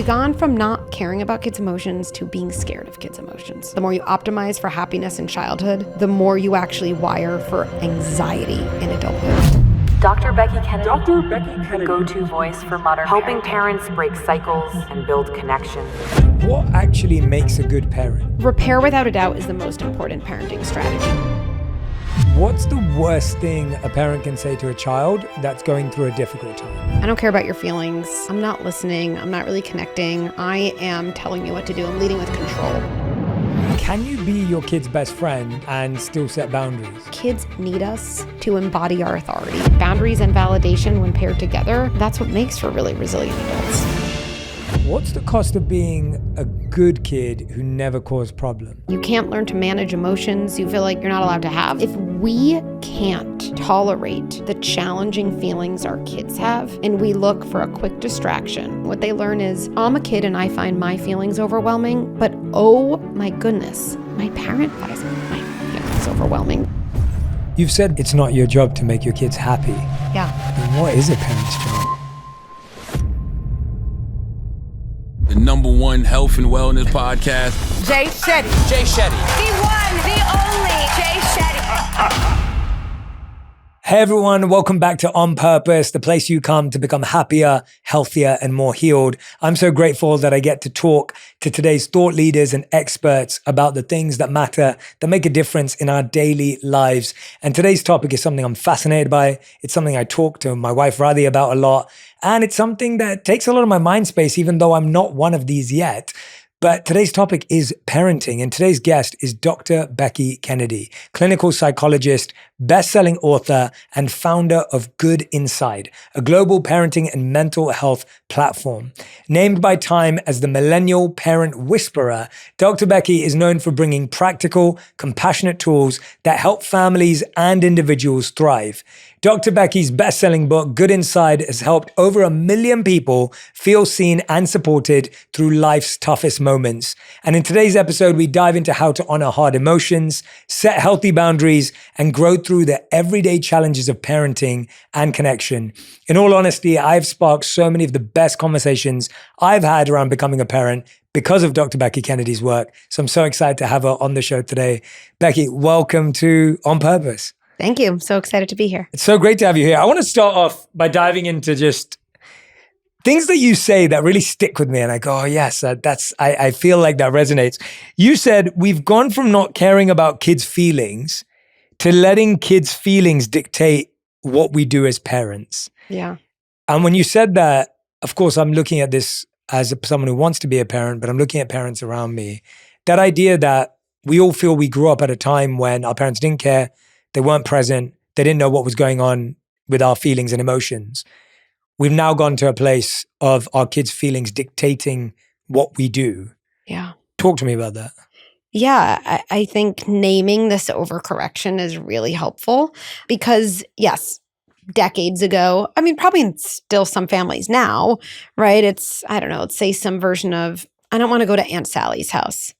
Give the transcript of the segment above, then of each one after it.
we've gone from not caring about kids' emotions to being scared of kids' emotions. The more you optimize for happiness in childhood, the more you actually wire for anxiety in adulthood. Dr. Becky Kennedy, go-to voice for modern helping parents break cycles and build connection. What actually makes a good parent? Repair, without a doubt, is the most important parenting strategy. What's the worst thing a parent can say to a child that's going through a difficult time? I don't care about your feelings. I'm not listening. I'm not really connecting. I am telling you what to do. I'm leading with control. Can you be your kid's best friend and still set boundaries? Kids need us to embody our authority. Boundaries and validation, when paired together, that's what makes for really resilient adults. What's the cost of being a good kid who never caused problems? You can't learn to manage emotions you feel like you're not allowed to have. If we can't tolerate the challenging feelings our kids have, and we look for a quick distraction, what they learn is, I'm a kid and I find my feelings overwhelming, but oh my goodness, my parent finds my feelings overwhelming. You've said it's not your job to make your kids happy. Yeah. Then what is a parent's job? The #1 health and wellness podcast. Shetty. The one, the only Jay Shetty. Hey everyone, welcome back to On Purpose, the place you come to become happier, healthier, and more healed. I'm so grateful that I get to talk to today's thought leaders and experts about the things that matter, that make a difference in our daily lives. And today's topic is something I'm fascinated by. It's something I talk to my wife Radhi about a lot. And it's something that takes a lot of my mind space, even though I'm not one of these yet. But today's topic is parenting, and today's guest is Dr. Becky Kennedy, clinical psychologist, best-selling author, and founder of Good Inside, a global parenting and mental health platform. Named by Time as the Millennial Parent Whisperer, Dr. Becky is known for bringing practical, compassionate tools that help families and individuals thrive. Dr. Becky's best-selling book, Good Inside, has helped over 1 million people feel seen and supported through life's toughest moments. And in today's episode, we dive into how to honor hard emotions, set healthy boundaries, and grow through the everyday challenges of parenting and connection. In all honesty, I've sparked so many of the best conversations I've had around becoming a parent because of Dr. Becky Kennedy's work. So I'm so excited to have her on the show today. Becky, welcome to On Purpose. Thank you. I'm so excited to be here. It's so great to have you here. I want to start off by diving into just things that you say that really stick with me. And I go, oh yes, I feel like that resonates. You said, we've gone from not caring about kids' feelings to letting kids' feelings dictate what we do as parents. Yeah. And when you said that, of course, I'm looking at this as someone who wants to be a parent, but I'm looking at parents around me. That idea that we all feel we grew up at a time when our parents didn't care, they weren't present, they didn't know what was going on with our feelings and emotions. We've now gone to a place of our kids' feelings dictating what we do. Yeah. Talk to me about that. Yeah, I think naming this overcorrection is really helpful because, yes, decades ago, I mean, probably in still some families now, right? It's, I don't know, let's say some version of, I don't want to go to Aunt Sally's house.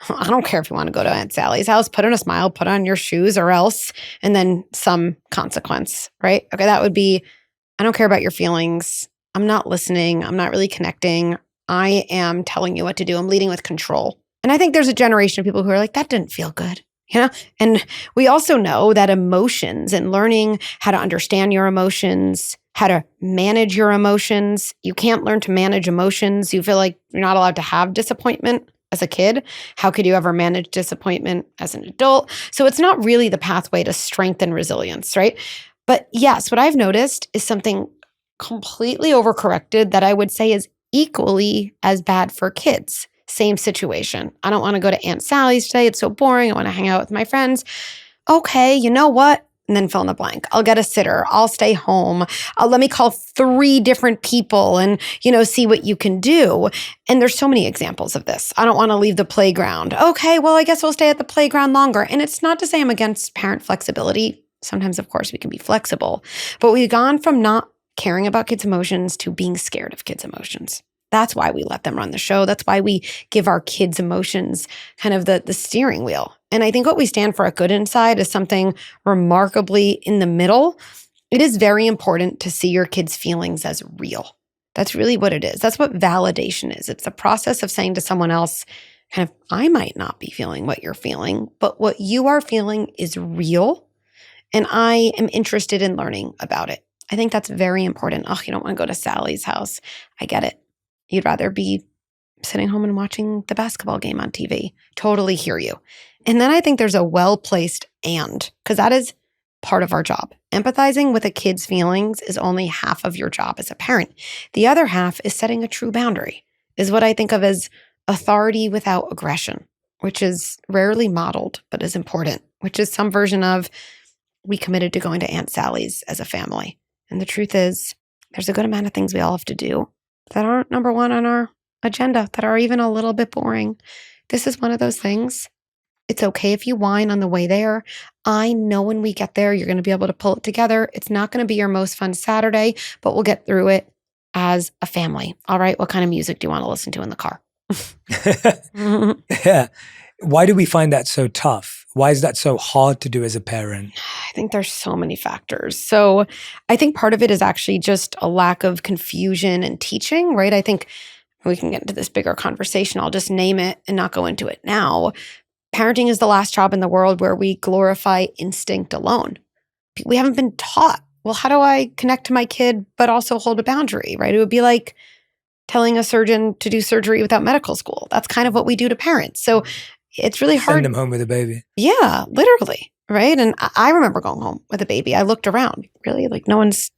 I don't care if you want to go to Aunt Sally's house, put on a smile, put on your shoes or else, and then some consequence, right? Okay, that would be, I don't care about your feelings. I'm not listening. I'm not really connecting. I am telling you what to do. I'm leading with control. And I think there's a generation of people who are like, that didn't feel good, you know? And we also know that emotions and learning how to understand your emotions, how to manage your emotions, you can't learn to manage emotions. You feel like you're not allowed to have disappointment as a kid. How could you ever manage disappointment as an adult? So it's not really the pathway to strengthen resilience, right? But yes, what I've noticed is something completely overcorrected that I would say is equally as bad for kids. Same situation. I don't want to go to Aunt Sally's today. It's so boring. I want to hang out with my friends. Okay, you know what? And then fill in the blank. I'll get a sitter. I'll stay home. Let me call 3 different people and, see what you can do. And there's so many examples of this. I don't want to leave the playground. Okay, well, I guess I'll stay at the playground longer. And it's not to say I'm against parent flexibility. Sometimes, of course, we can be flexible. But we've gone from not caring about kids' emotions to being scared of kids' emotions. That's why we let them run the show. That's why we give our kids' emotions kind of the steering wheel. And I think what we stand for at Good Inside is something remarkably in the middle. It is very important to see your kids' feelings as real. That's really what it is. That's what validation is. It's the process of saying to someone else, kind of, I might not be feeling what you're feeling, but what you are feeling is real. And I am interested in learning about it. I think that's very important. Oh, you don't want to go to Sally's house. I get it. You'd rather be sitting home and watching the basketball game on TV. Totally hear you. And then I think there's a well-placed because that is part of our job. Empathizing with a kid's feelings is only half of your job as a parent. The other half is setting a true boundary, is what I think of as authority without aggression, which is rarely modeled, but is important, which is some version of we committed to going to Aunt Sally's as a family. And the truth is, there's a good amount of things we all have to do that aren't number one on our agenda, that are even a little bit boring. This is one of those things. It's okay if you whine on the way there. I know when we get there, you're going to be able to pull it together. It's not going to be your most fun Saturday, but we'll get through it as a family. All right, what kind of music do you want to listen to in the car? Yeah. Why do we find that so tough? Why is that so hard to do as a parent? I think there's so many factors. So I think part of it is actually just a lack of confusion and teaching, right? I think we can get into this bigger conversation. I'll just name it and not go into it now. Parenting is the last job in the world where we glorify instinct alone. We haven't been taught, well, how do I connect to my kid but also hold a boundary, right? It would be like telling a surgeon to do surgery without medical school. That's kind of what we do to parents. So it's really hard. Send them home with a baby. Yeah, literally, right? And I remember going home with a baby. I looked around, really, like no one's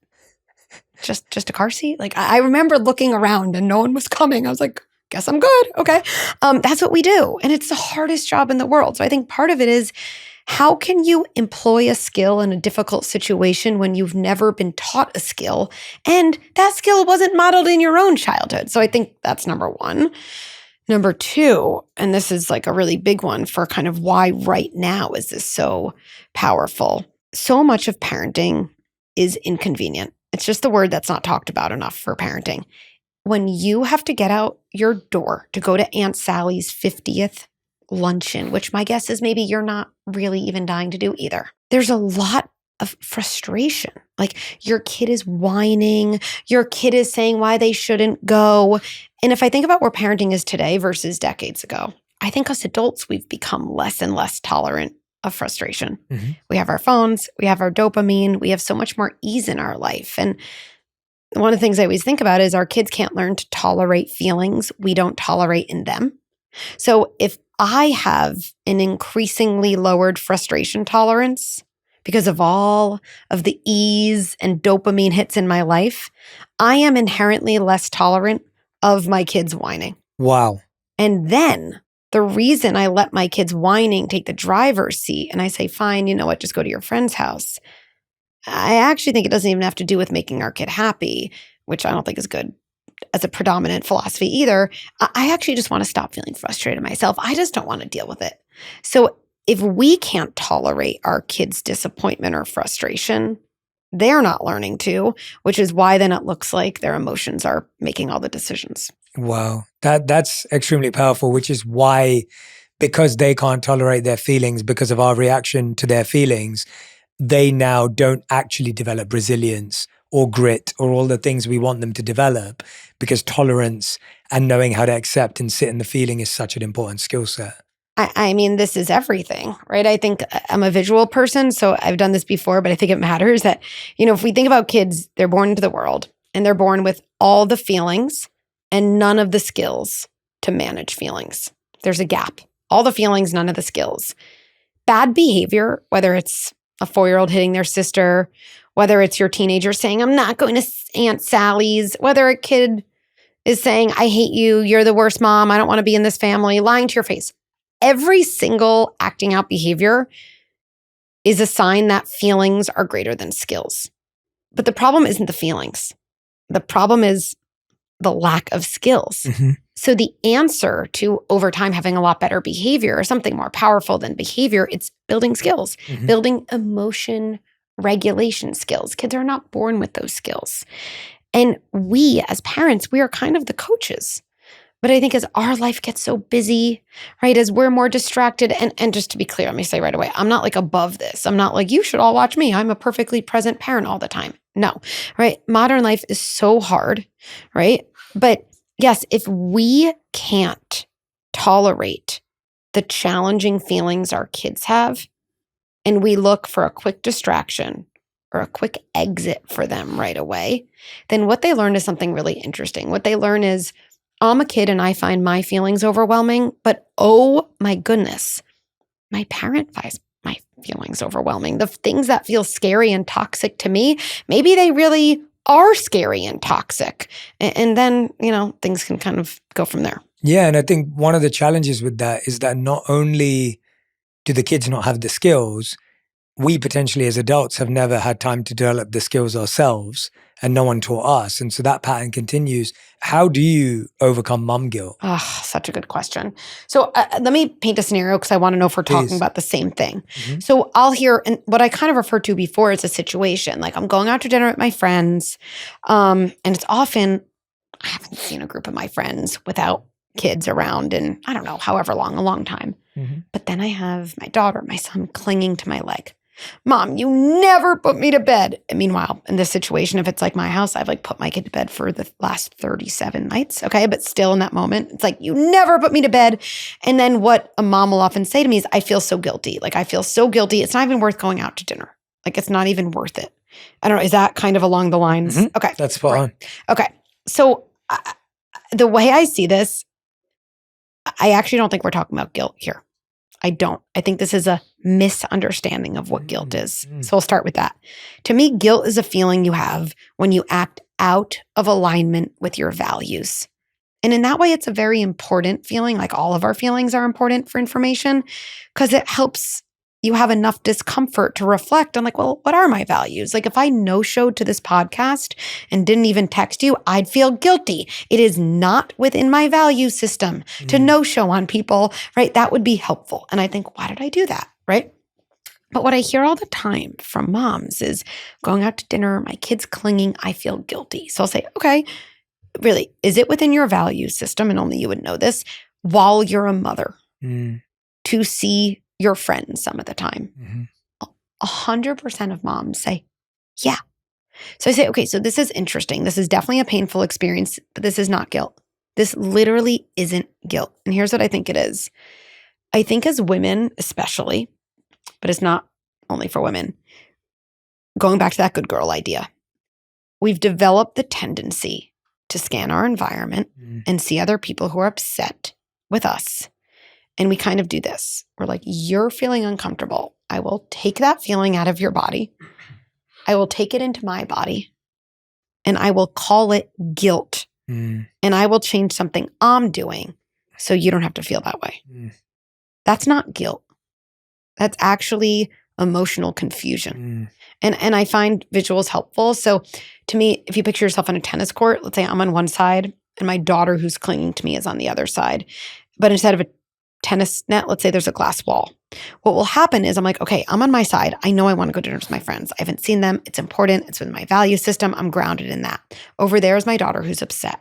just a car seat. Like I remember looking around and no one was coming. I was like, guess I'm good. Okay. That's what we do. And it's the hardest job in the world. So I think part of it is, how can you employ a skill in a difficult situation when you've never been taught a skill and that skill wasn't modeled in your own childhood? So I think that's number one. Number two, and this is like a really big one for kind of why right now is this so powerful. So much of parenting is inconvenient. It's just the word that's not talked about enough for parenting. When you have to get out your door to go to Aunt Sally's 50th luncheon, which my guess is maybe you're not really even dying to do either, there's a lot of frustration. Like your kid is whining, your kid is saying why they shouldn't go. And if I think about where parenting is today versus decades ago, I think us adults, we've become less and less tolerant of frustration. Mm-hmm. We have our phones, we have our dopamine, we have so much more ease in our life. And one of the things I always think about is our kids can't learn to tolerate feelings we don't tolerate in them. So if I have an increasingly lowered frustration tolerance because of all of the ease and dopamine hits in my life, I am inherently less tolerant of my kids whining. Wow. And then the reason I let my kids whining take the driver's seat and I say, fine, you know what, just go to your friend's house, I actually think it doesn't even have to do with making our kid happy, which I don't think is good as a predominant philosophy either. I actually just want to stop feeling frustrated myself. I just don't want to deal with it. So if we can't tolerate our kids' disappointment or frustration, they're not learning to, which is why then it looks like their emotions are making all the decisions. Wow. That's extremely powerful, which is why, because they can't tolerate their feelings because of our reaction to their feelings, they now don't actually develop resilience or grit or all the things we want them to develop, because tolerance and knowing how to accept and sit in the feeling is such an important skill set. I mean, this is everything, right? I think I'm a visual person, so I've done this before, but I think it matters that, if we think about kids, they're born into the world and they're born with all the feelings and none of the skills to manage feelings. There's a gap. All the feelings, none of the skills. Bad behavior, whether it's a 4-year-old hitting their sister, whether it's your teenager saying, I'm not going to Aunt Sally's, whether a kid is saying, I hate you, you're the worst mom, I don't want to be in this family, lying to your face. Every single acting out behavior is a sign that feelings are greater than skills. But the problem isn't the feelings. The problem is the lack of skills. Mm-hmm. So the answer to over time having a lot better behavior or something more powerful than behavior, it's building skills, building emotion regulation skills. Kids are not born with those skills. And we as parents, we are kind of the coaches. But I think as our life gets so busy, right, as we're more distracted, and just to be clear, let me say right away, I'm not like above this. I'm not like, you should all watch me. I'm a perfectly present parent all the time. No, right? Modern life is so hard, right? But yes, if we can't tolerate the challenging feelings our kids have, and we look for a quick distraction or a quick exit for them right away, then what they learn is something really interesting. What they learn is, I'm a kid and I find my feelings overwhelming, but oh my goodness, my parent finds my feelings overwhelming. The things that feel scary and toxic to me, maybe they really are scary and toxic. And then, things can kind of go from there. Yeah. And I think one of the challenges with that is that not only do the kids not have the skills, we potentially as adults have never had time to develop the skills ourselves, and no one taught us. And so that pattern continues. How do you overcome mom guilt? Oh, such a good question. So let me paint a scenario because I want to know if we're talking about the same thing. Mm-hmm. So I'll hear, and what I kind of referred to before is a situation. Like I'm going out to dinner with my friends, and it's often, I haven't seen a group of my friends without kids around in, I don't know, however long, a long time. Mm-hmm. But then I have my daughter, my son clinging to my leg. Mom, you never put me to bed. And meanwhile, in this situation, if it's like my house, I've like put my kid to bed for the last 37 nights. Okay. But still in that moment, it's like, you never put me to bed. And then what a mom will often say to me is, I feel so guilty. Like I feel so guilty. It's not even worth going out to dinner. Like it's not even worth it. I don't know. Is that kind of along the lines? Mm-hmm. Okay. That's spot on. Okay. So the way I see this, I actually don't think we're talking about guilt here. I don't. I think this is a misunderstanding of what guilt is. So I'll start with that. To me, guilt is a feeling you have when you act out of alignment with your values. And in that way, it's a very important feeling. Like all of our feelings are important for information because it helps you have enough discomfort to reflect on like, well, what are my values? Like if I no-showed to this podcast and didn't even text you, I'd feel guilty. It is not within my value system to no-show on people, right? That would be helpful. And I think, why did I do that, right? But what I hear all the time from moms is going out to dinner, my kid's clinging, I feel guilty. So I'll say, okay, really, is it within your value system? And only you would know this while you're a mother to see your friends some of the time. 100% of moms say, yeah. So I say, okay, so this is interesting. This is definitely a painful experience, but this is not guilt. This literally isn't guilt. And here's what I think it is. I think as women, especially, but it's not only for women, going back to that good girl idea, we've developed the tendency to scan our environment and see other people who are upset with us. And we kind of do this. We're like, you're feeling uncomfortable. I will take that feeling out of your body. I will take it into my body and I will call it guilt. And I will change something I'm doing so you don't have to feel that way. That's not guilt. That's actually emotional confusion. And I find visuals helpful. So to me, if you picture yourself on a tennis court, let's say I'm on one side and my daughter who's clinging to me is on the other side. But instead of a tennis net, let's say there's a glass wall. What will happen is I'm like, okay, I'm on my side. I know I want to go to dinner with my friends. I haven't seen them. It's important. It's within my value system. I'm grounded in that. Over there is my daughter who's upset.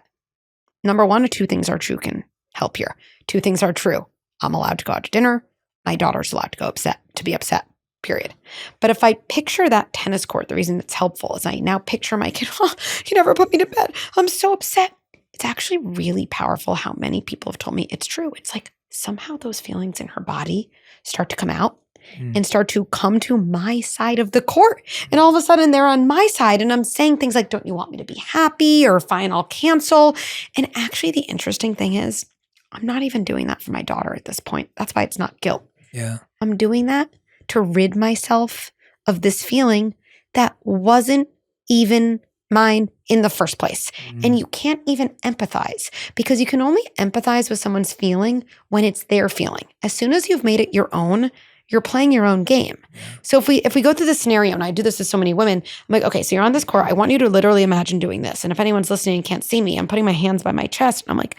Number one, two things are true can help here. Two things are true. I'm allowed to go out to dinner. My daughter's allowed to be upset, period. But if I picture that tennis court, the reason it's helpful is I now picture my kid, oh, you never put me to bed. I'm so upset. It's actually really powerful how many people have told me it's true. It's like, somehow those feelings in her body start to come out and start to come to my side of the court. And all of a sudden they're on my side and I'm saying things like, don't you want me to be happy? Or fine, I'll cancel. And actually the interesting thing is I'm not even doing that for my daughter at this point. That's why it's not guilt. Yeah. I'm doing that to rid myself of this feeling that wasn't even mine in the first place. And you can't even empathize because you can only empathize with someone's feeling when it's their feeling. As soon as you've made it your own, you're playing your own game. So if we go through this scenario, and I do this with so many women, I'm like, okay, so you're on this court. I want you to literally imagine doing this. And if anyone's listening and can't see me, I'm putting my hands by my chest and I'm like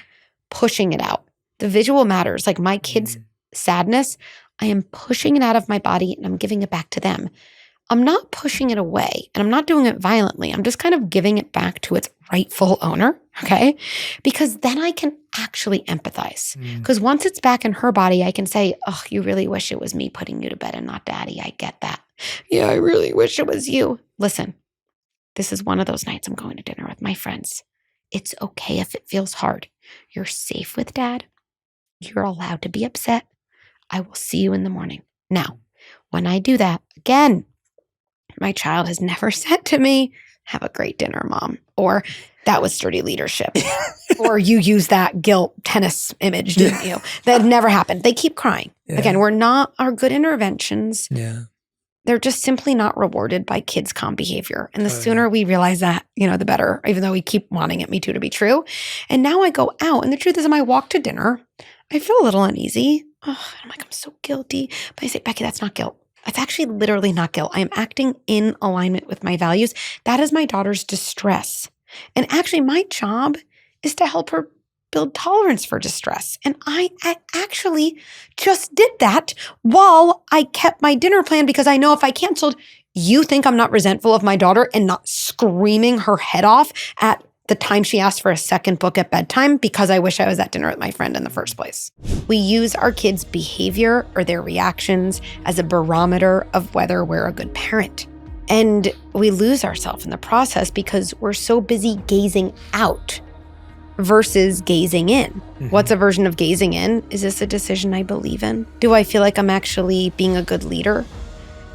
pushing it out. The visual matters. Like my kid's sadness, I am pushing it out of my body and I'm giving it back to them. I'm not pushing it away and I'm not doing it violently. I'm just kind of giving it back to its rightful owner, okay? Because then I can actually empathize. Because once it's back in her body, I can say, oh, you really wish it was me putting you to bed and not daddy. I get that. Yeah, I really wish it was you. Listen, this is one of those nights I'm going to dinner with my friends. It's okay if it feels hard. You're safe with dad. You're allowed to be upset. I will see you in the morning. Now, when I do that, again, my child has never said to me, have a great dinner, mom, or that was sturdy leadership, or you used that guilt tennis image, didn't you? That never happened. They keep crying. Yeah. Again, we're not our good interventions. Yeah. They're just simply not rewarded by kids' calm behavior. And the sooner we realize that, the better, even though we keep wanting it, me too, to be true. And now I go out, and the truth is, when I walk to dinner, I feel a little uneasy. Oh, I'm like, I'm so guilty. But I say, Becky, that's not guilt. It's actually literally not guilt. I am acting in alignment with my values. That is my daughter's distress. And actually, my job is to help her build tolerance for distress. And I actually just did that while I kept my dinner plan, because I know if I canceled, you think I'm not resentful of my daughter and not screaming her head off at the time she asked for a second book at bedtime because I wish I was at dinner with my friend in the first place. We use our kids' behavior or their reactions as a barometer of whether we're a good parent. And we lose ourselves in the process because we're so busy gazing out versus gazing in. Mm-hmm. What's a version of gazing in? Is this a decision I believe in? Do I feel like I'm actually being a good leader?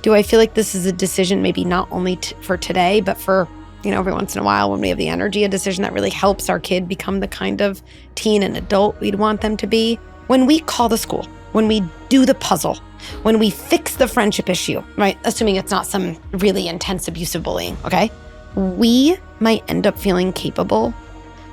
Do I feel like this is a decision maybe not only for today, but for, every once in a while when we have the energy, a decision that really helps our kid become the kind of teen and adult we'd want them to be? When we call the school, when we do the puzzle, when we fix the friendship issue, right? Assuming it's not some really intense abusive bullying, okay? We might end up feeling capable,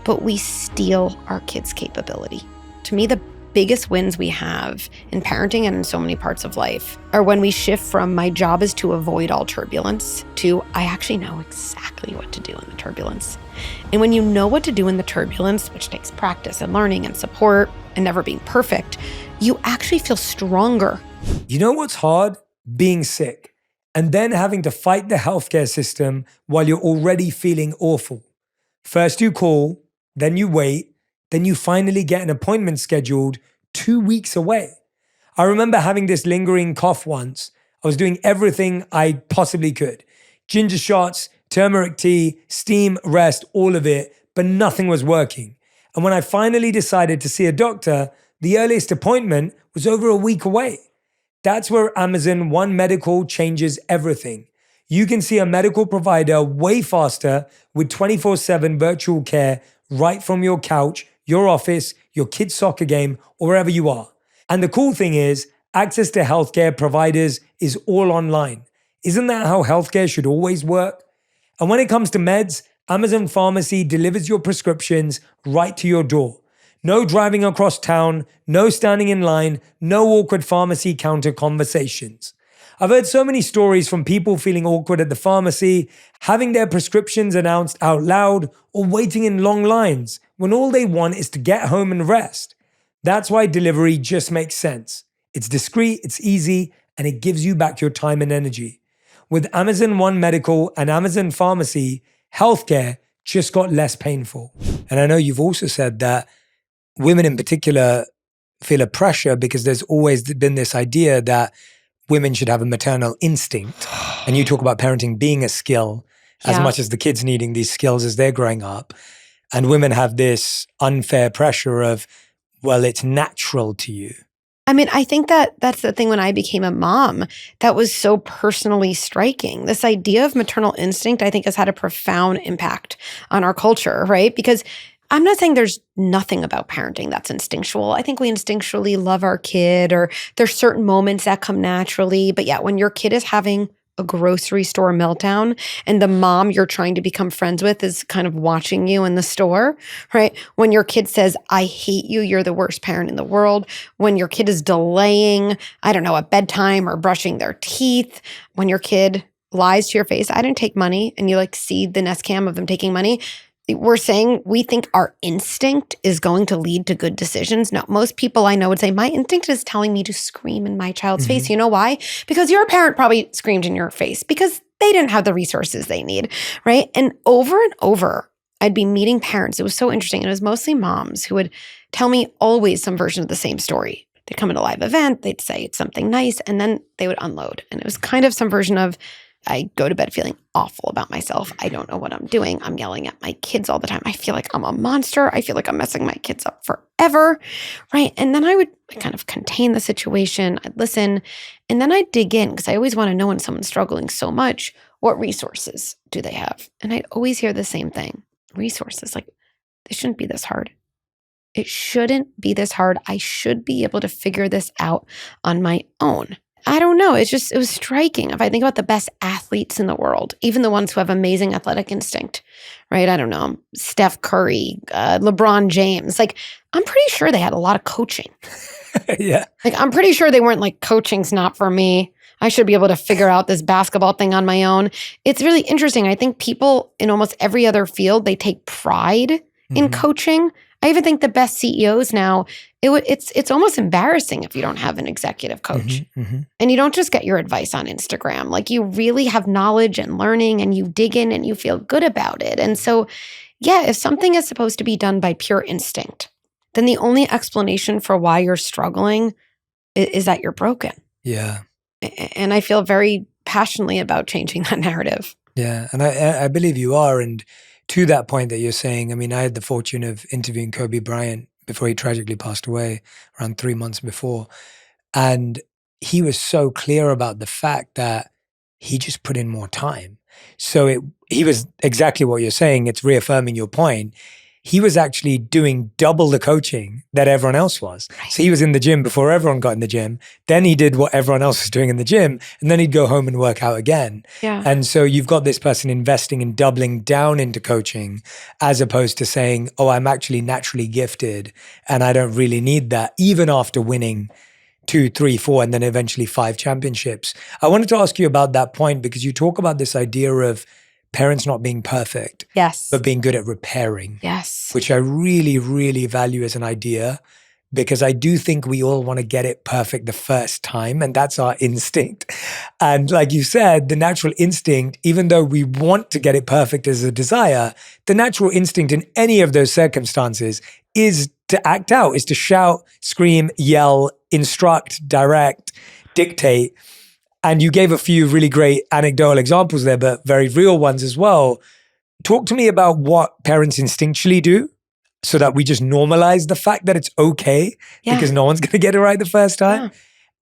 but we steal our kids' capability. To me, the biggest wins we have in parenting and in so many parts of life are when we shift from my job is to avoid all turbulence to I actually know exactly what to do in the turbulence. And when you know what to do in the turbulence, which takes practice and learning and support and never being perfect, you actually feel stronger. You know what's hard? Being sick and then having to fight the healthcare system while you're already feeling awful. First you call, then you wait, then you finally get an appointment scheduled 2 weeks away. I remember having this lingering cough once. I was doing everything I possibly could. Ginger shots, turmeric tea, steam, rest, all of it, but nothing was working. And when I finally decided to see a doctor, the earliest appointment was over a week away. That's where Amazon One Medical changes everything. You can see a medical provider way faster with 24/7 virtual care right from your couch, your office, your kid's soccer game, or wherever you are. And the cool thing is, access to healthcare providers is all online. Isn't that how healthcare should always work? And when it comes to meds, Amazon Pharmacy delivers your prescriptions right to your door. No driving across town, no standing in line, no awkward pharmacy counter conversations. I've heard so many stories from people feeling awkward at the pharmacy, having their prescriptions announced out loud, or waiting in long lines when all they want is to get home and rest. That's why delivery just makes sense. It's discreet, it's easy, and it gives you back your time and energy. With Amazon One Medical and Amazon Pharmacy, healthcare just got less painful. And I know you've also said that women in particular feel a pressure because there's always been this idea that women should have a maternal instinct. And you talk about parenting being a skill as much as the kids needing these skills as they're growing up. And women have this unfair pressure of, well, it's natural to you. I mean, I think that that's the thing when I became a mom that was so personally striking. This idea of maternal instinct, I think, has had a profound impact on our culture, right? Because I'm not saying there's nothing about parenting that's instinctual. I think we instinctually love our kid, or there's certain moments that come naturally. But yeah, when your kid is having a grocery store meltdown and the mom you're trying to become friends with is kind of watching you in the store, right? When your kid says, I hate you, you're the worst parent in the world. When your kid is delaying, I don't know, at bedtime or brushing their teeth. When your kid lies to your face, I didn't take money, and you see the Nest Cam of them taking money. We're saying we think our instinct is going to lead to good decisions. No, most people I know would say, my instinct is telling me to scream in my child's face. You know why? Because your parent probably screamed in your face because they didn't have the resources they need, right? And over, I'd be meeting parents. It was so interesting. It was mostly moms who would tell me always some version of the same story. They'd come at a live event, they'd say it's something nice, and then they would unload. And it was kind of some version of, I go to bed feeling awful about myself. I don't know what I'm doing. I'm yelling at my kids all the time. I feel like I'm a monster. I feel like I'm messing my kids up forever, right? And then I would kind of contain the situation. I'd listen, and then I'd dig in because I always want to know when someone's struggling so much, what resources do they have? And I'd always hear the same thing. Resources, like, this shouldn't be this hard. It shouldn't be this hard. I should be able to figure this out on my own. I don't know. It was striking. If I think about the best athletes in the world, even the ones who have amazing athletic instinct, right? I don't know, Steph Curry, LeBron James. Like, I'm pretty sure they had a lot of coaching. Yeah. Like, I'm pretty sure they weren't like, coaching's not for me. I should be able to figure out this basketball thing on my own. It's really interesting. I think people in almost every other field, they take pride in coaching. I even think the best CEOs now, it's almost embarrassing if you don't have an executive coach. And you don't just get your advice on Instagram. Like, you really have knowledge and learning, and you dig in and you feel good about it. And so, yeah, if something is supposed to be done by pure instinct, then the only explanation for why you're struggling is that you're broken. Yeah. And I feel very passionately about changing that narrative. Yeah. And I believe you are. And to that point that you're saying, I mean, I had the fortune of interviewing Kobe Bryant before he tragically passed away, around 3 months before. And he was so clear about the fact that he just put in more time. So he was exactly what you're saying. It's reaffirming your point. He was actually doing double the coaching that everyone else was. Right. So he was in the gym before everyone got in the gym. Then he did what everyone else was doing in the gym. And then he'd go home and work out again. Yeah. And so you've got this person investing and doubling down into coaching, as opposed to saying, oh, I'm actually naturally gifted and I don't really need that, even after winning 2, 3, 4, and then eventually 5 championships. I wanted to ask you about that point because you talk about this idea of parents not being perfect, yes, but being good at repairing. Yes. Which I really, really value as an idea, because I do think we all want to get it perfect the first time, and that's our instinct. And like you said, the natural instinct, even though we want to get it perfect as a desire, the natural instinct in any of those circumstances is to act out, is to shout, scream, yell, instruct, direct, dictate. And you gave a few really great anecdotal examples there, but very real ones as well. Talk to me about what parents instinctually do so that we just normalize the fact that it's okay because no one's going to get it right the first time. Yeah.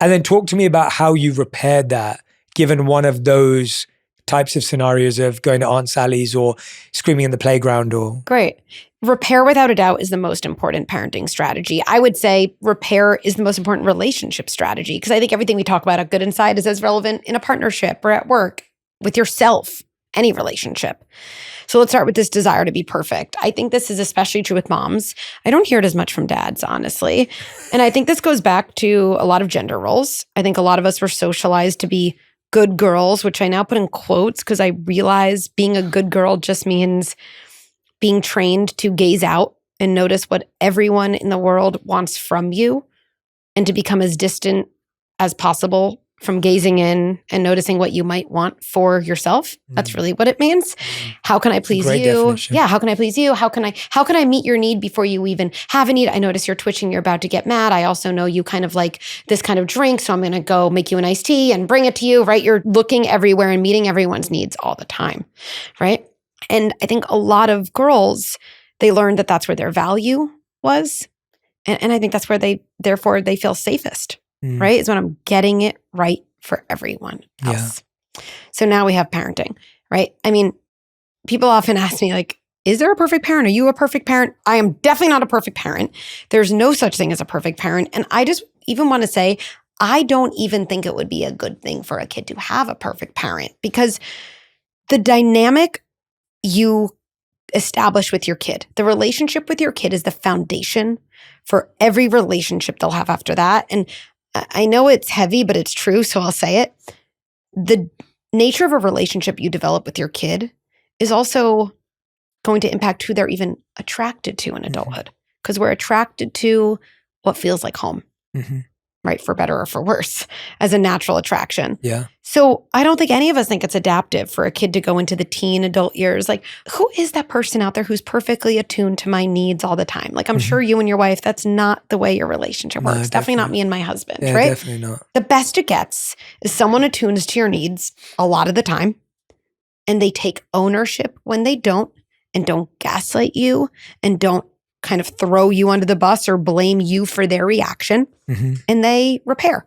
And then talk to me about how you repaired that, given one of those types of scenarios of going to Aunt Sally's or screaming in the playground or... Great. Repair, without a doubt, is the most important parenting strategy. I would say repair is the most important relationship strategy, because I think everything we talk about at Good Inside is as relevant in a partnership or at work, with yourself, any relationship. So let's start with this desire to be perfect. I think this is especially true with moms. I don't hear it as much from dads, honestly. And I think this goes back to a lot of gender roles. I think a lot of us were socialized to be good girls, which I now put in quotes because I realize being a good girl just means being trained to gaze out and notice what everyone in the world wants from you and to become as distant as possible from gazing in and noticing what you might want for yourself. That's really what it means. How can I please you? Definition. Yeah, how can I please you? How can I meet your need before you even have a need? I notice you're twitching, you're about to get mad. I also know you kind of like this kind of drink, so I'm going to go make you an iced tea and bring it to you, right? You're looking everywhere and meeting everyone's needs all the time, right? And I think a lot of girls, they learned that that's where their value was. And I think that's where therefore they feel safest, right? Is when I'm getting it right for everyone else. Yeah. So now we have parenting, right? I mean, people often ask me like, is there a perfect parent? Are you a perfect parent? I am definitely not a perfect parent. There's no such thing as a perfect parent. And I just even want to say, I don't even think it would be a good thing for a kid to have a perfect parent, because the dynamic you establish with your kid, the relationship with your kid is the foundation for every relationship they'll have after that. And I know it's heavy, but it's true, so I'll say it. The nature of a relationship you develop with your kid is also going to impact who they're even attracted to in adulthood, because we're attracted to what feels like home. right? For better or for worse, as a natural attraction. Yeah. So I don't think any of us think it's adaptive for a kid to go into the teen adult years. Like, who is that person out there who's perfectly attuned to my needs all the time? Like, I'm sure you and your wife, that's not the way your relationship works. Definitely not me and my husband, Yeah, right? definitely not. The best it gets is someone attunes to your needs a lot of the time, and they take ownership when they don't, and don't gaslight you, and don't kind of throw you under the bus or blame you for their reaction, and they repair.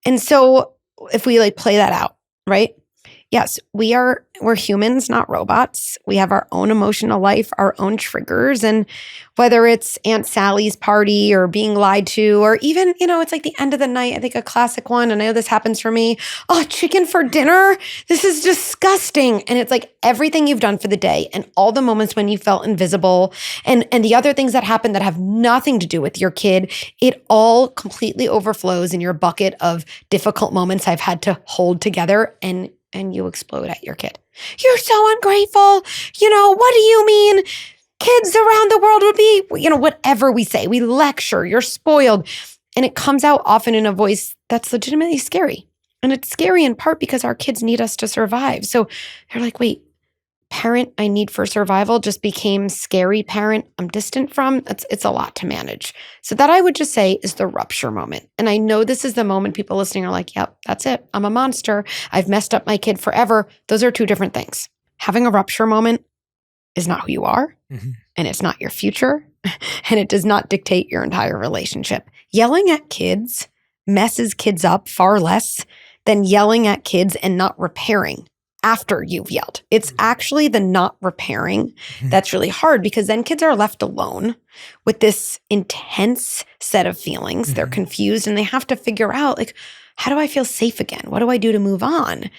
And so if we like play that out, right? Yes, we're humans, not robots. We have our own emotional life, our own triggers. And whether it's Aunt Sally's party or being lied to, or even, it's like the end of the night, I think a classic one, and I know this happens for me. Oh, chicken for dinner? This is disgusting. And it's like everything you've done for the day and all the moments when you felt invisible and the other things that happen that have nothing to do with your kid, it all completely overflows in your bucket of difficult moments I've had to hold together, and you explode at your kid. You're so ungrateful. What do you mean? Kids around the world would be, whatever we say. We lecture, you're spoiled. And it comes out often in a voice that's legitimately scary. And it's scary in part because our kids need us to survive. So they're like, wait, parent I need for survival just became scary parent I'm distant from. It's a lot to manage. So that I would just say is the rupture moment. And I know this is the moment people listening are like, yep, that's it. I'm a monster. I've messed up my kid forever. Those are two different things. Having a rupture moment is not who you are, and it's not your future, and it does not dictate your entire relationship. Yelling at kids messes kids up far less than yelling at kids and not repairing after you've yelled. It's actually the not repairing that's really hard, because then kids are left alone with this intense set of feelings. They're confused and they have to figure out, like, how do I feel safe again? What do I do to move on?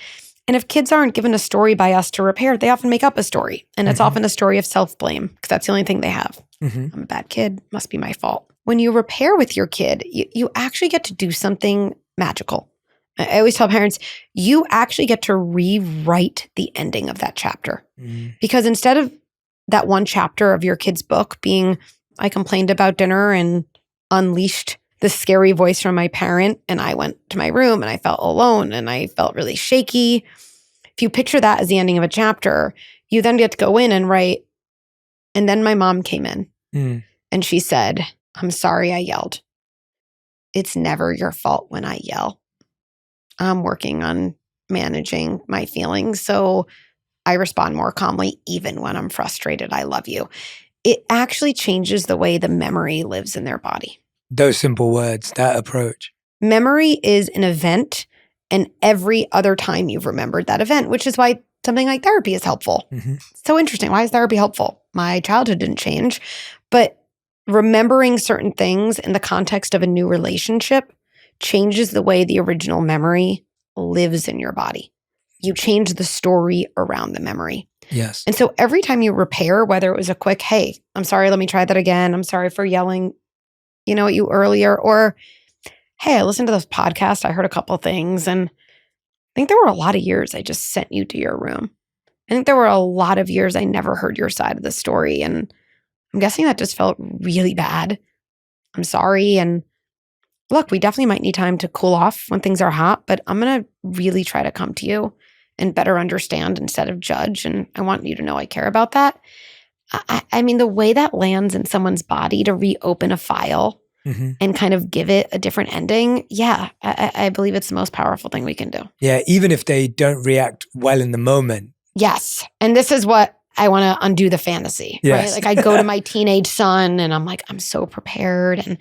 And if kids aren't given a story by us to repair, they often make up a story. And it's often a story of self-blame, because that's the only thing they have. I'm a bad kid, must be my fault. When you repair with your kid, you actually get to do something magical. I always tell parents, you actually get to rewrite the ending of that chapter. Because instead of that one chapter of your kid's book being, I complained about dinner and unleashed the scary voice from my parent, and I went to my room and I felt alone and I felt really shaky. If you picture that as the ending of a chapter, you then get to go in and write, and then my mom came in and she said, I'm sorry I yelled. It's never your fault when I yell. I'm working on managing my feelings, so I respond more calmly even when I'm frustrated. I love you. It actually changes the way the memory lives in their body. Those simple words, that approach. Memory is an event, and every other time you've remembered that event, which is why something like therapy is helpful. So interesting. Why is therapy helpful? My childhood didn't change, but remembering certain things in the context of a new relationship changes the way the original memory lives in your body. You change the story around the memory. Yes. And so every time you repair, whether it was a quick, hey, I'm sorry, let me try that again. I'm sorry for yelling, at you earlier. Or, hey, I listened to this podcast. I heard a couple things. And I think there were a lot of years I just sent you to your room. I think there were a lot of years I never heard your side of the story. And I'm guessing that just felt really bad. I'm sorry. And look, we definitely might need time to cool off when things are hot, but I'm going to really try to come to you and better understand instead of judge. And I want you to know I care about that. I mean, the way that lands in someone's body to reopen a file and kind of give it a different ending, I believe it's the most powerful thing we can do. Yeah, even if they don't react well in the moment. Yes. And this is what I want to undo the fantasy, Yes. right? Like I go to my teenage son and I'm like, I'm so prepared. And,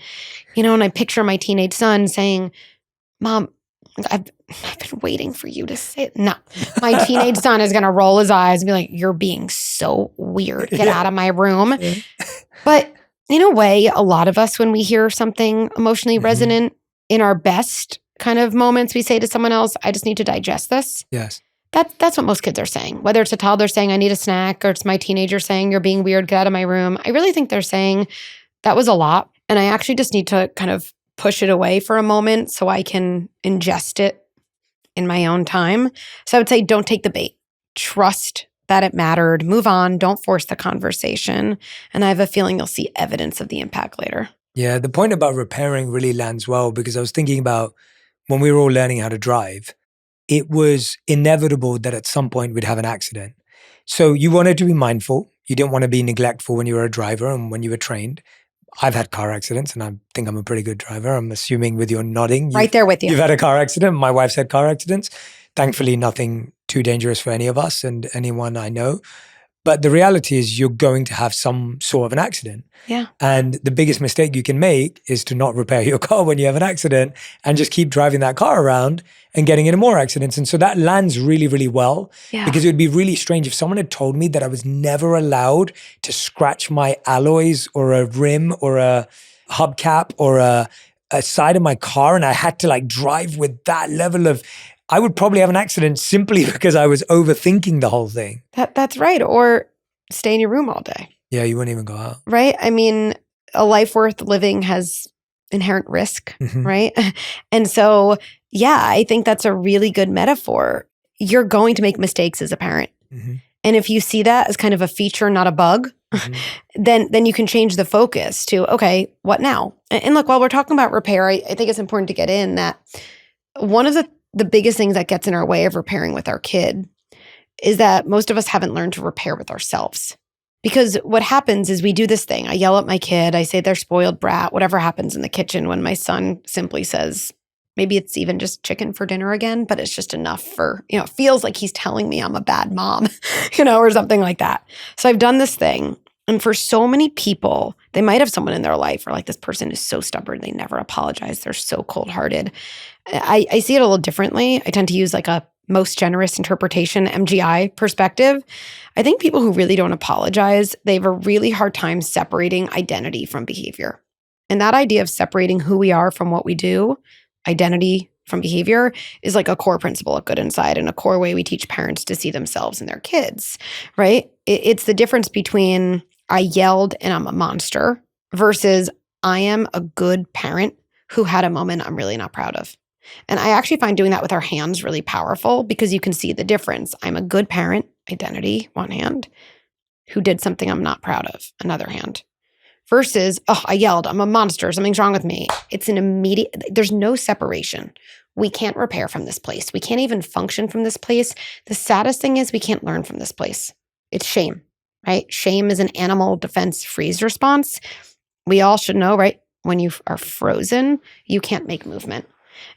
and I picture my teenage son saying, Mom, I've been waiting for you to say it. No, my teenage son is going to roll his eyes and be like, you're being so weird. Get out of my room. But in a way, a lot of us, when we hear something emotionally resonant in our best kind of moments, we say to someone else, I just need to digest this. Yes. That's what most kids are saying. Whether it's a toddler saying, I need a snack, or it's my teenager saying, you're being weird, get out of my room. I really think they're saying, that was a lot. And I actually just need to kind of push it away for a moment so I can ingest it in my own time. So I would say, don't take the bait. Trust that it mattered. Move on. Don't force the conversation. And I have a feeling you'll see evidence of the impact later. Yeah, the point about repairing really lands well because I was thinking about when we were all learning how to drive, it was inevitable that at some point we'd have an accident. So you wanted to be mindful. You didn't want to be neglectful when you were a driver and when you were trained. I've had car accidents and I think I'm a pretty good driver. I'm assuming with your nodding. Right there with you. You've had a car accident. My wife's had car accidents. Thankfully, nothing too dangerous for any of us and anyone I know. But the reality is you're going to have some sort of an accident. Yeah. And the biggest mistake you can make is to not repair your car when you have an accident and just keep driving that car around and getting into more accidents. And so that lands really, really well because it would be really strange if someone had told me that I was never allowed to scratch my alloys or a rim or a hubcap or a side of my car and I had to like drive with that level of I would probably have an accident simply because I was overthinking the whole thing. That's right. Or stay in your room all day. Yeah, you wouldn't even go out. Right? I mean, a life worth living has inherent risk, right? And so, yeah, I think that's a really good metaphor. You're going to make mistakes as a parent. And if you see that as kind of a feature, not a bug, then you can change the focus to, okay, what now? And look, while we're talking about repair, I think it's important to get in that one of the biggest things that gets in our way of repairing with our kid is that most of us haven't learned to repair with ourselves. Because what happens is we do this thing. I yell at my kid. I say they're spoiled brat, whatever happens in the kitchen when my son simply says, maybe it's even just chicken for dinner again, but it's just enough for, it feels like he's telling me I'm a bad mom, or something like that. So I've done this thing. And for so many people, they might have someone in their life or like this person is so stubborn, they never apologize. They're so cold-hearted. I see it a little differently. I tend to use like a most generous interpretation, MGI perspective. I think people who really don't apologize, they have a really hard time separating identity from behavior. And that idea of separating who we are from what we do, identity from behavior, is like a core principle of Good Inside and a core way we teach parents to see themselves and their kids, right? It's the difference between I yelled and I'm a monster versus I am a good parent who had a moment I'm really not proud of. And I actually find doing that with our hands really powerful because you can see the difference. I'm a good parent, identity, one hand, who did something I'm not proud of, another hand. Versus, I yelled, I'm a monster, something's wrong with me. It's an immediate, there's no separation. We can't repair from this place. We can't even function from this place. The saddest thing is we can't learn from this place. It's shame, right? Shame is an animal defense freeze response. We all should know, right? When you are frozen, you can't make movement.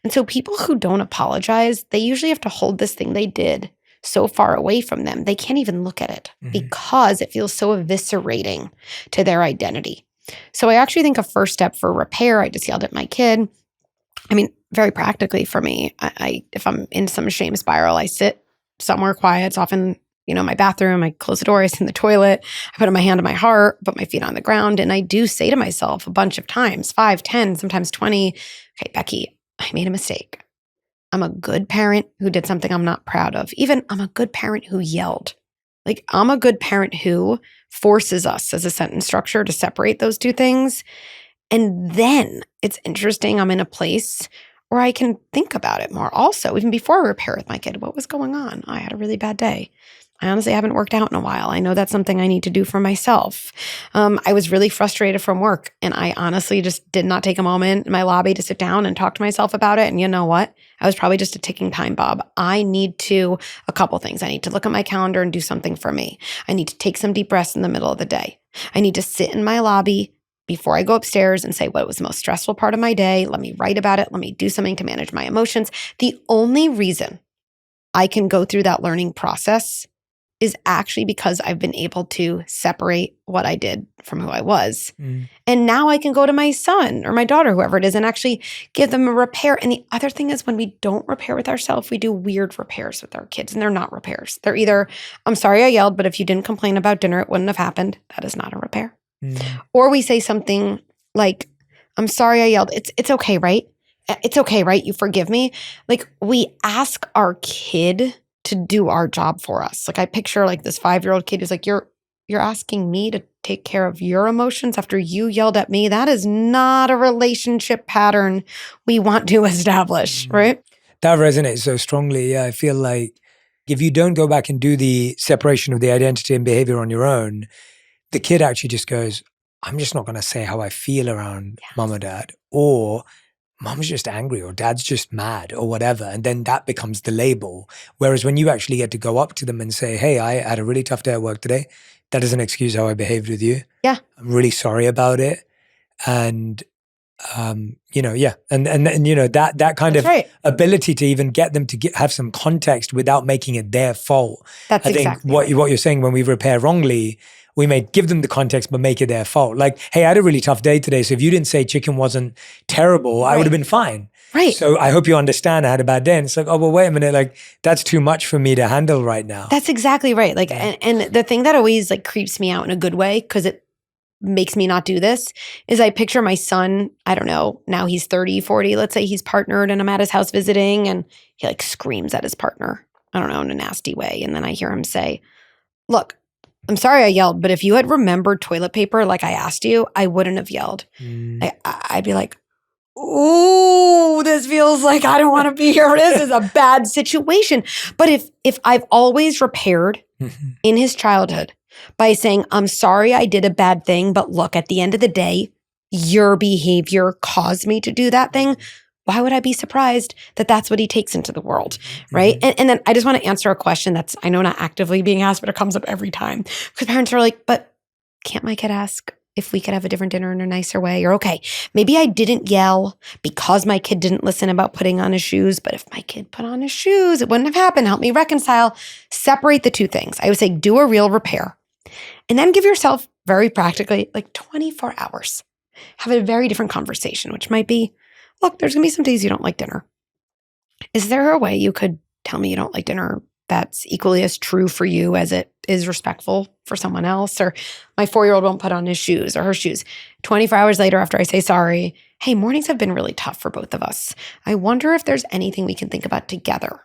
And so people who don't apologize, they usually have to hold this thing they did so far away from them. They can't even look at it because it feels so eviscerating to their identity. So I actually think a first step for repair, I just yelled at my kid. I mean, very practically for me, I if I'm in some shame spiral, I sit somewhere quiet. It's often, my bathroom. I close the door, I sit in the toilet. I put my hand on my heart, put my feet on the ground. And I do say to myself a bunch of times, 5, 10, sometimes 20, okay, Becky, I made a mistake. I'm a good parent who did something I'm not proud of. Even I'm a good parent who yelled. Like I'm a good parent who forces us as a sentence structure to separate those two things. And then it's interesting. I'm in a place where I can think about it more also, even before I repair with my kid. What was going on? I had a really bad day. I honestly haven't worked out in a while. I know that's something I need to do for myself. I was really frustrated from work and I honestly just did not take a moment in my lobby to sit down and talk to myself about it. And you know what? I was probably just a ticking time bomb. I need to, a couple things. I need to look at my calendar and do something for me. I need to take some deep breaths in the middle of the day. I need to sit in my lobby before I go upstairs and say what was the most stressful part of my day. Let me write about it. Let me do something to manage my emotions. The only reason I can go through that learning process is actually because I've been able to separate what I did from who I was. And now I can go to my son or my daughter, whoever it is, and actually give them a repair. And the other thing is when we don't repair with ourselves, we do weird repairs with our kids, and they're not repairs. They're either, I'm sorry I yelled, but if you didn't complain about dinner, it wouldn't have happened. That is not a repair. Or we say something like, I'm sorry I yelled. It's okay, right? It's okay, right? You forgive me. Like we ask our kid to do our job for us. Like I picture like this 5-year-old kid who's like, you're asking me to take care of your emotions after you yelled at me. That is not a relationship pattern we want to establish, right? That resonates so strongly. Yeah, I feel like if you don't go back and do the separation of the identity and behavior on your own, the kid actually just goes, I'm just not going to say how I feel around mom or dad, or mom's just angry or dad's just mad or whatever. And then that becomes the label. Whereas when you actually get to go up to them and say, hey, I had a really tough day at work today. That doesn't excuse how I behaved with you. Yeah. I'm really sorry about it. And, And that kind That's of right. ability to even get them to have some context without making it their fault. That's I think exactly what right. you're saying, when we repair wrongly, we may give them the context, but make it their fault. Like, hey, I had a really tough day today. So if you didn't say chicken wasn't terrible, I would have been fine. Right. So I hope you understand I had a bad day. And it's like, oh, well, wait a minute. Like, that's too much for me to handle right now. That's exactly right. Like, and the thing that always like creeps me out in a good way, because it makes me not do this, is I picture my son, I don't know, now he's 30, 40, let's say he's partnered and I'm at his house visiting and he like screams at his partner, I don't know, in a nasty way. And then I hear him say, look, I'm sorry I yelled, but if you had remembered toilet paper like I asked you, I wouldn't have yelled. I'd be like, ooh, this feels like I don't want to be here. This is a bad situation. But if I've always repaired in his childhood by saying, I'm sorry I did a bad thing, but look, at the end of the day, your behavior caused me to do that thing. Why would I be surprised that that's what he takes into the world, right? And then I just want to answer a question that's, I know, not actively being asked, but it comes up every time. Because parents are like, but can't my kid ask if we could have a different dinner in a nicer way? Or okay, maybe I didn't yell because my kid didn't listen about putting on his shoes, but if my kid put on his shoes, it wouldn't have happened. Help me reconcile. Separate the two things. I would say do a real repair. And then give yourself very practically like 24 hours. Have a very different conversation, which might be, look, there's going to be some days you don't like dinner. Is there a way you could tell me you don't like dinner that's equally as true for you as it is respectful for someone else? Or my 4-year-old won't put on his shoes or her shoes. 24 hours later after I say sorry, hey, mornings have been really tough for both of us. I wonder if there's anything we can think about together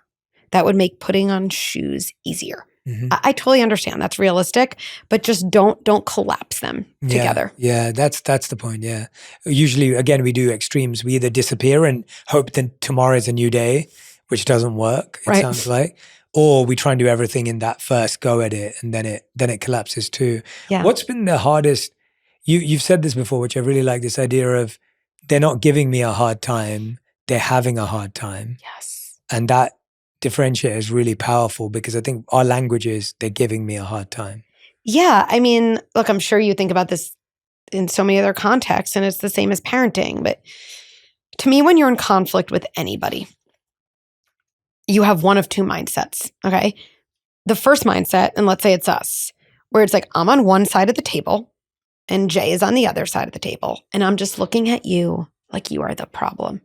that would make putting on shoes easier. I totally understand that's realistic, but just don't collapse them together. Yeah, that's the point. Yeah. Usually, again, we do extremes. We either disappear and hope that tomorrow is a new day, which doesn't work, it sounds like, or we try and do everything in that first go at it, and then it collapses too. Yeah. What's been the hardest? You've said this before, which I really like, this idea of they're not giving me a hard time, they're having a hard time. Yes. And that differentiator is really powerful, because I think our language is they're giving me a hard time. Yeah. I mean, look, I'm sure you think about this in so many other contexts, and it's the same as parenting. But to me, when you're in conflict with anybody, you have one of two mindsets, okay? The first mindset, and let's say it's us, where it's like, I'm on one side of the table and Jay is on the other side of the table. And I'm just looking at you like you are the problem.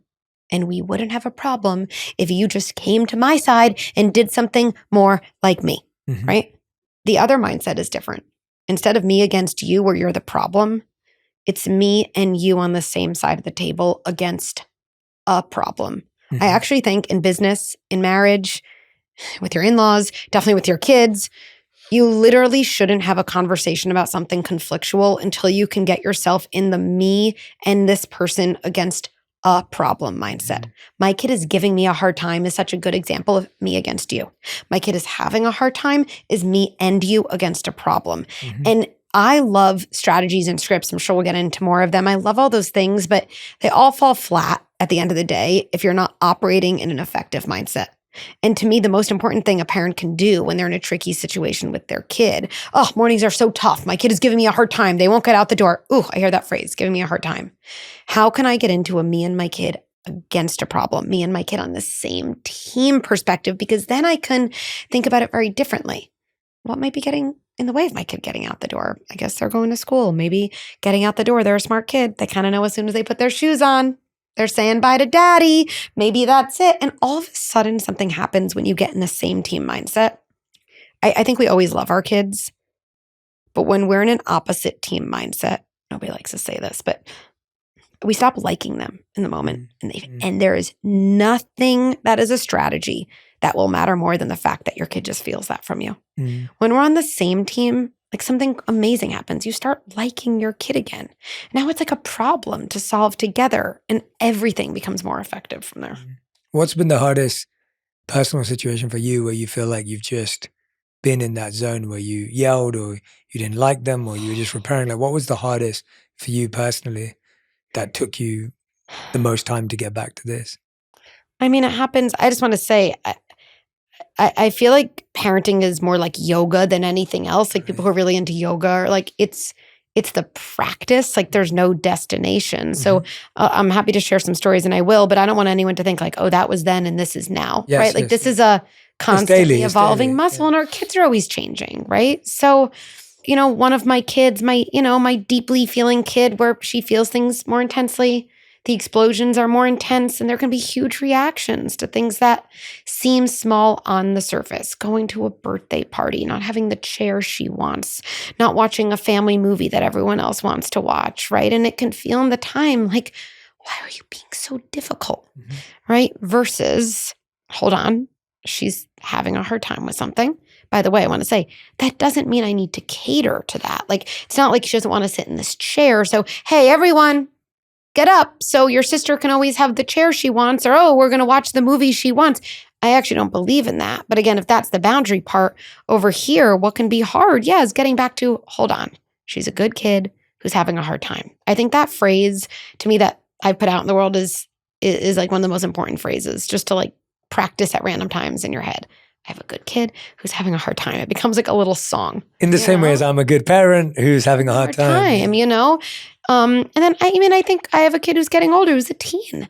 And we wouldn't have a problem if you just came to my side and did something more like me, right? The other mindset is different. Instead of me against you where you're the problem, it's me and you on the same side of the table against a problem. I actually think in business, in marriage, with your in-laws, definitely with your kids, you literally shouldn't have a conversation about something conflictual until you can get yourself in the me and this person against a problem mindset. My kid is giving me a hard time is such a good example of me against you. My kid is having a hard time is me and you against a problem. And I love strategies and scripts. I'm sure we'll get into more of them. I love all those things, but they all fall flat at the end of the day if you're not operating in an effective mindset. And to me, the most important thing a parent can do when they're in a tricky situation with their kid, oh, mornings are so tough. My kid is giving me a hard time. They won't get out the door. Ooh, I hear that phrase, giving me a hard time. How can I get into a me and my kid against a problem, me and my kid on the same team perspective? Because then I can think about it very differently. What might be getting in the way of my kid getting out the door? I guess they're going to school. Maybe getting out the door, they're a smart kid. They kind of know as soon as they put their shoes on, they're saying bye to daddy. Maybe that's it. And all of a sudden, something happens when you get in the same team mindset. I think we always love our kids, but when we're in an opposite team mindset, nobody likes to say this, but we stop liking them in the moment. And there is nothing that is a strategy that will matter more than the fact that your kid just feels that from you. When we're on the same team, like something amazing happens. You start liking your kid again. Now it's like a problem to solve together, and everything becomes more effective from there. What's been the hardest personal situation for you where you feel like you've just been in that zone where you yelled or you didn't like them or you were just repairing? Like, what was the hardest for you personally that took you the most time to get back to this? I mean, it happens. I just want to say, I feel like parenting is more like yoga than anything else. Like people who are really into yoga are like, it's the practice. Like there's no destination. So I'm happy to share some stories and I will, but I don't want anyone to think like, oh, that was then and this is now, Yes, right? Like yes, this yes. is a constantly It's evolving daily, muscle and our kids are always changing, right? So, one of my kids, my deeply feeling kid where she feels things more intensely, the explosions are more intense and there can be huge reactions to things that seem small on the surface. Going to a birthday party, not having the chair she wants, not watching a family movie that everyone else wants to watch, right? And it can feel in the time like, why are you being so difficult, right? Versus, hold on, she's having a hard time with something. By the way, I want to say that doesn't mean I need to cater to that. Like, it's not like she doesn't want to sit in this chair. So, hey, everyone, get up so your sister can always have the chair she wants, or, oh, we're going to watch the movie she wants. I actually don't believe in that. But again, if that's the boundary part over here, what can be hard, is getting back to, hold on, she's a good kid who's having a hard time. I think that phrase to me that I've put out in the world is like one of the most important phrases, just to like practice at random times in your head. I have a good kid who's having a hard time. It becomes like a little song. In the same way as I'm a good parent who's having a hard time. And then I think I have a kid who's getting older, who's a teen.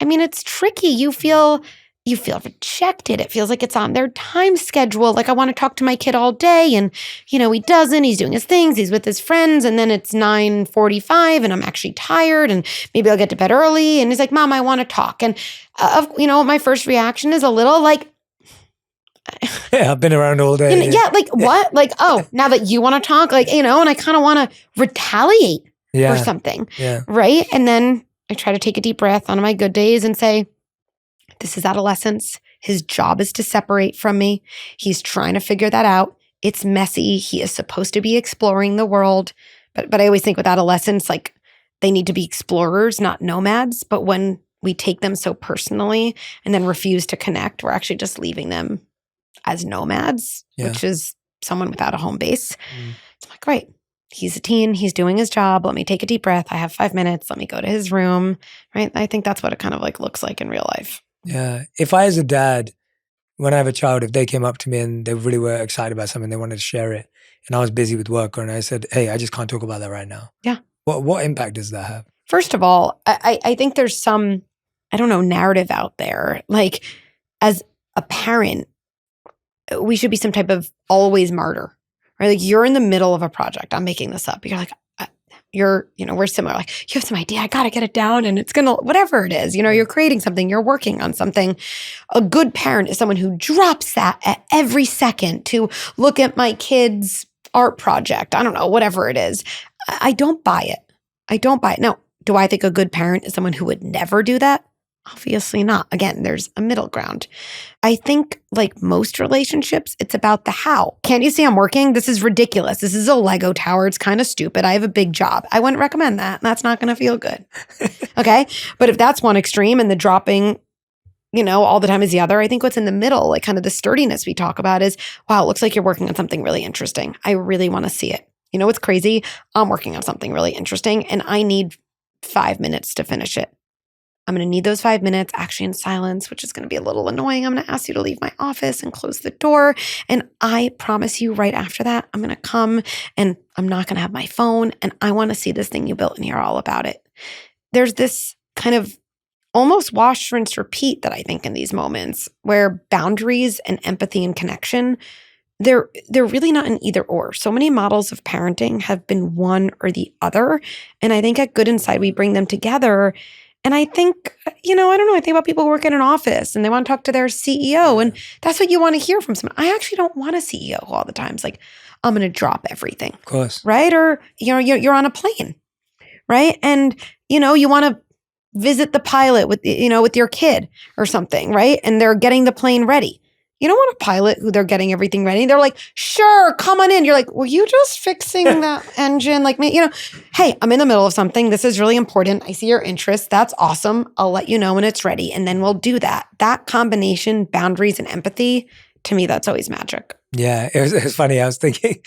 I mean, it's tricky. You feel rejected. It feels like it's on their time schedule. Like I want to talk to my kid all day and, he doesn't. He's doing his things. He's with his friends. And then it's 9:45 and I'm actually tired and maybe I'll get to bed early. And he's like, Mom, I want to talk. And, my first reaction is a little like, yeah, I've been around all day. What? Like, oh, now that you want to talk, and I kind of want to retaliate or something. Yeah. Right. And then I try to take a deep breath on my good days and say, this is adolescence. His job is to separate from me. He's trying to figure that out. It's messy. He is supposed to be exploring the world. But I always think with adolescents, like they need to be explorers, not nomads. But when we take them so personally and then refuse to connect, we're actually just leaving them as nomads, which is someone without a home base. So I'm like, great. He's a teen. He's doing his job. Let me take a deep breath. I have 5 minutes. Let me go to his room. Right. I think that's what it kind of like looks like in real life. Yeah. If I, as a dad, when I have a child, if they came up to me and they really were excited about something, they wanted to share it, and I was busy with work, and I said, hey, I just can't talk about that right now. Yeah. What impact does that have? First of all, I think there's some, narrative out there. Like as a parent, we should be some type of always martyr, right? Like you're in the middle of a project. I'm making this up. You're like, we're similar. Like you have some idea. I got to get it down and it's going to, whatever it is, you're creating something, you're working on something. A good parent is someone who drops that at every second to look at my kid's art project. I don't know, whatever it is. I don't buy it. Now, do I think a good parent is someone who would never do that? Obviously not. Again, there's a middle ground. I think like most relationships, it's about the how. Can't you see I'm working? This is ridiculous. This is a Lego tower. It's kind of stupid. I have a big job. I wouldn't recommend that. That's not going to feel good. Okay. But if that's one extreme and the dropping, all the time is the other, I think what's in the middle, like kind of the sturdiness we talk about is, wow, it looks like you're working on something really interesting. I really want to see it. What's crazy? I'm working on something really interesting and I need 5 minutes to finish it. I'm going to need those 5 minutes actually in silence, which is going to be a little annoying. I'm going to ask you to leave my office and close the door. And I promise you right after that, I'm going to come and I'm not going to have my phone. And I want to see this thing you built and hear all about it. There's this kind of almost wash, rinse, repeat that I think in these moments where boundaries and empathy and connection, they're really not an either or. So many models of parenting have been one or the other. And I think at Good Inside, we bring them together. And I think, I don't know, I think about people who work in an office and they want to talk to their CEO and that's what you want to hear from someone. I actually don't want a CEO who all the time is like, I'm going to drop everything. Of course. Right? Or, you're on a plane, right? And, you want to visit the pilot with your kid or something, right? And they're getting the plane ready. You don't want a pilot who they're getting everything ready. They're like, sure, come on in. You're like, were you just fixing that engine? Like, hey, I'm in the middle of something. This is really important. I see your interest. That's awesome. I'll let you know when it's ready. And then we'll do that. That combination, boundaries and empathy, to me, that's always magic. Yeah, it was funny. I was thinking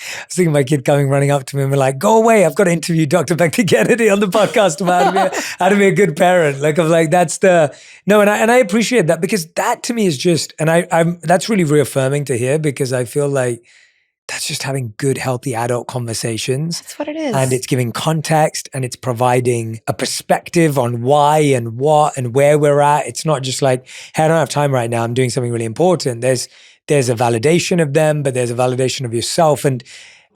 my kid coming running up to me and be like, "Go away! I've got to interview Dr. Becky Kennedy on the podcast about how to be a good parent." Like I'm like, that's the no, and I appreciate that because that to me is just, and I'm that's really reaffirming to hear because I feel like that's just having good, healthy adult conversations. That's what it is. And it's giving context and it's providing a perspective on why and what and where we're at. It's not just like, hey, I don't have time right now. I'm doing something really important. There's a validation of them, but there's a validation of yourself. And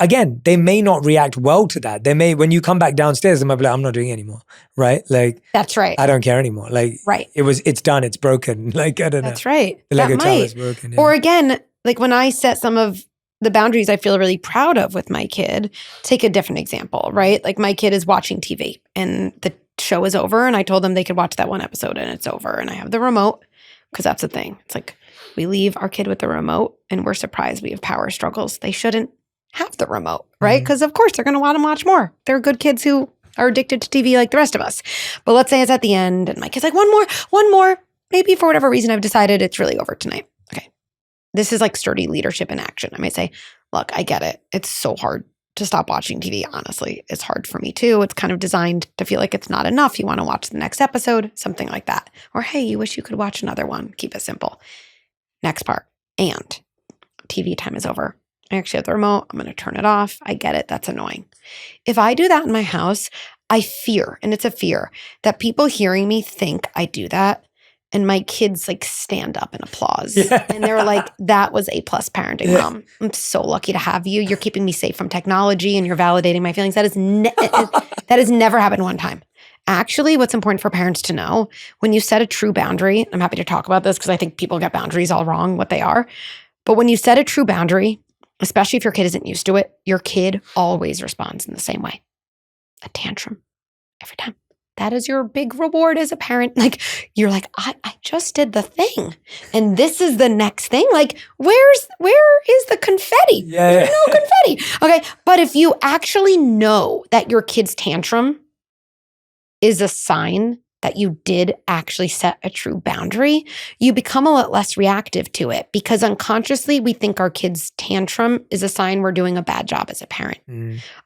again, they may not react well to that. They may, when you come back downstairs, they might be like, I'm not doing it anymore. Right? Like, that's right. I don't care anymore. Like, right. It's done. It's broken. Like, I don't know. That's right. The Lego that tower might. is broken. Yeah. Or again, like when I set some of the boundaries I feel really proud of with my kid, take a different example, right? Like my kid is watching TV and the show is over and I told them they could watch that one episode and it's over. And I have the remote because that's the thing. It's like we leave our kid with the remote and we're surprised we have power struggles. They shouldn't have the remote, right? Because of course they're going to want to watch more. They're good kids who are addicted to TV like the rest of us. But let's say it's at the end and my kid's like, one more. Maybe for whatever reason I've decided it's really over tonight. Okay. This is like sturdy leadership in action. I might say, look, I get it. It's so hard to stop watching TV. Honestly, it's hard for me too. It's kind of designed to feel like it's not enough. You want to watch the next episode, something like that. Or, hey, you wish you could watch another one. Keep it simple. Next part. And TV time is over. I actually have the remote. I'm going to turn it off. I get it. That's annoying. If I do that in my house, I fear, and it's a fear, that people hearing me think I do that. And my kids like stand up and applause. Yeah. And they're like, that was A+ parenting, Mom. I'm so lucky to have you. You're keeping me safe from technology and you're validating my feelings. That has never happened one time. Actually, what's important for parents to know, when you set a true boundary, I'm happy to talk about this because I think people get boundaries all wrong, what they are. But when you set a true boundary, especially if your kid isn't used to it, your kid always responds in the same way. A tantrum every time. That is your big reward as a parent. Like, you're like, I just did the thing. And this is the next thing. Like, where is the confetti? Yeah. There's no confetti. Okay. But if you actually know that your kid's tantrum is a sign that you did actually set a true boundary, you become a lot less reactive to it because unconsciously we think our kid's tantrum is a sign we're doing a bad job as a parent.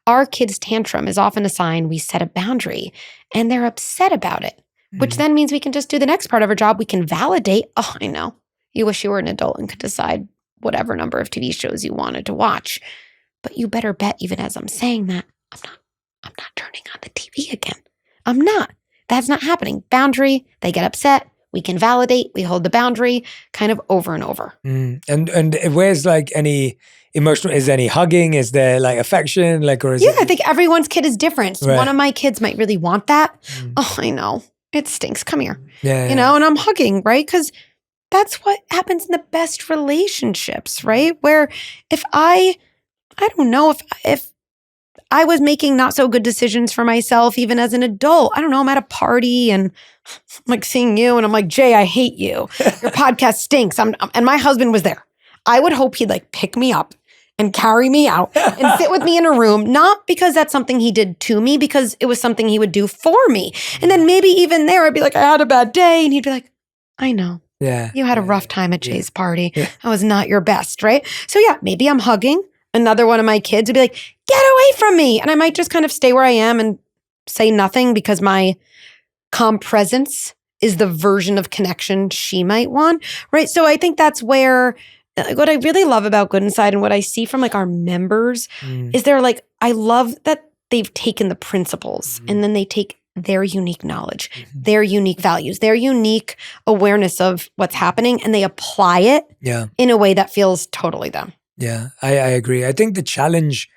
Our kid's tantrum is often a sign we set a boundary and they're upset about it, which then means we can just do the next part of our job. We can validate, oh, I know, you wish you were an adult and could decide whatever number of TV shows you wanted to watch. But you better bet, even as I'm saying that, I'm not turning on the TV again. I'm not. That's not happening. Boundary, they get upset. We can validate. We hold the boundary kind of over and over. And where's like any emotional, is there any hugging? Is there like affection? Like, or is I think everyone's kid is different. Right. One of my kids might really want that. Oh, I know. It stinks. Come here. Yeah. You know, and I'm hugging, right? Because that's what happens in the best relationships, right? Where if I don't know, if I was making not so good decisions for myself, even as an adult. I don't know, I'm at a party and I'm like seeing you and I'm like, Jay, I hate you. Your podcast stinks. And my husband was there. I would hope he'd like pick me up and carry me out and sit with me in a room, not because that's something he did to me, because it was something he would do for me. And then maybe even there, I'd be like, I had a bad day. And he'd be like, I know. Yeah. You had a rough time at Jay's party. Yeah. I was not your best, right? So yeah, maybe I'm hugging. Another one of my kids would be like, get away from me. And I might just kind of stay where I am and say nothing because my calm presence is the version of connection she might want, right? So I think that's where, what I really love about Good Inside and what I see from like our members is they're like, I love that they've taken the principles and then they take their unique knowledge, their unique values, their unique awareness of what's happening, and they apply it in a way that feels totally them. Yeah, I agree. I think the challenge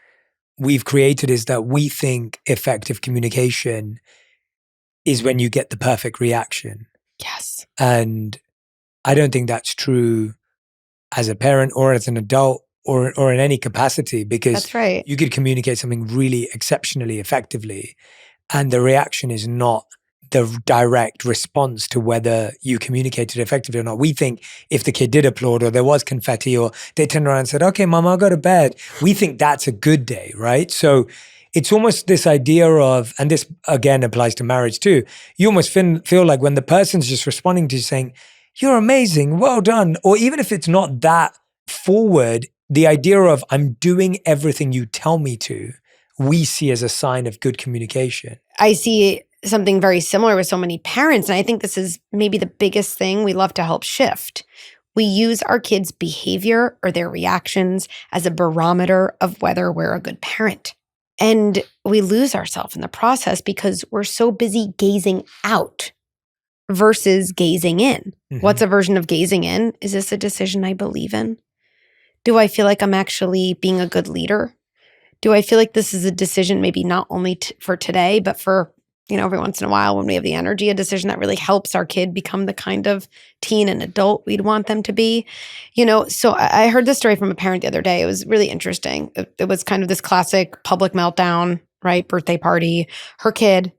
we've created is that we think effective communication is when you get the perfect reaction. Yes. And I don't think that's true as a parent or as an adult or in any capacity, because that's right. You could communicate something really exceptionally effectively and the reaction is not the direct response to whether you communicated effectively or not. We think if the kid did applaud or there was confetti or they turned around and said, okay, Mom, I'll go to bed. We think that's a good day, right? So it's almost this idea of, and this again applies to marriage too, you almost feel like when the person's just responding to you saying, you're amazing, well done, or even if it's not that forward, the idea of I'm doing everything you tell me to, we see as a sign of good communication. I see something very similar with so many parents. And I think this is maybe the biggest thing we love to help shift. We use our kids' behavior or their reactions as a barometer of whether we're a good parent. And we lose ourselves in the process because we're so busy gazing out versus gazing in. Mm-hmm. What's a version of gazing in? Is this a decision I believe in? Do I feel like I'm actually being a good leader? Do I feel like this is a decision maybe not only for today, but for, every once in a while when we have the energy, a decision that really helps our kid become the kind of teen and adult we'd want them to be? So I heard this story from a parent the other day. It was really interesting. It was kind of this classic public meltdown, right? Birthday party. Her kid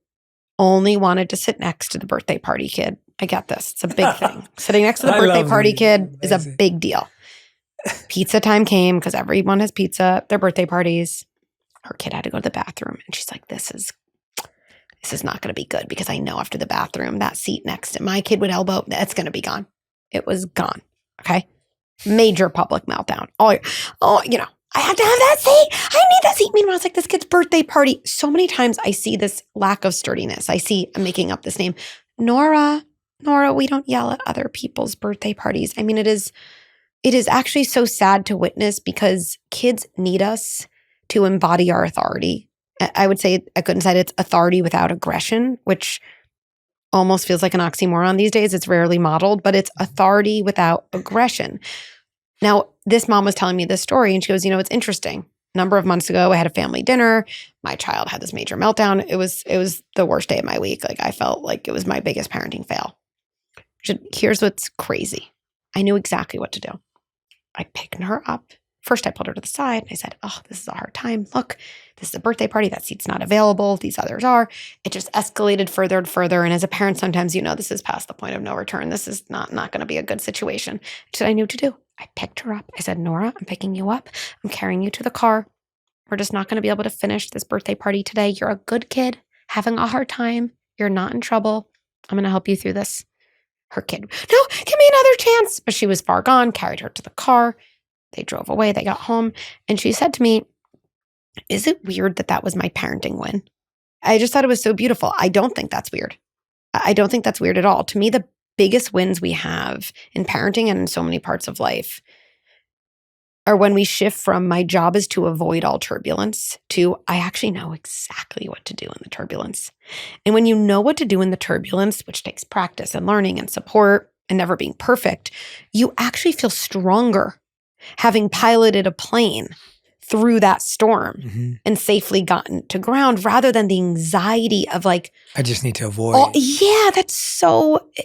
only wanted to sit next to the birthday party kid. I get this. It's a big thing. Sitting next to the birthday party kid is a big deal. Pizza time came because everyone has pizza, their birthday parties. Her kid had to go to the bathroom. And she's like, this is not going to be good because I know after the bathroom, that seat next to my kid would elbow, that's going to be gone. It was gone. Okay. Major public meltdown. I have to have that seat. I need that seat. Meanwhile, it's like this kid's birthday party. So many times I see this lack of sturdiness. I'm making up this name. Nora, we don't yell at other people's birthday parties. I mean, it is actually so sad to witness because kids need us to embody our authority. I would say I couldn't say it's authority without aggression, which almost feels like an oxymoron these days. It's rarely modeled, but it's authority without aggression. Now, this mom was telling me this story and she goes, it's interesting. A number of months ago, I had a family dinner. My child had this major meltdown. It was the worst day of my week. Like I felt like it was my biggest parenting fail. Here's what's crazy. I knew exactly what to do. I picked her up. First, I pulled her to the side. And I said, this is a hard time. Look, this is a birthday party. That seat's not available. These others are. It just escalated further and further. And as a parent, sometimes, this is past the point of no return. This is not going to be a good situation. She said, I knew what to do. I picked her up. I said, Nora, I'm picking you up. I'm carrying you to the car. We're just not going to be able to finish this birthday party today. You're a good kid having a hard time. You're not in trouble. I'm going to help you through this. Her kid, no, give me another chance. But she was far gone, carried her to the car. They drove away. They got home. And she said to me, is it weird that was my parenting win? I just thought it was so beautiful. I don't think that's weird. I don't think that's weird at all. To me, the biggest wins we have in parenting and in so many parts of life are when we shift from my job is to avoid all turbulence to I actually know exactly what to do in the turbulence. And when you know what to do in the turbulence, which takes practice and learning and support and never being perfect, you actually feel stronger having piloted a plane through that storm and safely gotten to ground rather than the anxiety of like, I just need to avoid.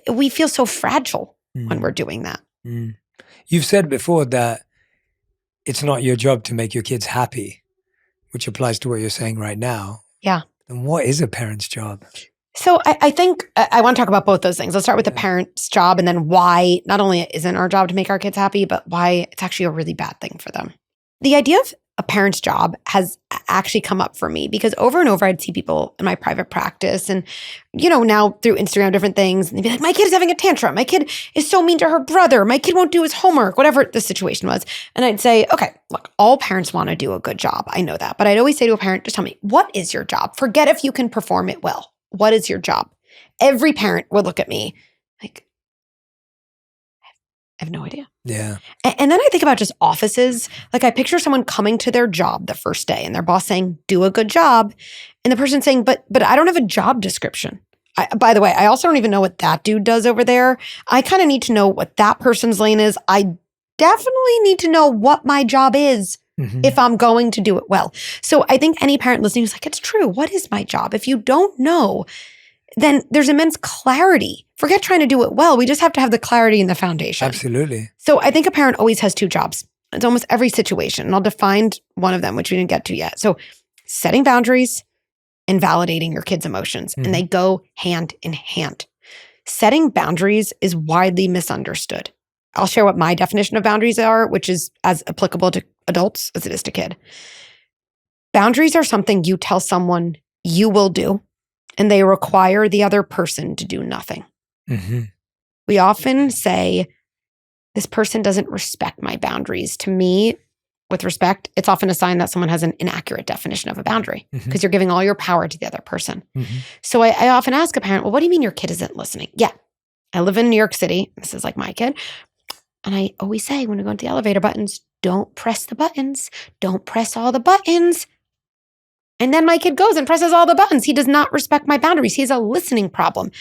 We feel so fragile when we're doing that. You've said before that it's not your job to make your kids happy, which applies to what you're saying right now. Yeah. And what is a parent's job? So I think I want to talk about both those things. Let's start with the parent's job and then why not only isn't our job to make our kids happy, but why it's actually a really bad thing for them. The idea of a parent's job has actually come up for me because over and over I'd see people in my private practice and, now through Instagram, different things, and they'd be like, my kid is having a tantrum. My kid is so mean to her brother. My kid won't do his homework, whatever the situation was. And I'd say, okay, look, all parents want to do a good job. I know that. But I'd always say to a parent, just tell me, what is your job? Forget if you can perform it well. What is your job? Every parent would look at me like, I have no idea. Yeah. And then I think about just offices. Like I picture someone coming to their job the first day and their boss saying, do a good job. And the person saying, but I don't have a job description. By the way, I also don't even know what that dude does over there. I kind of need to know what that person's lane is. I definitely need to know what my job is if I'm going to do it well. So I think any parent listening is like, it's true. What is my job? If you don't know, then there's immense clarity. Forget trying to do it well. We just have to have the clarity in the foundation. Absolutely. So I think a parent always has two jobs. It's almost every situation. And I'll define one of them, which we didn't get to yet. So setting boundaries and validating your kids' emotions. And they go hand in hand. Setting boundaries is widely misunderstood. I'll share what my definition of boundaries are, which is as applicable to adults as it is to kid. Boundaries are something you tell someone you will do, and they require the other person to do nothing. We often say, this person doesn't respect my boundaries. To me, with respect, it's often a sign that someone has an inaccurate definition of a boundary because you're giving all your power to the other person. So I often ask a parent, well, what do you mean your kid isn't listening? Yeah, I live in New York City. This is like my kid. And I always say when we go into the elevator buttons, don't press the buttons. Don't press all the buttons. And then my kid goes and presses all the buttons. He does not respect my boundaries. He has a listening problem.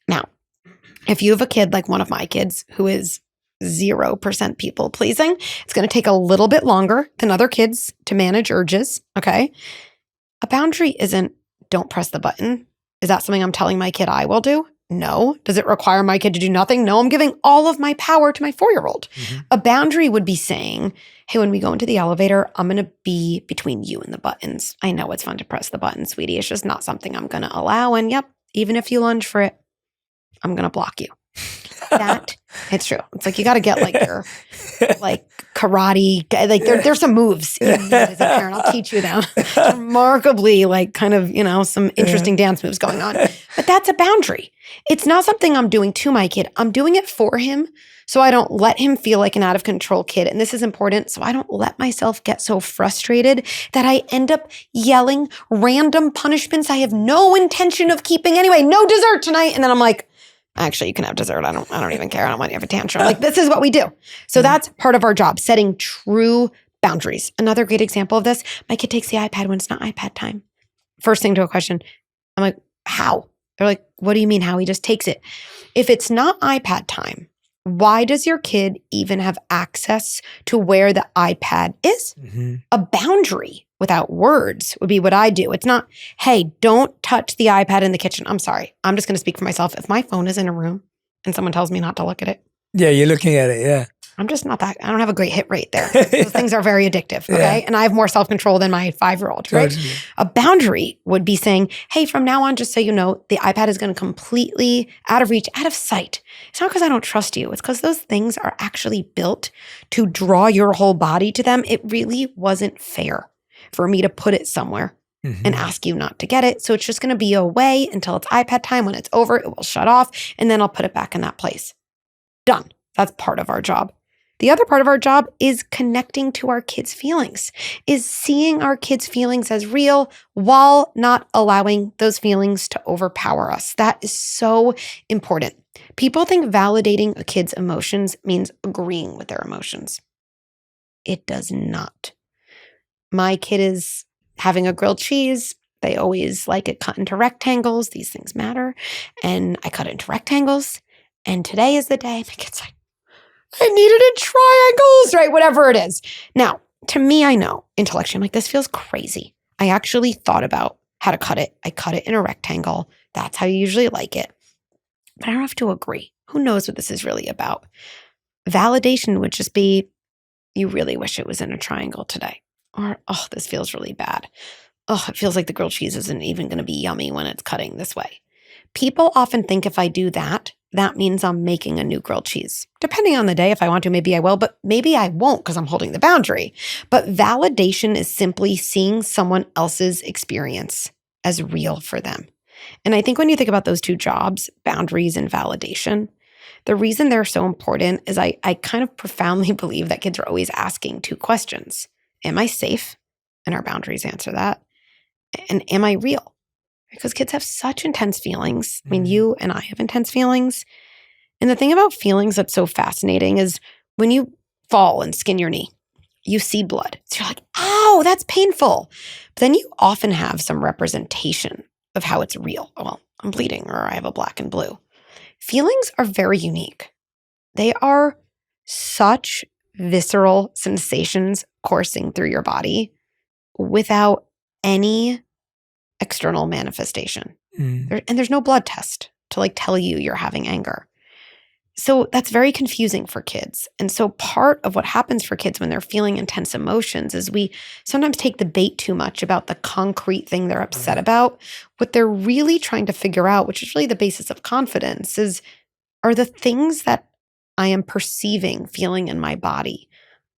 Now, if you have a kid like one of my kids who is 0% people pleasing, it's going to take a little bit longer than other kids to manage urges, okay? A boundary isn't don't press the button. Is that something I'm telling my kid I will do? No. Does it require my kid to do nothing? No, I'm giving all of my power to my 4-year-old. A boundary would be saying, hey, when we go into the elevator, I'm going to be between you and the buttons. I know it's fun to press the button, sweetie. It's just not something I'm going to allow. And yep, even if you lunge for it, I'm going to block you. That, it's true. It's like you got to get like your like karate, like there's some moves you need as a parent. I'll teach you them. Remarkably like kind of, some interesting dance moves going on. But that's a boundary. It's not something I'm doing to my kid. I'm doing it for him so I don't let him feel like an out of control kid. And this is important. So I don't let myself get so frustrated that I end up yelling random punishments I have no intention of keeping anyway. No dessert tonight. And then I'm like, actually, you can have dessert. I don't even care. I don't want you to have a tantrum. Like, this is what we do. So that's part of our job, setting true boundaries. Another great example of this, my kid takes the iPad when it's not iPad time. First thing to a question, I'm like, how? They're like, what do you mean how? He just takes it. If it's not iPad time, why does your kid even have access to where the iPad is? A boundary without words would be what I do. It's not, hey, don't touch the iPad in the kitchen. I'm sorry. I'm just going to speak for myself. If my phone is in a room and someone tells me not to look at it. Yeah, you're looking at it. Yeah. I'm just not that, I don't have a great hit rate there. Those things are very addictive. Okay. Yeah. And I have more self-control than my 5-year-old, right? Totally. A boundary would be saying, hey, from now on, just so you know, the iPad is going to completely out of reach, out of sight. It's not because I don't trust you. It's because those things are actually built to draw your whole body to them. It really wasn't fair for me to put it somewhere and ask you not to get it. So it's just going to be away until it's iPad time. When it's over, it will shut off and then I'll put it back in that place. Done. That's part of our job. The other part of our job is connecting to our kids' feelings, is seeing our kids' feelings as real while not allowing those feelings to overpower us. That is so important. People think validating a kid's emotions means agreeing with their emotions. It does not. My kid is having a grilled cheese. They always like it cut into rectangles. These things matter. And I cut it into rectangles. And today is the day my kid's like, I needed it in triangles, right? Whatever it is. Now, to me, I know intellectually, I'm like, this feels crazy. I actually thought about how to cut it. I cut it in a rectangle. That's how you usually like it. But I don't have to agree. Who knows what this is really about? Validation would just be, you really wish it was in a triangle today. Or, oh, this feels really bad. Oh, it feels like the grilled cheese isn't even going to be yummy when it's cutting this way. People often think if I do that, that means I'm making a new grilled cheese. Depending on the day, if I want to, maybe I will, but maybe I won't because I'm holding the boundary. But validation is simply seeing someone else's experience as real for them. And I think when you think about those two jobs, boundaries and validation, the reason they're so important is I kind of profoundly believe that kids are always asking two questions. Am I safe? And our boundaries answer that. And am I real? Because kids have such intense feelings. I mean, you and I have intense feelings. And the thing about feelings that's so fascinating is when you fall and skin your knee, you see blood. So you're like, ow, that's painful. But then you often have some representation of how it's real. Well, I'm bleeding or I have a black and blue. Feelings are very unique. They are such visceral sensations coursing through your body without any external manifestation. And there's no blood test to tell you you're having anger. So that's very confusing for kids. And so part of what happens for kids when they're feeling intense emotions is we sometimes take the bait too much about the concrete thing they're upset about. What they're really trying to figure out, which is really the basis of confidence, are the things that I am perceiving, feeling in my body,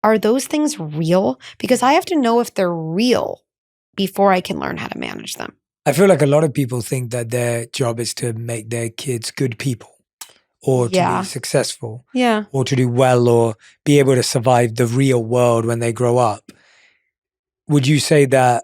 are those things real? Because I have to know if they're real before I can learn how to manage them. I feel like a lot of people think that their job is to make their kids good people or to Yeah. be successful Yeah. or to do well or be able to survive the real world when they grow up. Would you say that,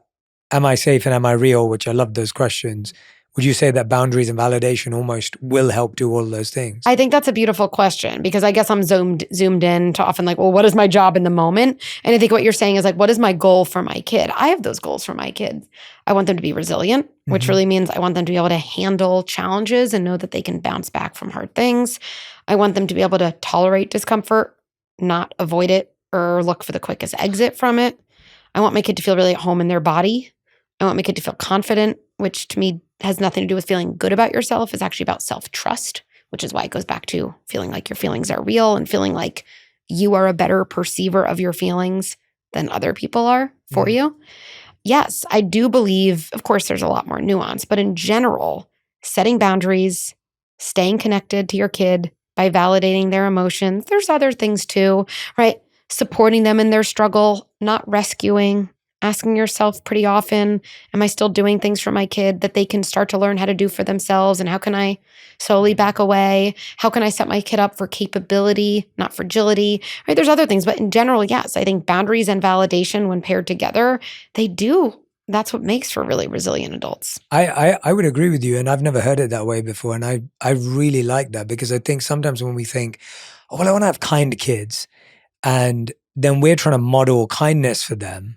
am I safe and am I real, which I love those questions, would you say that boundaries and validation almost will help do all of those things? I think that's a beautiful question because I guess I'm zoomed in to often like, well, what is my job in the moment? And I think what you're saying is like, what is my goal for my kid? I have those goals for my kids. I want them to be resilient, which really means I want them to be able to handle challenges and know that they can bounce back from hard things. I want them to be able to tolerate discomfort, not avoid it or look for the quickest exit from it. I want my kid to feel really at home in their body. I want my kid to feel confident, which to me has nothing to do with feeling good about yourself. It's actually about self-trust, which is why it goes back to feeling like your feelings are real and feeling like you are a better perceiver of your feelings than other people are for you. Yes, I do believe, of course, there's a lot more nuance, but in general, setting boundaries, staying connected to your kid by validating their emotions. There's other things too, right? Supporting them in their struggle, not rescuing, asking yourself pretty often, am I still doing things for my kid that they can start to learn how to do for themselves? And how can I slowly back away? How can I set my kid up for capability, not fragility? Right? There's other things, but in general, yes, I think boundaries and validation, when paired together, they do. That's what makes for really resilient adults. I would agree with you, and I've never heard it that way before, and I really like that because I think sometimes when we think, oh, well, I want to have kind kids, and then we're trying to model kindness for them.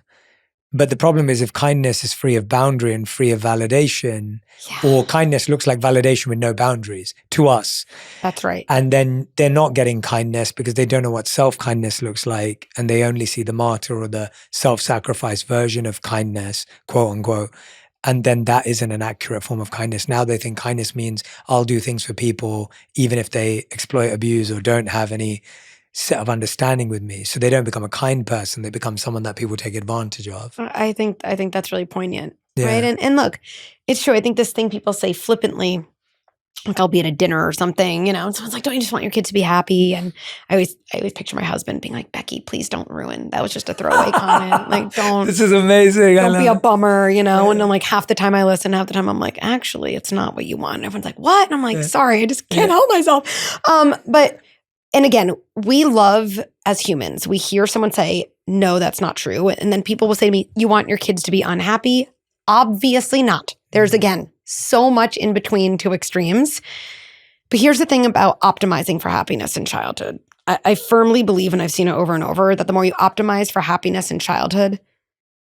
But the problem is if kindness is free of boundary and free of validation, or kindness looks like validation with no boundaries to us. That's right. And then they're not getting kindness because they don't know what self-kindness looks like. And they only see the martyr or the self-sacrifice version of kindness, quote unquote. And then that isn't an accurate form of kindness. Now they think kindness means I'll do things for people, even if they exploit, abuse, or don't have any set of understanding with me. So they don't become a kind person. They become someone that people take advantage of. I think that's really poignant, Yeah. right? And look, it's true. I think this thing people say flippantly, like I'll be at a dinner or something, and someone's like, don't you just want your kids to be happy? And I always picture my husband being like, Becky, please don't ruin. That was just a throwaway comment. Like, don't. This is amazing. Don't be a bummer, And I'm like, half the time I listen, half the time I'm like, actually, it's not what you want. And everyone's like, what? And I'm like, sorry, I just can't help myself. And again, we love as humans, we hear someone say, no, that's not true. And then people will say to me, you want your kids to be unhappy? Obviously not. There's, again, so much in between two extremes. But here's the thing about optimizing for happiness in childhood. I firmly believe, and I've seen it over and over, that the more you optimize for happiness in childhood,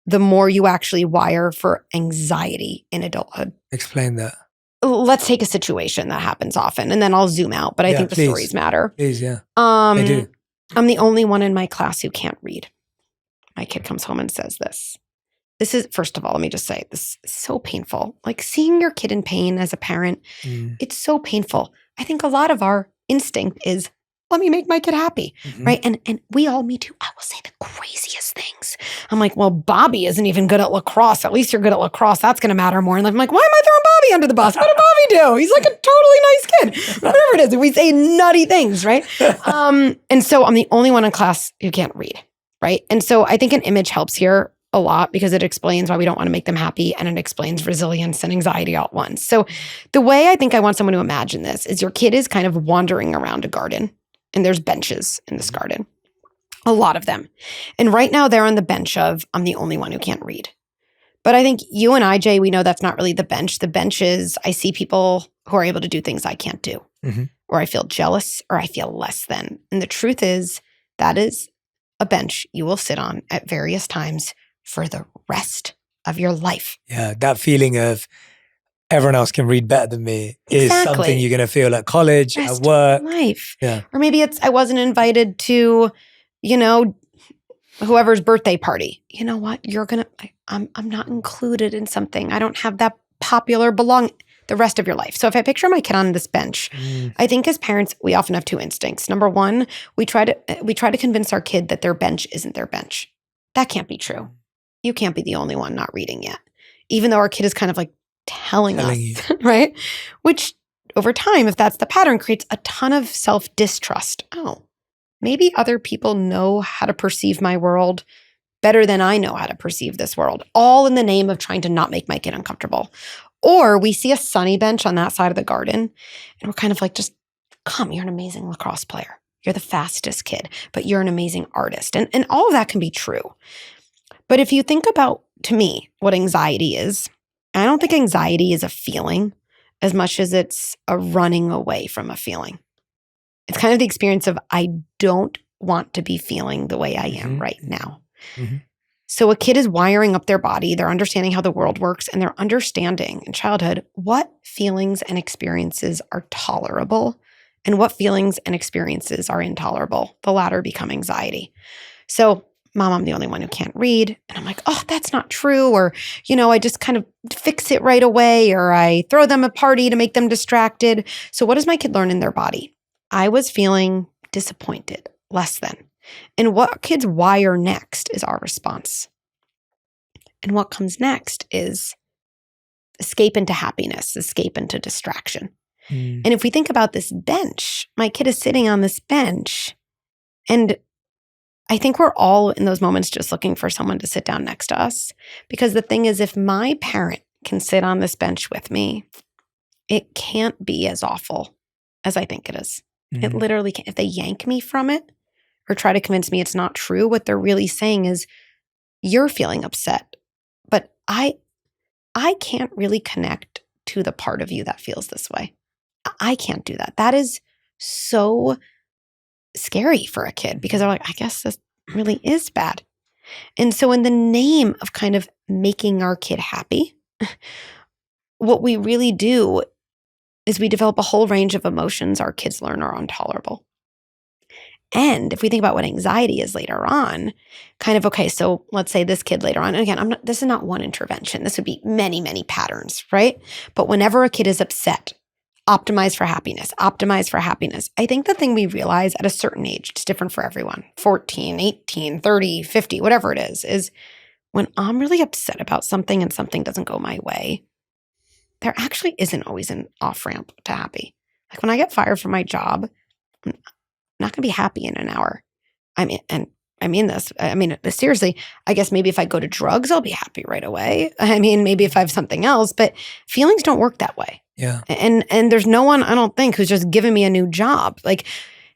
the more you actually wire for anxiety in adulthood. Explain that. Let's take a situation that happens often, and then I'll zoom out, but I think the stories matter. Please, yeah. They do. I'm the only one in my class who can't read. My kid comes home and says this. This is, first of all, let me just say, this is so painful. Like seeing your kid in pain as a parent, it's so painful. I think a lot of our instinct is, let me make my kid happy, right? And we all, me too, I will say the craziest things. I'm like, well, Bobby isn't even good at lacrosse. At least you're good at lacrosse. That's going to matter more. And I'm like, why am I throwing Bobby under the bus? What did Bobby do? He's like a totally nice kid. Whatever it is. We say nutty things, right? And so I'm the only one in class who can't read, right? And so I think an image helps here a lot because it explains why we don't want to make them happy, and it explains resilience and anxiety all at once. So the way I think I want someone to imagine this is your kid is kind of wandering around a garden, and there's benches in this garden, a lot of them. And right now they're on the bench of, I'm the only one who can't read. But I think you and I, Jay, we know that's not really the bench. The bench is, I see people who are able to do things I can't do, or I feel jealous, or I feel less than. And the truth is, that is a bench you will sit on at various times for the rest of your life. Yeah, that feeling of everyone else can read better than me is something you're going to feel at college, Rest at work. of your life. Yeah. Or maybe it's, I wasn't invited to, whoever's birthday party. You know what? I'm not included in something. I don't have that popular belong the rest of your life. So if I picture my kid on this bench, I think as parents, we often have two instincts. Number one, we try to convince our kid that their bench isn't their bench. That can't be true. You can't be the only one not reading yet. Even though our kid is kind of like telling us, right? Which over time, if that's the pattern, creates a ton of self-distrust. Oh, maybe other people know how to perceive my world better than I know how to perceive this world, all in the name of trying to not make my kid uncomfortable. Or we see a sunny bench on that side of the garden, and we're kind of like just come, you're an amazing lacrosse player. You're the fastest kid, but you're an amazing artist. And all of that can be true. But if you think about, to me, what anxiety is, I don't think anxiety is a feeling as much as it's a running away from a feeling. It's kind of the experience of, I don't want to be feeling the way I am right now. Mm-hmm. So a kid is wiring up their body, they're understanding how the world works, and they're understanding in childhood what feelings and experiences are tolerable and what feelings and experiences are intolerable. The latter become anxiety. So, Mom, I'm the only one who can't read. And I'm like, oh, that's not true. Or, I just kind of fix it right away, or I throw them a party to make them distracted. So what does my kid learn in their body? I was feeling disappointed, less than. And what kids wire next is our response. And what comes next is escape into happiness, escape into distraction. And if we think about this bench, my kid is sitting on this bench, and I think we're all in those moments just looking for someone to sit down next to us. Because the thing is, if my parent can sit on this bench with me, it can't be as awful as I think it is. It literally can't. If they yank me from it or try to convince me it's not true, what they're really saying is, you're feeling upset, but I can't really connect to the part of you that feels this way. I can't do that. That is so scary for a kid, because they're like, I guess this really is bad. And so in the name of kind of making our kid happy, what we really do is we develop a whole range of emotions our kids learn are intolerable. And if we think about what anxiety is later on, kind of, okay, so let's say this kid later on, and again, this is not one intervention. This would be many, many patterns, right? But whenever a kid is upset, optimize for happiness, optimize for happiness. I think the thing we realize at a certain age, it's different for everyone, 14, 18, 30, 50, whatever it is when I'm really upset about something and something doesn't go my way, there actually isn't always an off-ramp to happy. Like when I get fired from my job, I'm not going to be happy in an hour. I mean this. Seriously, I guess maybe if I go to drugs, I'll be happy right away. Maybe if I have something else, but feelings don't work that way. Yeah. And there's no one, I don't think, who's just given me a new job.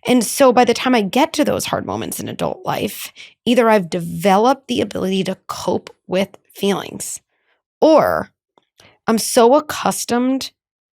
And so by the time I get to those hard moments in adult life, either I've developed the ability to cope with feelings, or I'm so accustomed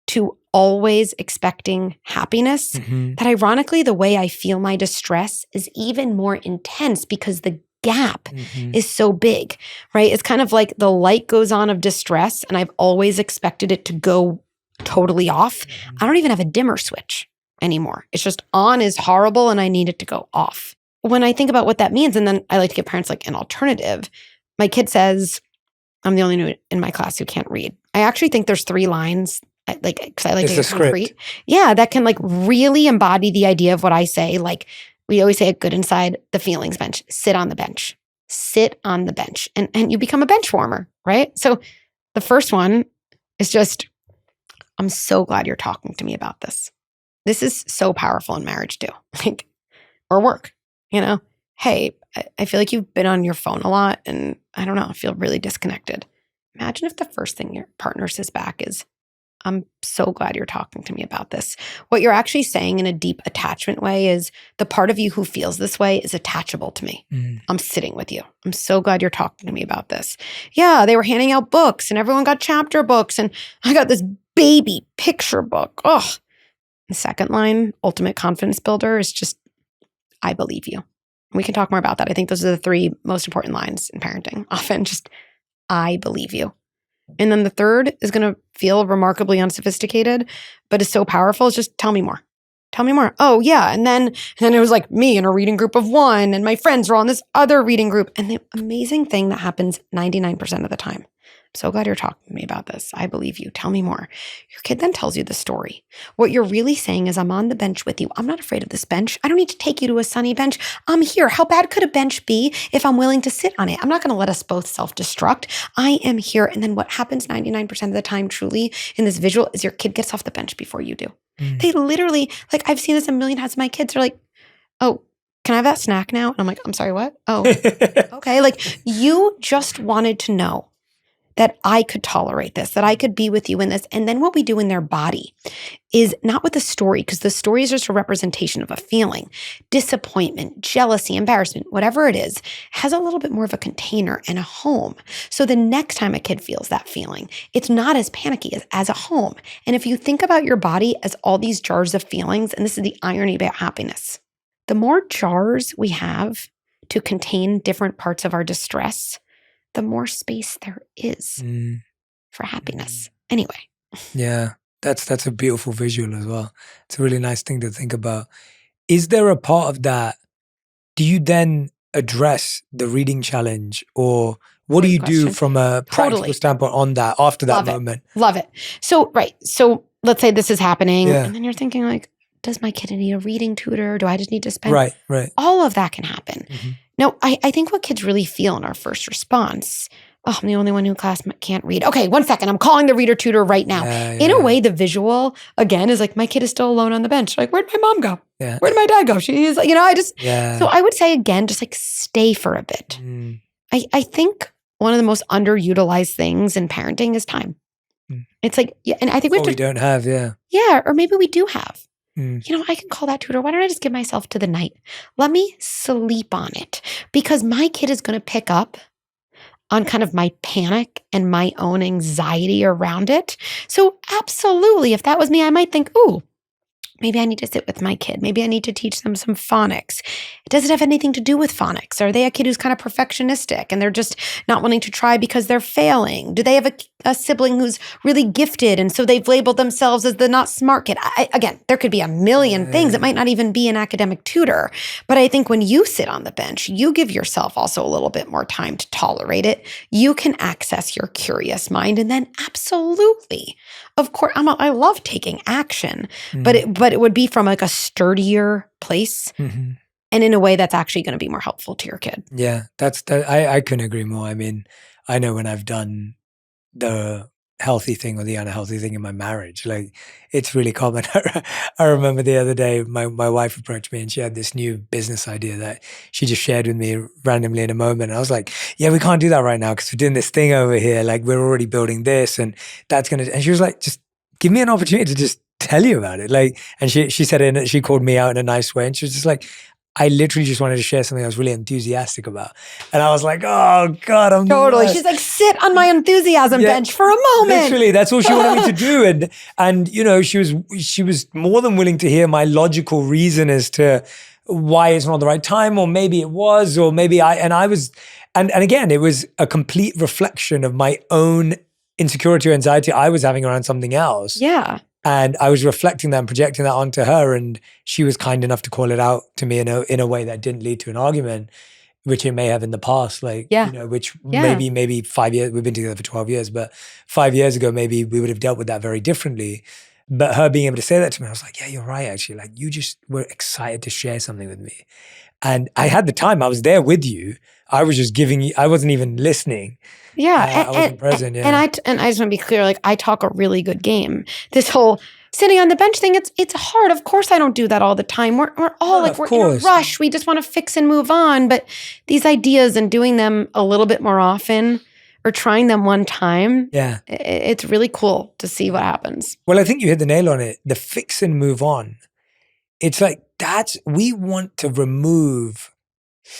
to always expecting happiness that ironically, the way I feel my distress is even more intense because the gap is so big, right? It's kind of like the light goes on of distress and I've always expected it to go totally off. I don't even have a dimmer switch anymore. It's just on is horrible and I need it to go off. When I think about what that means, and then I like to give parents like an alternative, my kid says, I'm the only one in my class who can't read. I actually think there's 3 lines, because I like It's to a get concrete. script. Yeah, that can really embody the idea of what I say. Like we always say it good inside the feelings bench, sit on the bench, sit on the bench. And you become a bench warmer, right? So the first one is just, I'm so glad you're talking to me about this. This is so powerful in marriage too, or work, Hey, I feel like you've been on your phone a lot and I don't know, I feel really disconnected. Imagine if the first thing your partner says back is, I'm so glad you're talking to me about this. What you're actually saying in a deep attachment way is, the part of you who feels this way is attachable to me. I'm sitting with you. I'm so glad you're talking to me about this. Yeah, they were handing out books and everyone got chapter books and I got this baby picture book. Oh, the second line, ultimate confidence builder, is just, I believe you. We can talk more about that. I think those are the 3 most important lines in parenting. Often just, I believe you. And then the third is going to feel remarkably unsophisticated, but is so powerful. It's just, tell me more. Tell me more. Oh yeah. And then it was like me in a reading group of 1 and my friends were on this other reading group. And the amazing thing that happens 99% of the time, I'm so glad you're talking to me about this. I believe you. Tell me more. Your kid then tells you the story. What you're really saying is, I'm on the bench with you. I'm not afraid of this bench. I don't need to take you to a sunny bench. I'm here. How bad could a bench be if I'm willing to sit on it? I'm not going to let us both self-destruct. I am here. And then what happens 99% of the time truly in this visual is your kid gets off the bench before you do. They literally, I've seen this a million times. My kids are like, oh, can I have that snack now? And I'm like, I'm sorry, what? Oh, okay. You just wanted to know that I could tolerate this, that I could be with you in this. And then what we do in their body is not with the story, because the story is just a representation of a feeling. Disappointment, jealousy, embarrassment, whatever it is, has a little bit more of a container and a home. So the next time a kid feels that feeling, it's not as panicky as a home. And if you think about your body as all these jars of feelings, and this is the irony about happiness, the more jars we have to contain different parts of our distress, the more space there is for happiness. Anyway. Yeah, that's a beautiful visual as well. It's a really nice thing to think about. Is there a part of that, do you then address the reading challenge, or what do you do from a practical standpoint on that after that moment? Love it. So, right. So let's say this is happening and then you're thinking like, does my kid need a reading tutor? Do I just need to spend? Right. All of that can happen. Now, I think what kids really feel in our first response, oh, I'm the only one in class can't read. Okay, 1 second. I'm calling the reader tutor right now. In a way, the visual, again, is like my kid is still alone on the bench. Like, where'd my mom go? Where did my dad go? She's, so I would say again, just like stay for a bit. I think one of the most underutilized things in parenting is time. It's like, and I think we don't have, or maybe we do have. I can call that tutor. Why don't I just give myself to the night? Let me sleep on it, because my kid is going to pick up on kind of my panic and my own anxiety around it. So absolutely, if that was me, I might think, ooh, maybe I need to sit with my kid. Maybe I need to teach them some phonics. Does it have anything to do with phonics? Are they a kid who's kind of perfectionistic and they're just not wanting to try because they're failing? Do they have a sibling who's really gifted and so they've labeled themselves as the not smart kid? Again, there could be a million things. It might not even be an academic tutor. But I think when you sit on the bench, you give yourself also a little bit more time to tolerate it. You can access your curious mind, and then absolutely, of course, I love taking action, but it would be from like a sturdier place. And in a way that's actually going to be more helpful to your kid. Yeah, I couldn't agree more. I mean, I know when I've done the healthy thing or the unhealthy thing in my marriage, like it's really common. I remember the other day, my wife approached me and she had this new business idea that she just shared with me randomly in a moment. And I was like, yeah, we can't do that right now because we're doing this thing over here. Like we're already building this and that's going to, and she was like, just give me an opportunity to just tell you about it. Like, and she said it, she called me out in a nice way. And she was just like, I literally just wanted to share something I was really enthusiastic about. And I was like, oh God, I'm totally. She's like, sit on my enthusiasm bench for a moment. Literally, that's all she wanted me to do. And you know, she was more than willing to hear my logical reason as to why it's not the right time, or maybe it was, or maybe I was, and again, it was a complete reflection of my own insecurity or anxiety I was having around something else. Yeah. And I was reflecting that and projecting that onto her, and she was kind enough to call it out to me in a way that didn't lead to an argument, which it may have in the past. Like, you know, which maybe 5 years, we've been together for 12 years, but 5 years ago, maybe we would have dealt with that very differently. But her being able to say that to me, I was like, yeah, you're right, actually. Like, you just were excited to share something with me. And I had the time, I was there with you. I was just giving you, I wasn't even listening. Yeah. I wasn't present. Yeah. And I just want to be clear, like I talk a really good game. This whole sitting on the bench thing, it's hard. Of course I don't do that all the time. We're all we're in a rush. We just want to fix and move on. But these ideas and doing them a little bit more often or trying them one time, it's really cool to see what happens. Well, I think you hit the nail on it. The fix and move on. It's like we want to remove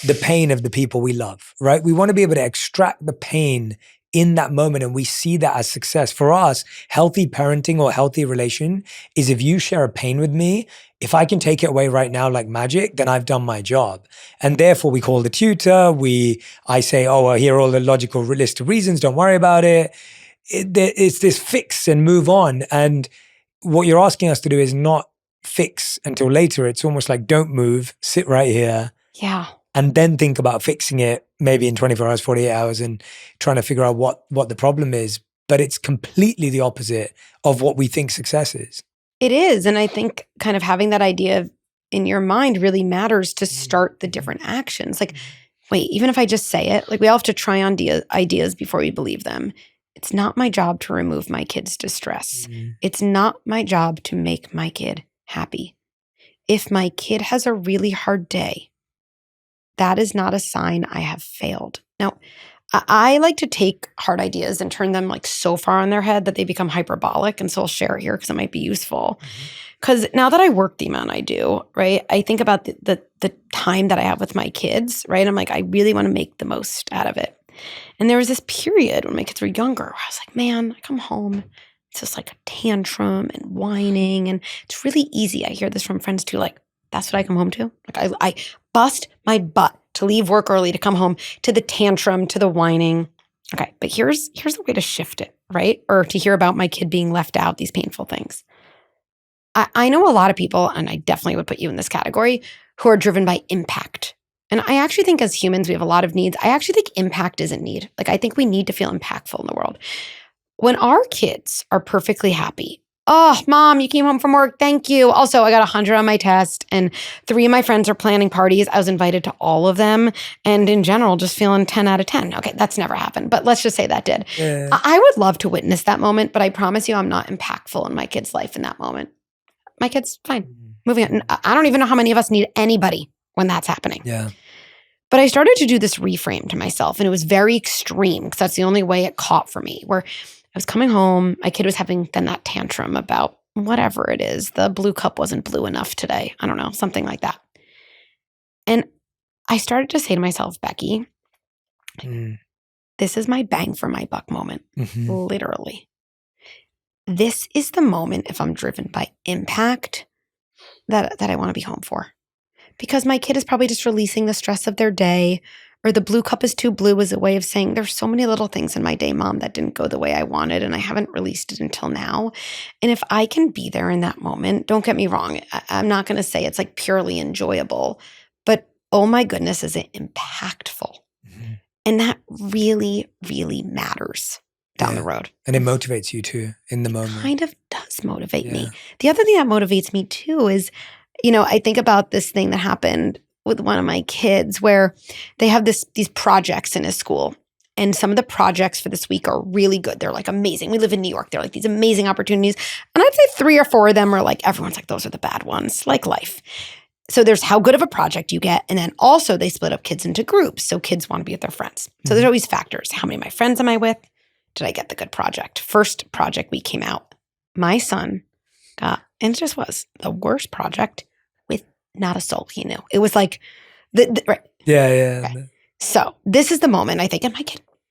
the pain of the people we love, right? We want to be able to extract the pain in that moment, and we see that as success. For us, healthy parenting or healthy relation is if you share a pain with me, if I can take it away right now like magic, then I've done my job. And therefore we call the tutor, I say, oh, well, here are all the logical list of reasons, don't worry about it. It's this fix and move on. And what you're asking us to do is not fix until later. It's almost like don't move, sit right here. Yeah. And then think about fixing it maybe in 24 hours, 48 hours and trying to figure out what the problem is. But it's completely the opposite of what we think success is. It is. And I think kind of having that idea in your mind really matters to start the different actions. Like, wait, even if I just say it, like we all have to try on ideas before we believe them. It's not my job to remove my kid's distress. It's not my job to make my kid happy. If my kid has a really hard day, that is not a sign I have failed. Now, I like to take hard ideas and turn them like so far on their head that they become hyperbolic. And so I'll share it here because it might be useful. Because now that I work the amount I do, right, I think about the time that I have with my kids, right? I'm like, I really want to make the most out of it. And there was this period when my kids were younger where I was like, man, I come home, it's just like a tantrum and whining. And it's really easy. I hear this from friends too, like, that's what I come home to. Like I bust my butt to leave work early to come home to the tantrum, to the whining. Okay, but here's a way to shift it, right? Or to hear about my kid being left out, these painful things. I know a lot of people, and I definitely would put you in this category, who are driven by impact. And I actually think as humans, we have a lot of needs. I actually think impact isn't need. Like I think we need to feel impactful in the world. When our kids are perfectly happy, oh, mom, you came home from work. Thank you. Also, I got 100 on my test and 3 of my friends are planning parties. I was invited to all of them. And in general, just feeling 10 out of 10. Okay, that's never happened, but let's just say that did. Yeah. I would love to witness that moment, but I promise you I'm not impactful in my kid's life in that moment. My kid's fine. Moving on. I don't even know how many of us need anybody when that's happening. Yeah. But I started to do this reframe to myself, and it was very extreme because that's the only way it caught for me, where I was coming home, my kid was having then that tantrum about whatever it is. The blue cup wasn't blue enough today. I don't know, something like that. And I started to say to myself, Becky, this is my bang for my buck moment, literally. This is the moment, if I'm driven by impact, that I want to be home for. Because my kid is probably just releasing the stress of their day, or the blue cup is too blue is a way of saying there's so many little things in my day, mom, that didn't go the way I wanted, and I haven't released it until now. And if I can be there in that moment, don't get me wrong, I'm not going to say it's like purely enjoyable, but oh my goodness, is it impactful? And that really, really matters down the road. And it motivates you too in the moment. It kind of does motivate me. The other thing that motivates me too is, I think about this thing that happened with one of my kids where they have these projects in his school. And some of the projects for this week are really good. They're like amazing. We live in New York. They're like these amazing opportunities. And I'd say 3 or 4 of them are like, everyone's like, those are the bad ones, like life. So there's how good of a project you get. And then also they split up kids into groups. So kids want to be with their friends. So there's always factors. How many of my friends am I with? Did I get the good project? First project week came out. My son got, and it just was the worst project with not a soul he knew. It was like, right. Yeah. Okay. So this is the moment I think, and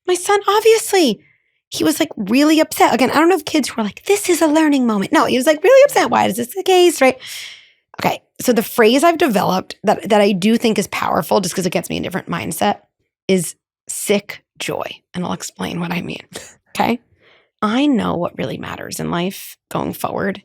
my son, obviously, he was like really upset. Again, I don't know if kids were like, this is a learning moment. No, he was like really upset. Why is this the case, right? Okay, so the phrase I've developed that I do think is powerful just because it gets me in a different mindset is sick joy. And I'll explain what I mean, okay? I know what really matters in life going forward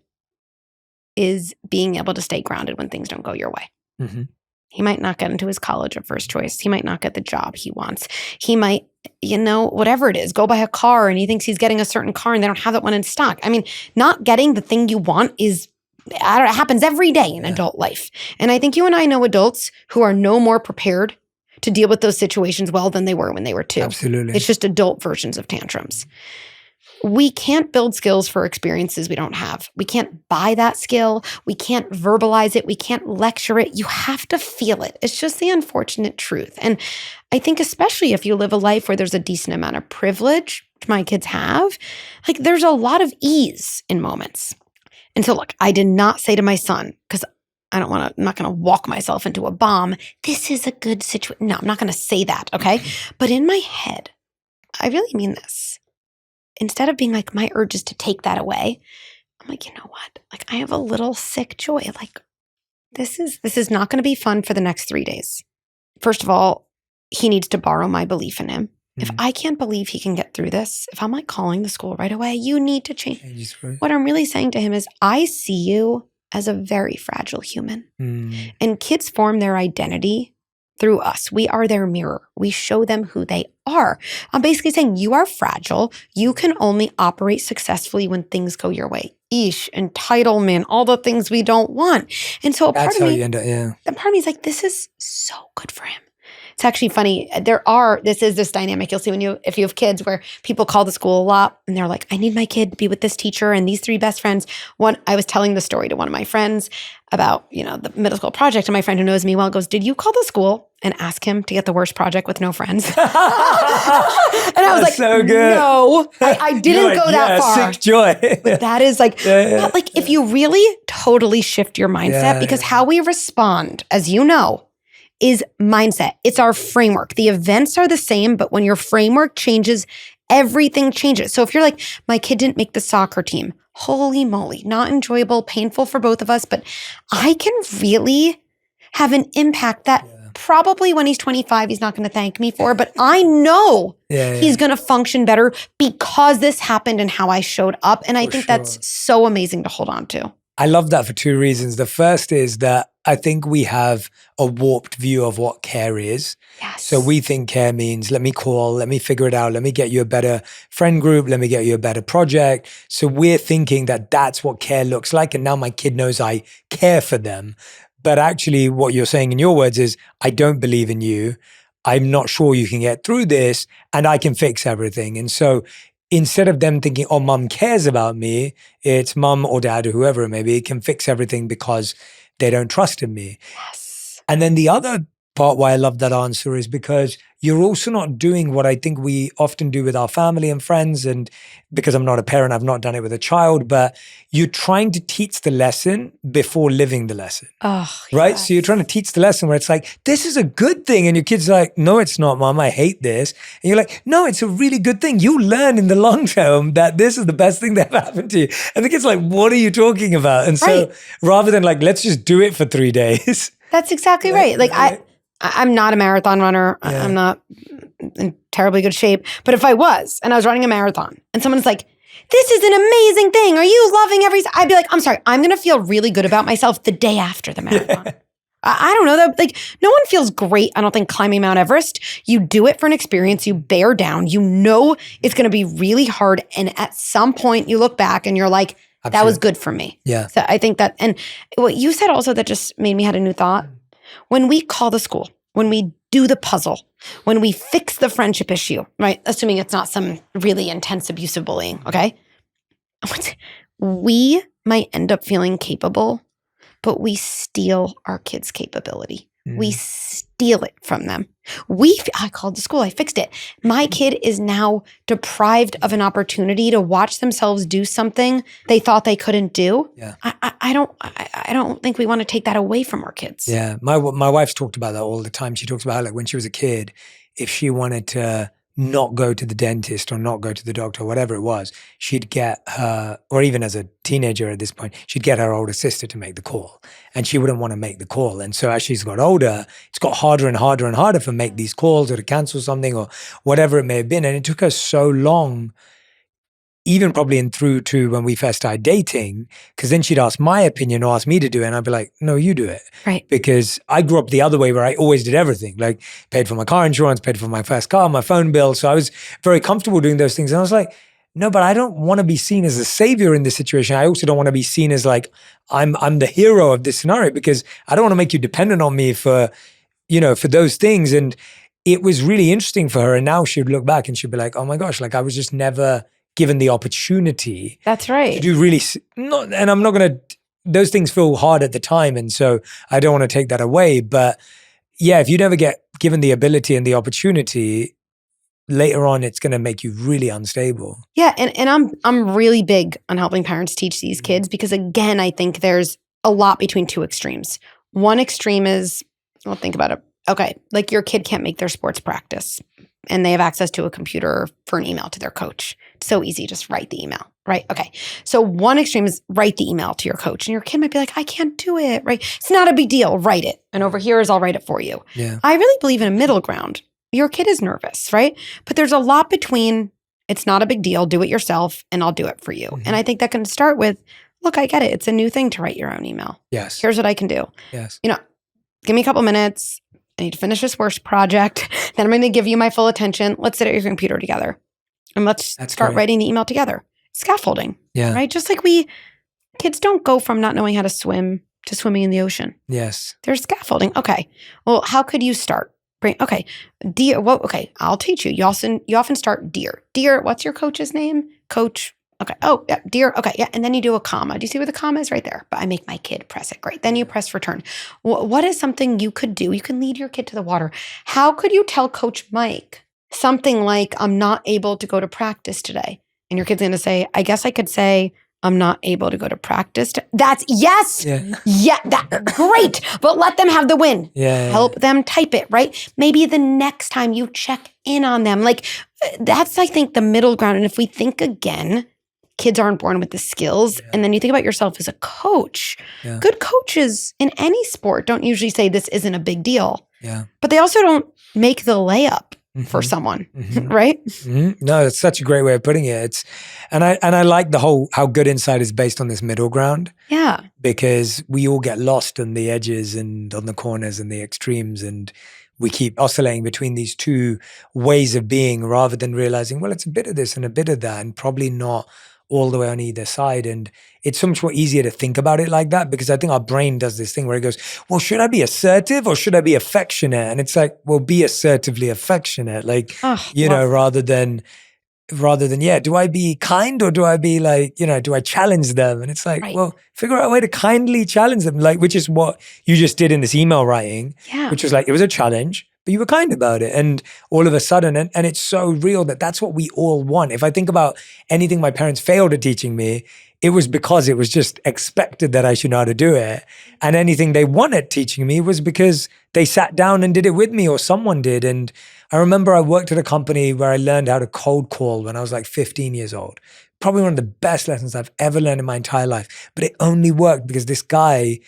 is being able to stay grounded when things don't go your way. He might not get into his college of first choice. He might not get the job he wants. He might, whatever it is, go buy a car and he thinks he's getting a certain car and they don't have that one in stock. I mean, not getting the thing you want it happens every day in adult life. And I think you and I know adults who are no more prepared to deal with those situations well than they were when they were 2. Absolutely. It's just adult versions of tantrums. We can't build skills for experiences we don't have. We can't buy that skill. We can't verbalize it. We can't lecture it. You have to feel it. It's just the unfortunate truth. And I think especially if you live a life where there's a decent amount of privilege, which my kids have, like there's a lot of ease in moments. And so look, I did not say to my son, because I'm not going to walk myself into a bomb, this is a good situation. No, I'm not going to say that, okay? But in my head, I really mean this. Instead of being like, my urge is to take that away, I'm like, you know what? Like, I have a little sick joy. Like, this is not going to be fun for the next 3 days. First of all, he needs to borrow my belief in him. If I can't believe he can get through this, if I'm like calling the school right away, you need to change. What I'm really saying to him is, I see you as a very fragile human. And kids form their identity through us. We are their mirror. We show them who they are. I'm basically saying you are fragile. You can only operate successfully when things go your way. Entitlement, all the things we don't want. And so That's how you end up, a part of me is like, this is so good for him. It's actually funny. This is this dynamic you'll see if you have kids where people call the school a lot and they're like, I need my kid to be with this teacher and these 3 best friends. I was telling the story to one of my friends about, the middle school project. And my friend who knows me well goes, did you call the school and ask him to get the worst project with no friends? And I was like, so good. No, I didn't go that far. Sick joy. But that is like, but like if you really totally shift your mindset, because how we respond, as you know, is mindset. It's our framework. The events are the same, but when your framework changes, everything changes. So if you're like, my kid didn't make the soccer team, holy moly, not enjoyable, painful for both of us, but I can really have an impact that probably when he's 25, he's not going to thank me for, but I know he's going to function better because this happened and how I showed up. And I think that's so amazing to hold on to. I love that for two reasons. The first is that I think we have a warped view of what care is. Yes. So we think care means, let me call, let me figure it out, let me get you a better friend group, let me get you a better project. So we're thinking that that's what care looks like. And now my kid knows I care for them. But actually what you're saying in your words is, I don't believe in you. I'm not sure you can get through this and I can fix everything. And so instead of them thinking, oh, mom cares about me, it's mom or dad or whoever it may be, can fix everything because they don't trust in me. Yes. And then the other part why I love that answer is because you're also not doing what I think we often do with our family and friends. And because I'm not a parent, I've not done it with a child, but you're trying to teach the lesson before living the lesson. Oh, right? yes. So you're trying to teach the lesson where it's like, this is a good thing. And your kid's like, no, it's not, mom. I hate this. And you're like, no, it's a really good thing. You learn in the long term that this is the best thing that happened to you. And the kid's like, what are you talking about? And so rather than like, let's just do it for 3 days. That's exactly right. Like I'm not a marathon runner. I'm not in terribly good shape. But if I was, and I was running a marathon and someone's like, this is an amazing thing. Are you loving I'd be like, I'm sorry, I'm going to feel really good about myself the day after the marathon. I don't know that, like, no one feels great, I don't think, climbing Mount Everest. You do it for an experience, you bear down, you know it's going to be really hard. And at some point you look back and you're like, that was good for me. Yeah. So I think that, and what you said also that just made me had a new thought. When we call the school, when we do the puzzle, when we fix the friendship issue, right? Assuming it's not some really intense abusive bullying, okay? We might end up feeling capable, but we steal our kids' capability. We steal it from them. I called the school, I fixed it. My kid is now deprived of an opportunity to watch themselves do something they thought they couldn't do. Yeah. I don't think we want to take that away from our kids. Yeah. My wife's talked about that all the time. She talks about like when she was a kid, if she wanted to not go to the dentist or not go to the doctor, whatever it was, she'd get her, or even as a teenager at this point, she'd get her older sister to make the call. And she wouldn't want to make the call. And so as she's got older, it's got harder and harder and harder to make these calls or to cancel something or whatever it may have been. And it took her so long, even probably in through to when we first started dating, because then she'd ask my opinion or ask me to do it. And I'd be like, no, you do it. Right. Because I grew up the other way where I always did everything, like paid for my car insurance, paid for my first car, my phone bill. So I was very comfortable doing those things. And I was like, no, but I don't want to be seen as a savior in this situation. I also don't want to be seen as like, I'm the hero of this scenario, because I don't want to make you dependent on me for those things. And it was really interesting for her. And now she'd look back and she'd be like, oh my gosh, like I was just never given the opportunity. That's right. To do really, and I'm not going to, those things feel hard at the time. And so I don't want to take that away. But yeah, if you never get given the ability and the opportunity, later on, it's going to make you really unstable. Yeah. And I'm really big on helping parents teach these kids because, again, I think there's a lot between two extremes. One extreme is, well, think about it. Okay, like your kid can't make their sports practice and they have access to a computer for an email to their coach. It's so easy, just write the email, right? Okay, so one extreme is write the email to your coach and your kid might be like, I can't do it, right? It's not a big deal, write it. And over here is I'll write it for you. Yeah. I really believe in a middle ground. Your kid is nervous, right? But there's a lot between it's not a big deal, do it yourself, and I'll do it for you. Mm-hmm. And I think that can start with, look, I get it. It's a new thing to write your own email. Yes. Here's what I can do. Yes. Give me a couple minutes. I need to finish this worst project. Then I'm going to give you my full attention. Let's sit at your computer together. And let's start writing the email together. Scaffolding. Yeah. Right? Just like kids don't go from not knowing how to swim to swimming in the ocean. Yes. There's scaffolding. Okay. Well, how could you start? Okay. Dear, okay, I'll teach you. You often start dear. Dear, what's your coach's name? Coach Okay. Oh, yeah, dear. Okay. Yeah. And then you do a comma. Do you see where the comma is? Right there. But I make my kid press it. Great. Then you press return. What is something you could do? You can lead your kid to the water. How could you tell Coach Mike something like, I'm not able to go to practice today? And your kid's going to say, I guess I could say, I'm not able to go to practice. That's yes. Yeah. Great. But let them have the win. Help them type it, right? Maybe the next time you check in on them. Like that's, I think, the middle ground. And if we think again, kids aren't born with the skills. And then you think about yourself as a coach. Good coaches in any sport don't usually say this isn't a big deal. But they also don't make the layup for someone, right? No, it's such a great way of putting it. And I like the whole how good insight is based on this middle ground. Yeah. Because we all get lost on the edges and on the corners and the extremes, and we keep oscillating between these two ways of being rather than realizing, well, it's a bit of this and a bit of that, and probably not all the way on either side. And it's so much more easier to think about it like that, because I think our brain does this thing where it goes, well, should I be assertive or should I be affectionate? And it's like, well, be assertively affectionate. Like, rather than, do I be kind or do I be like, do I challenge them? And it's like, well, figure out a way to kindly challenge them, like, which is what you just did in this email writing, which was like, it was a challenge, but you were kind about it. And all of a sudden, and it's so real that's what we all want. If I think about anything my parents failed at teaching me, it was because it was just expected that I should know how to do it. And anything they wanted teaching me was because they sat down and did it with me or someone did. And I remember I worked at a company where I learned how to cold call when I was like 15 years old. Probably one of the best lessons I've ever learned in my entire life. But it only worked because this guy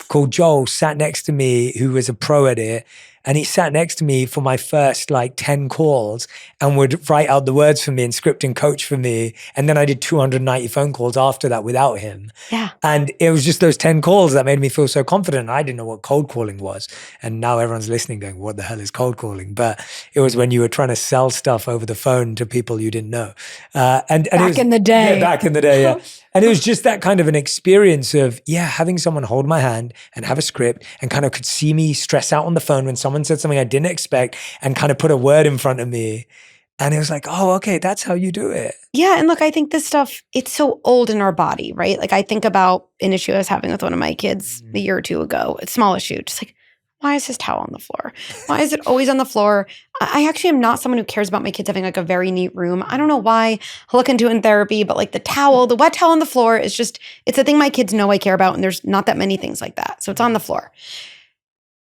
called Joel sat next to me, who was a pro at it. And he sat next to me for my first like 10 calls and would write out the words for me and script and coach for me. And then I did 290 phone calls after that without him. Yeah. And it was just those 10 calls that made me feel so confident. I didn't know what cold calling was. And now everyone's listening going, what the hell is cold calling? But it was when you were trying to sell stuff over the phone to people you didn't know. And back in the day. Yeah, back in the day, yeah. And it was just that kind of an experience of, having someone hold my hand and have a script and kind of could see me stress out on the phone when someone said something I didn't expect and kind of put a word in front of me. And it was like, oh, okay, that's how you do it. Yeah. And look, I think this stuff, it's so old in our body, right? Like I think about an issue I was having with one of my kids a year or two ago. It's a small issue. Just like, why is his towel on the floor? Why is it always on the floor? I actually am not someone who cares about my kids having like a very neat room. I don't know why. I'll look into it in therapy, but like the wet towel on the floor is just, it's a thing my kids know I care about. And there's not that many things like that. So it's on the floor.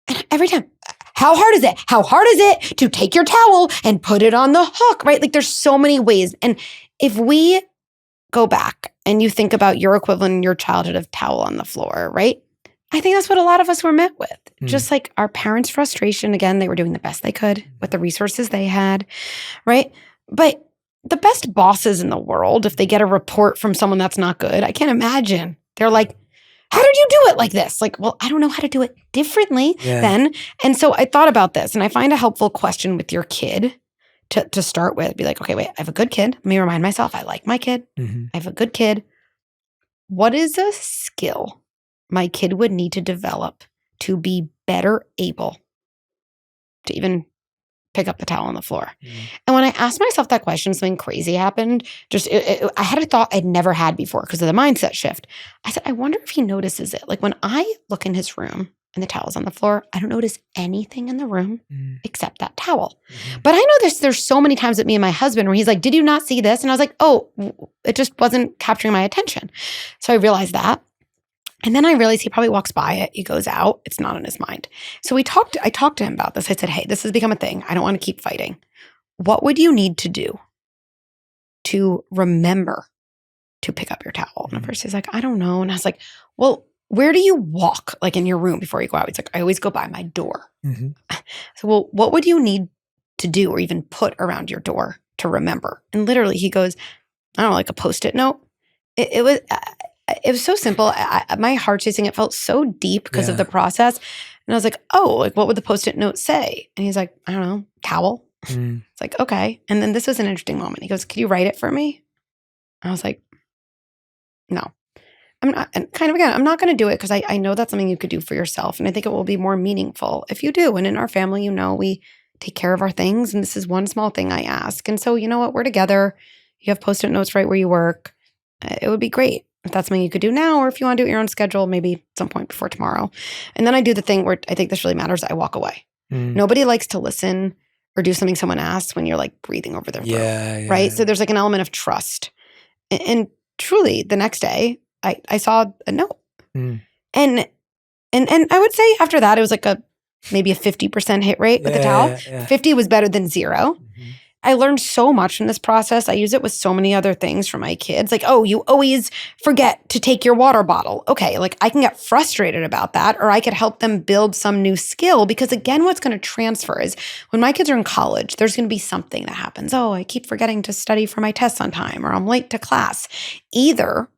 And every time, how hard is it? How hard is it to take your towel and put it on the hook, right? Like there's so many ways. And if we go back and you think about your equivalent in your childhood of towel on the floor, right? I think that's what a lot of us were met with. Just like our parents' frustration. Again, they were doing the best they could with the resources they had, right? But the best bosses in the world, if they get a report from someone that's not good, I can't imagine. They're like, how did you do it like this? Like, well, I don't know how to do it differently then. And so I thought about this, and I find a helpful question with your kid to start with. Be like, okay, wait, I have a good kid. Let me remind myself, I like my kid. I have a good kid. What is a skill my kid would need to develop to be better able to even pick up the towel on the floor? And when I asked myself that question, something crazy happened. I had a thought I'd never had before because of the mindset shift. I said, I wonder if he notices it. Like when I look in his room and the towel's on the floor, I don't notice anything in the room except that towel. But I know there's so many times with me and my husband where he's like, did you not see this? And I was like, oh, it just wasn't capturing my attention. So I realized that. And then I realized he probably walks by it. He goes out. It's not on his mind. So I talked to him about this. I said, hey, this has become a thing. I don't want to keep fighting. What would you need to do to remember to pick up your towel? And at first he's like, I don't know. And I was like, well, where do you walk like in your room before you go out? He's like, I always go by my door. So, well, what would you need to do or even put around your door to remember? And literally he goes, I don't know, like a Post-it note. It was so simple. My heart chasing, it felt so deep because of the process. And I was like, oh, like what would the Post-it note say? And he's like, I don't know, towel. It's like, okay. And then this was an interesting moment. He goes, could you write it for me? I was like, no, I'm not. And kind of again, I'm not going to do it because I know that's something you could do for yourself. And I think it will be more meaningful if you do. And in our family, we take care of our things. And this is one small thing I ask. And so, you know what? We're together. You have Post-it notes right where you work. it would be great if that's something you could do now, or if you want to do it your own schedule, maybe at some point before tomorrow. And then I do the thing where I think this really matters. I walk away. Nobody likes to listen or do something someone asks when you're like breathing over their throat, right? So there's like an element of trust. And truly, the next day, I saw a note. And I would say after that, it was like maybe a 50% hit rate with the towel. 50 was better than 0. I learned so much from this process. I use it with so many other things for my kids. Like, oh, you always forget to take your water bottle. Okay, like I can get frustrated about that, or I could help them build some new skill, because again, what's going to transfer is when my kids are in college, there's going to be something that happens. Oh, I keep forgetting to study for my tests on time, or I'm late to class. Either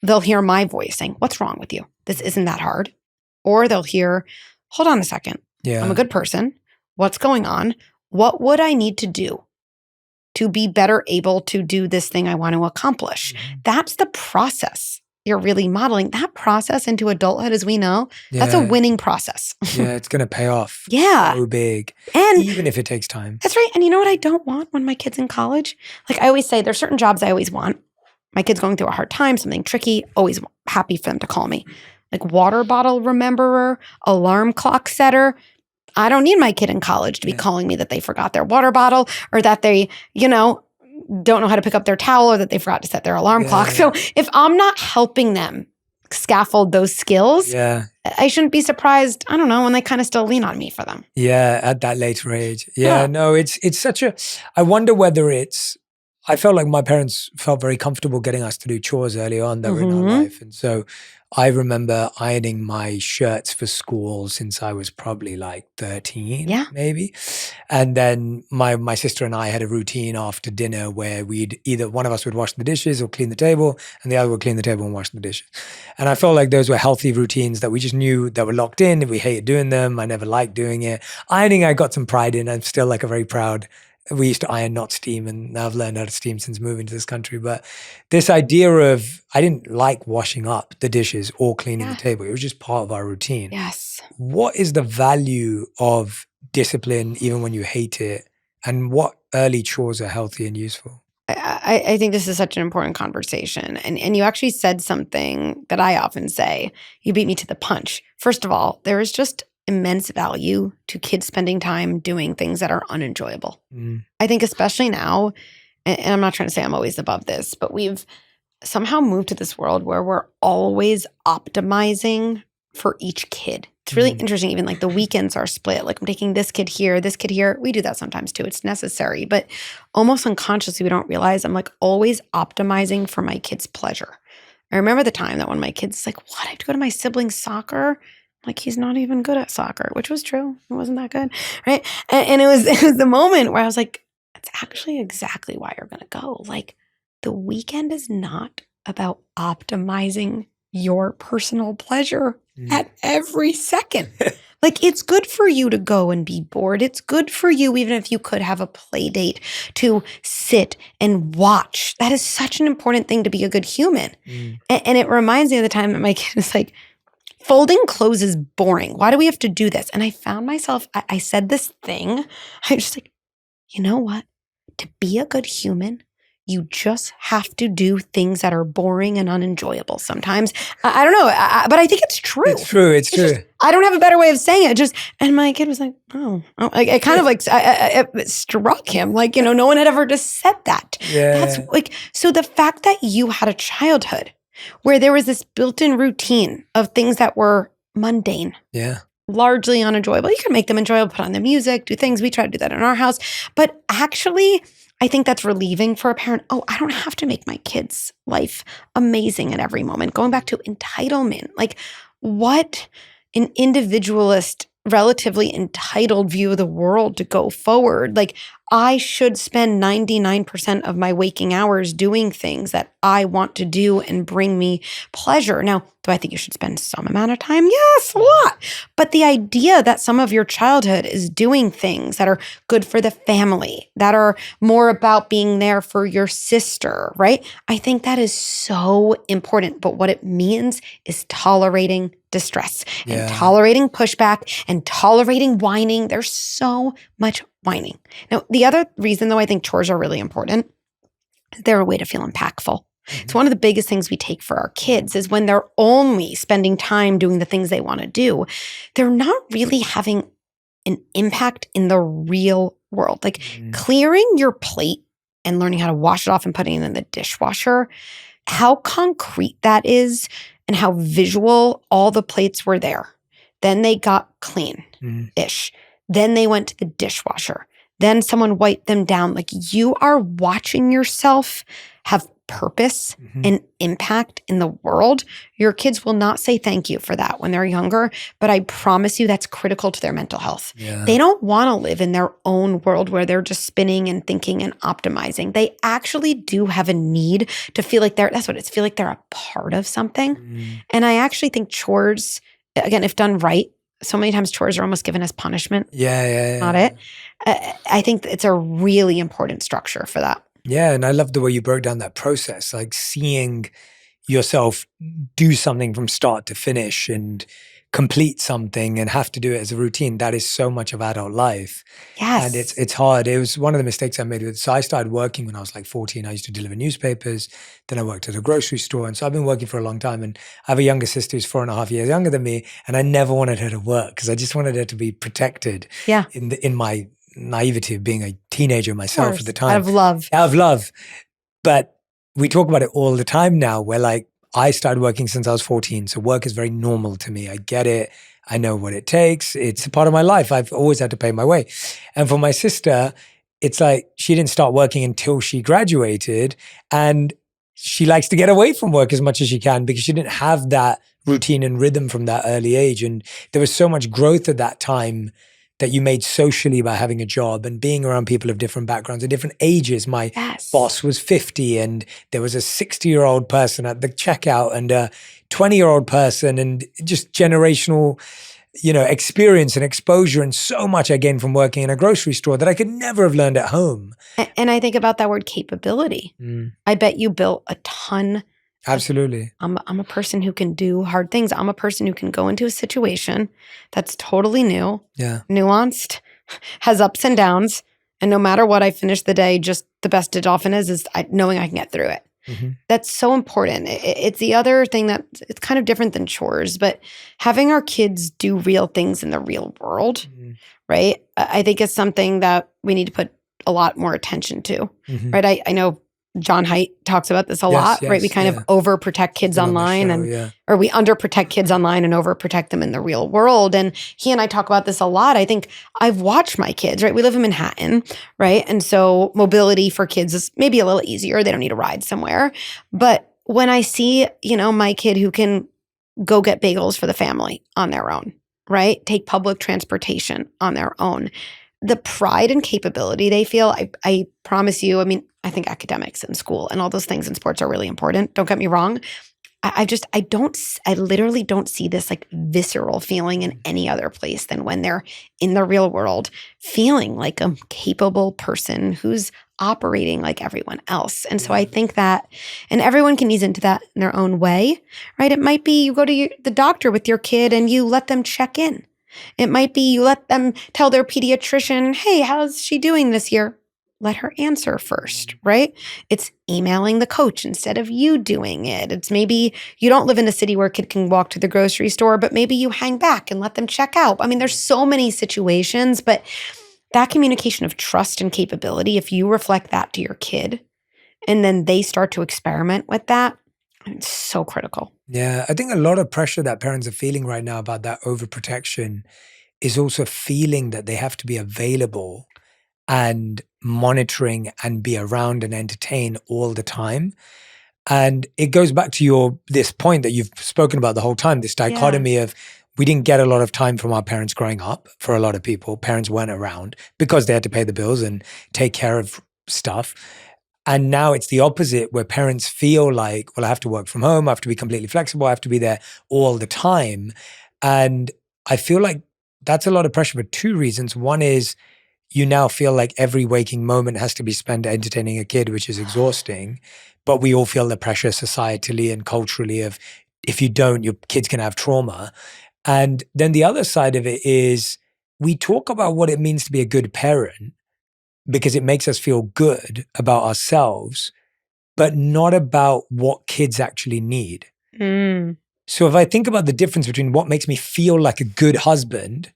they'll hear my voice saying, what's wrong with you? This isn't that hard. Or they'll hear, hold on a second. I'm a good person. What's going on? What would I need to do to be better able to do this thing I want to accomplish? That's the process you're really modeling. That process into adulthood, as we know, that's a winning process. It's going to pay off. So big. And even if it takes time. That's right. And you know what I don't want when my kid's in college? Like I always say, there's certain jobs I always want. My kid's going through a hard time, something tricky, always happy for them to call me. Like water bottle rememberer, alarm clock setter. I don't need my kid in college to be calling me that they forgot their water bottle, or that they, don't know how to pick up their towel, or that they forgot to set their alarm clock. So if I'm not helping them scaffold those skills, I shouldn't be surprised, I don't know, when they kind of still lean on me for them. At that later age. No, it's such I wonder whether I felt like my parents felt very comfortable getting us to do chores early on that were in our life. And so I remember ironing my shirts for school since I was probably like 13, maybe. And then my sister and I had a routine after dinner where either one of us would wash the dishes or clean the table, and the other would clean the table and wash the dishes. And I felt like those were healthy routines that we just knew that were locked in, and we hated doing them. I never liked doing it. Ironing, I got some pride in. I'm still like a very proud. We used to iron, not steam, and I've learned how to steam since moving to this country. But this idea of, I didn't like washing up the dishes or cleaning the table. It was just part of our routine. Yes. What is the value of discipline, even when you hate it? And what early chores are healthy and useful? I think this is such an important conversation. And you actually said something that I often say. You beat me to the punch. First of all, there is just immense value to kids spending time doing things that are unenjoyable. I think especially now, and I'm not trying to say I'm always above this, but we've somehow moved to this world where we're always optimizing for each kid. It's really interesting. Even like the weekends are split. Like I'm taking this kid here, this kid here. We do that sometimes too. It's necessary, but almost unconsciously we don't realize I'm like always optimizing for my kid's pleasure. I remember the time that when my kid's like, what, I have to go to my sibling's soccer? Like he's not even good at soccer, which was true. It wasn't that good, right? And it was the moment where I was like, that's actually exactly why you're going to go. Like the weekend is not about optimizing your personal pleasure at every second. Like it's good for you to go and be bored. It's good for you, even if you could have a play date, to sit and watch. That is such an important thing to be a good human. And it reminds me of the time that my kid is like, folding clothes is boring. Why do we have to do this? And I found myself, I said this thing. I was just like, you know what? To be a good human, you just have to do things that are boring and unenjoyable sometimes. I don't know, but I think it's true. It's true. Just, I don't have a better way of saying it. And my kid was like, oh. It kind of like, it struck him. Like, no one had ever just said that. That's like, so the fact that you had a childhood where there was this built-in routine of things that were mundane, largely unenjoyable. You can make them enjoyable, put on the music, do things. We try to do that in our house. But actually, I think that's relieving for a parent. Oh, I don't have to make my kid's life amazing at every moment. Going back to entitlement, like what an individualist, relatively entitled view of the world to go forward. Like I should spend 99% of my waking hours doing things that I want to do and bring me pleasure. Now, do I think you should spend some amount of time? Yes, a lot. But the idea that some of your childhood is doing things that are good for the family, that are more about being there for your sister, right? I think that is so important. But what it means is tolerating distress and tolerating pushback and tolerating whining. There's so much whining. Now, the other reason though I think chores are really important, they're a way to feel impactful. It's one of the biggest things we take for our kids is when they're only spending time doing the things they want to do, they're not really having an impact in the real world. Like clearing your plate and learning how to wash it off and putting it in the dishwasher, how concrete that is and how visual all the plates were there. Then they got clean-ish. Then they went to the dishwasher. Then someone wiped them down. Like you are watching yourself have purpose and impact in the world. Your kids will not say thank you for that when they're younger, but I promise you that's critical to their mental health. Yeah. They don't want to live in their own world where they're just spinning and thinking and optimizing. They actually do have a need to feel like feel like they're a part of something. And I actually think chores, again, if done right, so many times chores are almost given as punishment. Yeah. Not it. I think it's a really important structure for that. Yeah, and I love the way you broke down that process, like seeing yourself do something from start to finish and complete something and have to do it as a routine. That is so much of adult life. Yes. And it's hard. It was one of the mistakes I made with. So I started working when I was like 14. I used to deliver newspapers. Then I worked at a grocery store. And so I've been working for a long time. And I have a younger sister who's 4.5 years younger than me. And I never wanted her to work because I just wanted her to be protected in my naivety of being a teenager myself at the time. Out of love. Out of love. But we talk about it all the time now where like I started working since I was 14. So work is very normal to me. I get it. I know what it takes. It's a part of my life. I've always had to pay my way. And for my sister, it's like she didn't start working until she graduated. And she likes to get away from work as much as she can because she didn't have that routine and rhythm from that early age. And there was so much growth at that time that you made socially by having a job and being around people of different backgrounds and different ages. My boss was 50 and there was a 60-year-old person at the checkout and a 20-year-old person and just generational, experience and exposure and so much I gained from working in a grocery store that I could never have learned at home. And I think about that word capability. I bet you built a ton. Absolutely. I'm a person who can do hard things. I'm a person who can go into a situation that's totally new, nuanced, has ups and downs. And no matter what, I finish the day just the best it often is knowing I can get through it. That's so important. It's the other thing that it's kind of different than chores, but having our kids do real things in the real world, right? I think it's something that we need to put a lot more attention to, right? I know John Haidt talks about this a lot, right? We kind of overprotect kids online or we underprotect kids online and overprotect them in the real world. And he and I talk about this a lot. I think I've watched my kids, right? We live in Manhattan, right? And so mobility for kids is maybe a little easier. They don't need to ride somewhere. But when I see, my kid who can go get bagels for the family on their own, right? Take public transportation on their own. The pride and capability they feel, I promise you, I think academics and school and all those things in sports are really important. Don't get me wrong. I literally don't see this like visceral feeling in any other place than when they're in the real world feeling like a capable person who's operating like everyone else. And so I think that, and everyone can ease into that in their own way, right? It might be you go to the doctor with your kid and you let them check in. It might be you let them tell their pediatrician, hey, how's she doing this year? Let her answer first, right? It's emailing the coach instead of you doing it. It's maybe you don't live in a city where a kid can walk to the grocery store, but maybe you hang back and let them check out. There's so many situations, but that communication of trust and capability, if you reflect that to your kid and then they start to experiment with that, it's so critical. Yeah, I think a lot of pressure that parents are feeling right now about that overprotection is also feeling that they have to be available and monitoring and be around and entertain all the time. And it goes back to this point that you've spoken about the whole time, this dichotomy of we didn't get a lot of time from our parents growing up. For a lot of people, parents weren't around because they had to pay the bills and take care of stuff. And now it's the opposite where parents feel like, well, I have to work from home. I have to be completely flexible. I have to be there all the time. And I feel like that's a lot of pressure for two reasons. One is you now feel like every waking moment has to be spent entertaining a kid, which is exhausting. But we all feel the pressure societally and culturally of if you don't, your kid's going to have trauma. And then the other side of it is we talk about what it means to be a good parent because it makes us feel good about ourselves. but not about what kids actually need. Mm. So if I think about the difference between what makes me feel like a good husband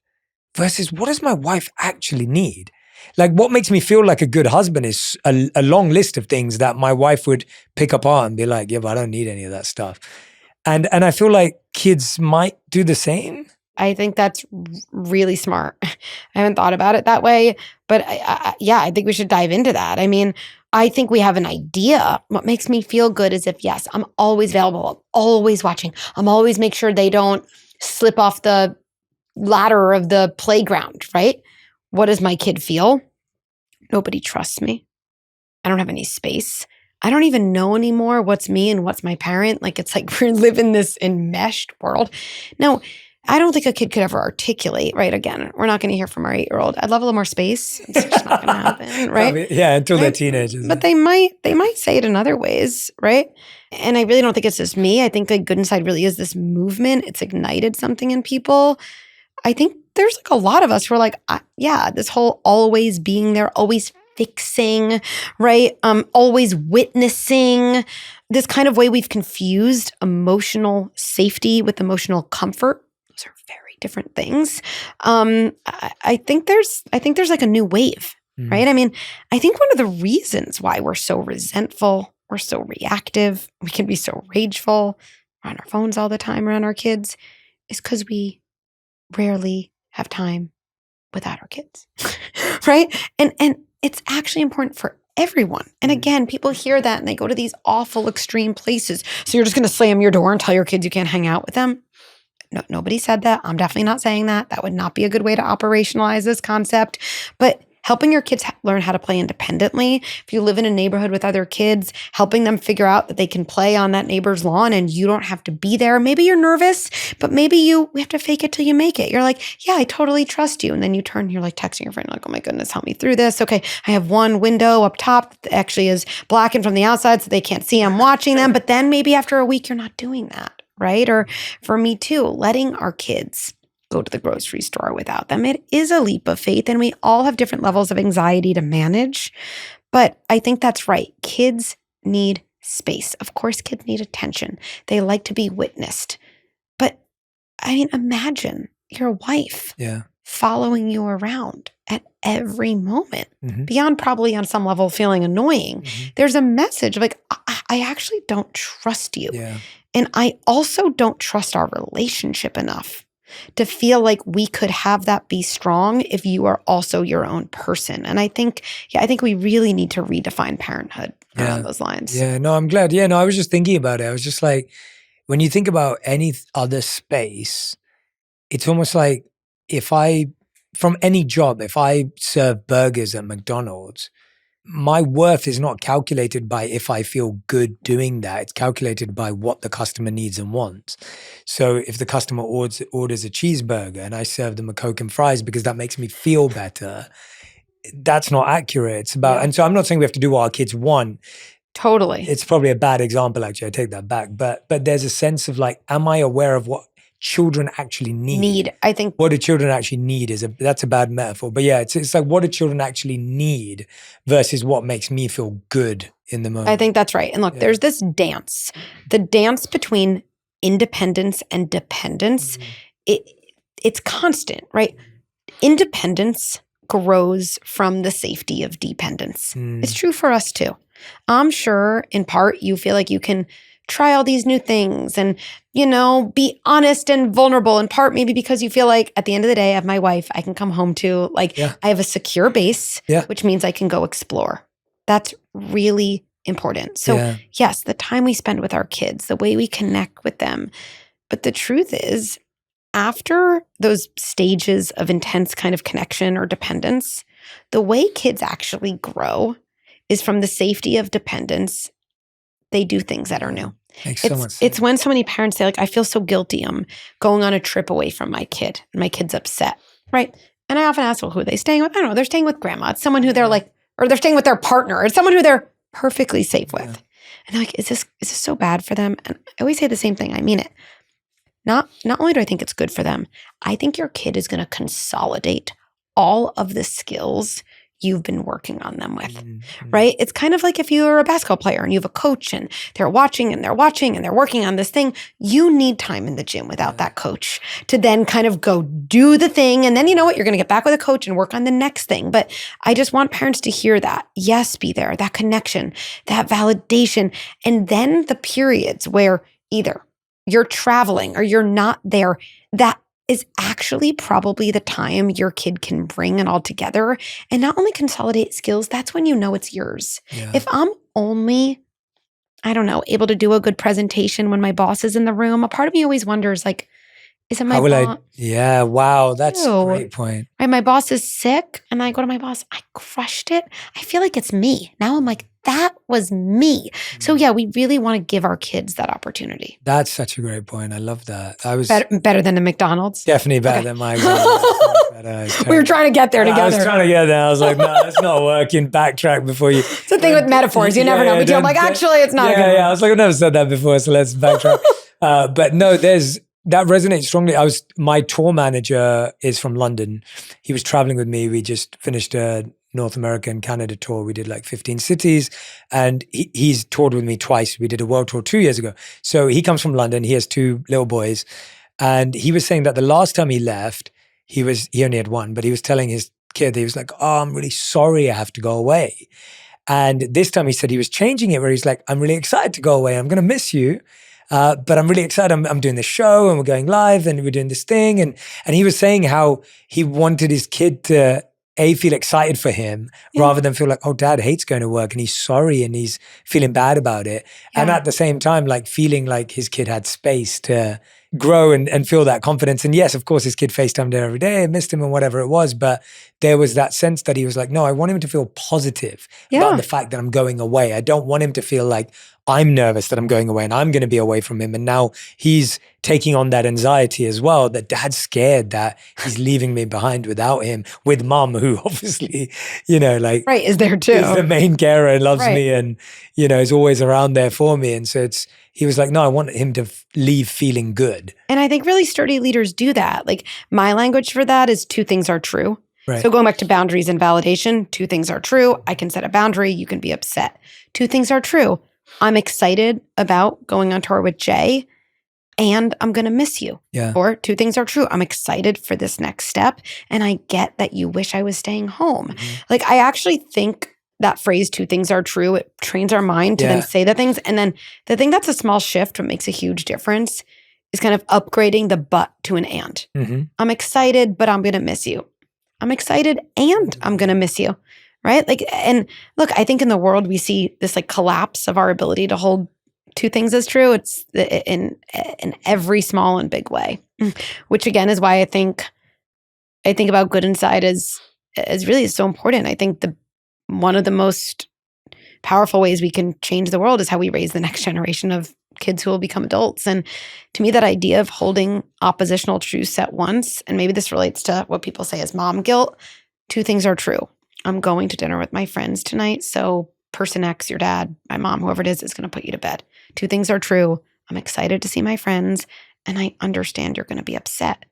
versus what does my wife actually need? Like what makes me feel like a good husband is a long list of things that my wife would pick apart and be like, yeah, but I don't need any of that stuff. And I feel like kids might do the same. I think that's really smart. I haven't thought about it that way, but I think we should dive into that. I mean, I think we have an idea. What makes me feel good is if, yes, I'm always available, I'm always watching, I'm always make sure they don't slip off the ladder of the playground, right? What does my kid feel? Nobody trusts me. I don't have any space. I don't even know anymore what's me and what's my parent. Like, it's like we're living this enmeshed world. Now, I don't think a kid could ever articulate, right? Again, we're not going to hear from our 8-year-old. I'd love a little more space. It's just not going to happen, right? Yeah, until they're teenagers. But they might say it in other ways, right? And I really don't think it's just me. I think the Good Inside really is this movement. It's ignited something in people. I think there's like a lot of us who are like, yeah, this whole always being there, always fixing, right? Always witnessing, this kind of way we've confused emotional safety with emotional comfort. Those are very different things. I think there's like a new wave, right? I mean, I think one of the reasons why we're so resentful, we're so reactive, we can be so rageful, we're on our phones all the time around our kids, is because we rarely have time without our kids, right? And it's actually important for everyone. And again, people hear that and they go to these awful extreme places. So you're just going to slam your door and tell your kids you can't hang out with them? No, nobody said that. I'm definitely not saying that. That would not be a good way to operationalize this concept. But helping your kids learn how to play independently. If you live in a neighborhood with other kids, helping them figure out that they can play on that neighbor's lawn and you don't have to be there. Maybe you're nervous, but maybe we have to fake it till you make it. You're like, yeah, I totally trust you. And then you turn, you're like texting your friend, like, oh my goodness, help me through this. Okay, I have one window up top that actually is blackened from the outside so they can't see I'm watching them. But then maybe after a week, you're not doing that, right? Or for me too, letting our kids go to the grocery store without them. It is a leap of faith, and we all have different levels of anxiety to manage. But I think that's right. Kids need space. Of course, kids need attention. They like to be witnessed. But I mean, imagine your wife following you around at every moment, beyond probably on some level feeling annoying. There's a message of like, I actually don't trust you. And I also don't trust our relationship enough to feel like we could have that be strong if you are also your own person. And I think we really need to redefine parenthood around those lines. Yeah, no, I'm glad. Yeah, no, I was just thinking about it. I was just like, when you think about any other space, it's almost like from any job, if I serve burgers at McDonald's, my worth is not calculated by if I feel good doing that. It's calculated by what the customer needs and wants. So if the customer orders a cheeseburger and I serve them a Coke and fries because that makes me feel better, that's not accurate. It's about, and so I'm not saying we have to do what our kids want. Totally. It's probably a bad example, actually. I take that back. But there's a sense of like, am I aware of what children actually need? I think what do children actually need that's a bad metaphor. But yeah, it's like, what do children actually need versus what makes me feel good in the moment? I think that's right. And look, there's this dance, the dance between independence and dependence. It's constant, right? Independence grows from the safety of dependence. It's true for us too. I'm sure in part you feel like you can try all these new things and, be honest and vulnerable, in part maybe because you feel like at the end of the day, I have my wife I can come home to. Like I have a secure base, which means I can go explore. That's really important. So yes, the time we spend with our kids, the way we connect with them. But the truth is, after those stages of intense kind of connection or dependence, the way kids actually grow is from the safety of dependence. They do things that are new. Makes so much sense. It's when so many parents say, like, I feel so guilty. I'm going on a trip away from my kid and my kid's upset, right? And I often ask, well, who are they staying with? I don't know. They're staying with grandma. It's someone who they're like, or they're staying with their partner. It's someone who they're perfectly safe with. And they're like, is this so bad for them? And I always say the same thing. I mean it. Not only do I think it's good for them, I think your kid is going to consolidate all of the skills you've been working on them with, right? It's kind of like if you're a basketball player and you have a coach and they're watching and they're working on this thing, you need time in the gym without that coach to then kind of go do the thing. And then you know what? You're going to get back with a coach and work on the next thing. But I just want parents to hear that. Yes, be there, that connection, that validation. And then the periods where either you're traveling or you're not there, that is actually probably the time your kid can bring it all together and not only consolidate skills, that's when you know it's yours. Yeah. If I'm only, I don't know, able to do a good presentation when my boss is in the room, a part of me always wonders, like, is it my boss? Yeah, wow, that's a great point. Right, my boss is sick and I go to my boss, I crushed it. I feel like it's me. Now I'm like, that was me. So yeah, we really want to give our kids that opportunity. That's such a great point. I love that. I was better than the McDonald's. definitely better than my example. We were trying to get there together. I was trying to get there. I was like, no, it's not working. Backtrack before you. It's the thing with metaphors. You never know. But I'm like, actually, it's not. Yeah. I was like, I've never said that before, so let's backtrack. But no, that resonates strongly. My tour manager is from London. He was traveling with me. We just finished a North America and Canada tour. We did like 15 cities and he's toured with me twice. We did a world tour 2 years ago. So he comes from London. He has 2 little boys. And he was saying that the last time he left, he only had 1, but he was telling his kid, he was like, oh, I'm really sorry I have to go away. And this time he said he was changing it where he's like, I'm really excited to go away. I'm going to miss you. But I'm really excited. I'm doing this show and we're going live and we're doing this thing. And he was saying how he wanted his kid to feel excited for him rather than feel like, oh, dad hates going to work and he's sorry and he's feeling bad about it. Yeah. And at the same time, like feeling like his kid had space to grow and feel that confidence. And yes, of course, his kid FaceTimed her every day, missed him and whatever it was. But there was that sense that he was like, no, I want him to feel positive about the fact that I'm going away. I don't want him to feel like I'm nervous that I'm going away and I'm going to be away from him. And now he's taking on that anxiety as well, that dad's scared that he's leaving me behind without him, with mom, who obviously, right, is there too. Is the main carer and loves me and, is always around there for me. And so he was like, no, I want him to leave feeling good. And I think really sturdy leaders do that. Like my language for that is 2 things are true. Right. So going back to boundaries and validation, 2 things are true. I can set a boundary. You can be upset. 2 things are true. I'm excited about going on tour with Jay and I'm going to miss you. Yeah. Or 2 things are true. I'm excited for this next step. And I get that you wish I was staying home. Mm-hmm. Like I actually think that phrase, 2 things are true, it trains our mind to then say the things. And then the thing that's a small shift, what makes a huge difference is kind of upgrading the but to an and. Mm-hmm. I'm excited, but I'm going to miss you. I'm excited and I'm going to miss you. Right? Like, and look, I think in the world we see this like collapse of our ability to hold 2 things as true. It's in every small and big way, which again is why I think about good inside as really is so important. I think one of the most powerful ways we can change the world is how we raise the next generation of kids who will become adults. And to me, that idea of holding oppositional truths at once, and maybe this relates to what people say as mom guilt, 2 things are true. I'm going to dinner with my friends tonight. So person X, your dad, my mom, whoever it is going to put you to bed. 2 things are true. I'm excited to see my friends and I understand you're going to be upset.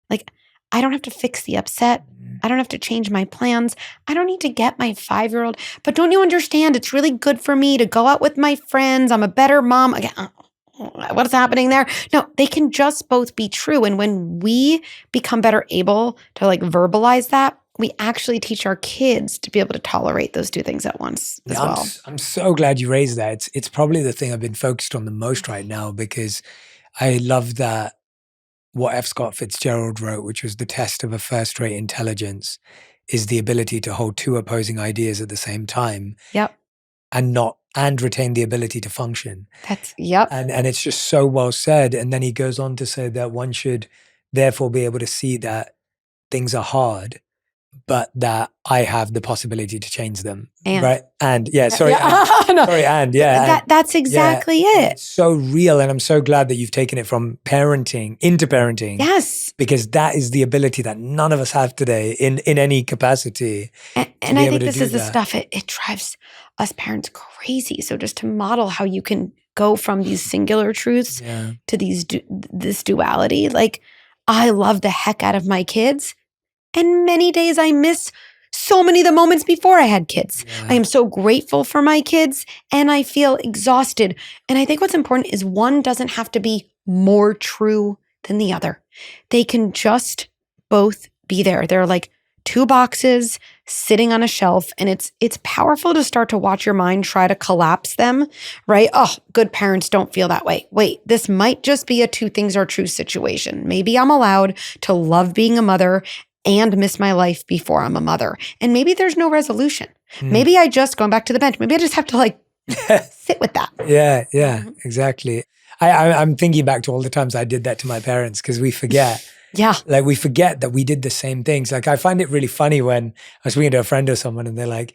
Like, I don't have to fix the upset. I don't have to change my plans. I don't need to get my 5-year-old. But don't you understand? It's really good for me to go out with my friends. I'm a better mom. Again, what's happening there? No, they can just both be true. And when we become better able to like verbalize that, we actually teach our kids to be able to tolerate those 2 things at once as well. I'm so glad you raised that. It's probably the thing I've been focused on the most right now because I love that what F. Scott Fitzgerald wrote, which was the test of a first-rate intelligence, is the ability to hold 2 opposing ideas at the same time. Yep. And retain the ability to function. Yep. And it's just so well said. And then he goes on to say that one should therefore be able to see that things are hard, but that I have the possibility to change them. Right? And that's exactly it. It's so real. And I'm so glad that you've taken it from parenting into parenting. Yes. Because that is the ability that none of us have today in any capacity. And I think this is the stuff, it drives us parents crazy. So just to model how you can go from these singular truths to this duality. Like, I love the heck out of my kids. And many days I miss so many of the moments before I had kids. I am so grateful for my kids and I feel exhausted. And I think what's important is one doesn't have to be more true than the other. They can just both be there. They're like two boxes sitting on a shelf, and it's powerful to start to watch your mind try to collapse them, right? Oh, good parents don't feel that way. Wait, this might just be a two things are true situation. Maybe I'm allowed to love being a mother and miss my life before I'm a mother. And maybe there's no resolution. Maybe I just, going back to the bench, maybe I just have to like sit with that. Yeah, exactly. I'm thinking back to all the times I did that to my parents because we forget. Yeah. Like we forget that we did the same things. Like I find it really funny when I was speaking to a friend or someone and they're like,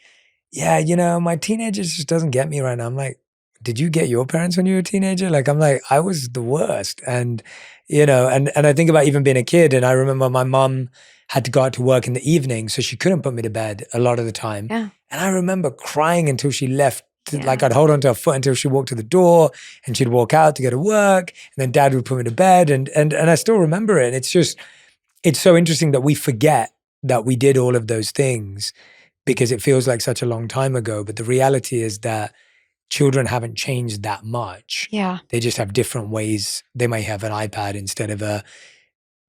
yeah, my teenager just doesn't get me right now. I'm like, did you get your parents when you were a teenager? Like, I'm like, I was the worst. And, and I think about even being a kid. And I remember my mom had to go out to work in the evening, so she couldn't put me to bed a lot of the time. Yeah. And I remember crying until she left. Like I'd hold onto her foot until she walked to the door and she'd walk out to go to work. And then dad would put me to bed. And I still remember it. It's so interesting that we forget that we did all of those things because it feels like such a long time ago. But the reality is that children haven't changed that much. Yeah. They just have different ways. They may have an iPad instead of a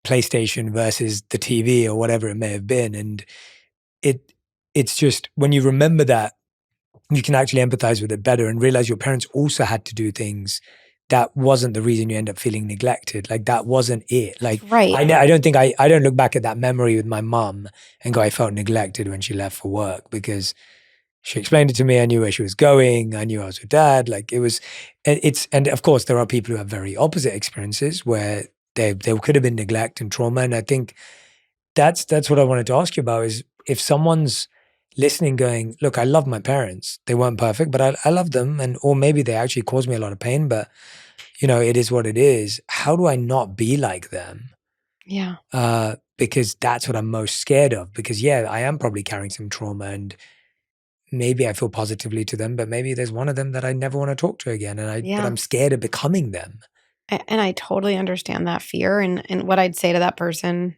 PlayStation versus the TV or whatever it may have been. And it's just when you remember that, you can actually empathize with it better and realize your parents also had to do things that wasn't the reason you end up feeling neglected. Like that wasn't it. Like right. I don't look back at that memory with my mum and go, I felt neglected when she left for work because she explained it to me. I knew where she was going. I knew I was with dad. Like and of course there are people who have very opposite experiences where there could have been neglect and trauma. And I think that's what I wanted to ask you about is if someone's listening going, look, I love my parents. They weren't perfect, but I love them. Or maybe they actually caused me a lot of pain, but it is what it is. How do I not be like them? Yeah. Because that's what I'm most scared of because I am probably carrying some trauma and maybe I feel positively to them, but maybe there's one of them that I never want to talk to again. But I'm scared of becoming them. And I totally understand that fear. And what I'd say to that person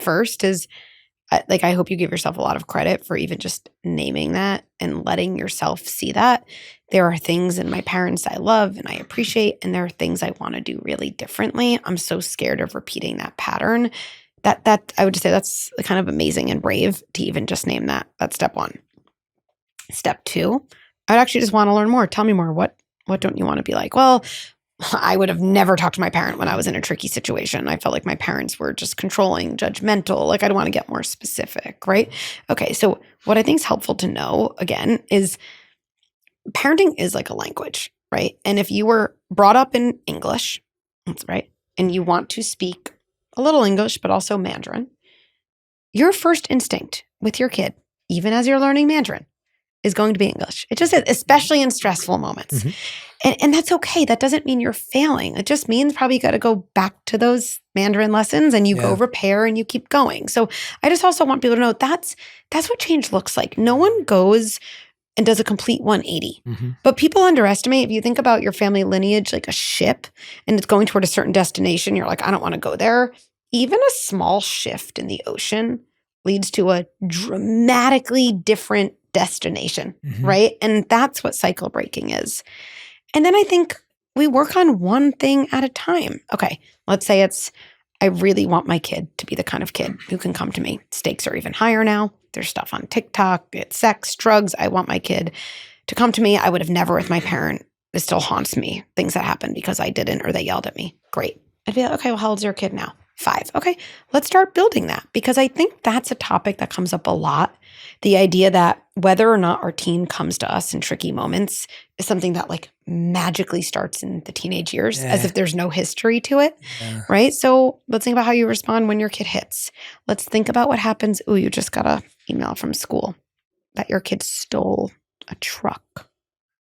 first is, I hope you give yourself a lot of credit for even just naming that and letting yourself see that. There are things in my parents I love and I appreciate, and there are things I want to do really differently. I'm so scared of repeating that pattern. That I would just say that's kind of amazing and brave to even just name that. That's step one. Step two, I'd actually just want to learn more. Tell me more. What don't you want to be like? Well, I would have never talked to my parent when I was in a tricky situation. I felt like my parents were just controlling, judgmental. Like I'd want to get more specific, right? Okay, so what I think is helpful to know, again, is parenting is like a language, right? And if you were brought up in English, that's right, and you want to speak a little English, but also Mandarin, your first instinct with your kid, even as you're learning Mandarin, is going to be English. It just is, especially in stressful moments. Mm-hmm. And that's okay. That doesn't mean you're failing. It just means probably you got to go back to those Mandarin lessons and you go repair and you keep going. So I just also want people to know that's what change looks like. No one goes and does a complete 180. Mm-hmm. But people underestimate, if you think about your family lineage like a ship and it's going toward a certain destination, you're like, I don't want to go there. Even a small shift in the ocean leads to a dramatically different destination, right? And that's what cycle breaking is. And then I think we work on one thing at a time. Okay, let's say I really want my kid to be the kind of kid who can come to me. Stakes are even higher now. There's stuff on TikTok, it's sex, drugs. I want my kid to come to me. I would have never with my parent. It still haunts me, things that happened because I didn't or they yelled at me. Great. I'd be like, okay, well, how old's your kid now? 5. Okay, let's start building that because I think that's a topic that comes up a lot. The idea that whether or not our teen comes to us in tricky moments is something that like magically starts in the teenage years as if there's no history to it, right? So let's think about how you respond when your kid hits. Let's think about what happens. Ooh, you just got an email from school that your kid stole a truck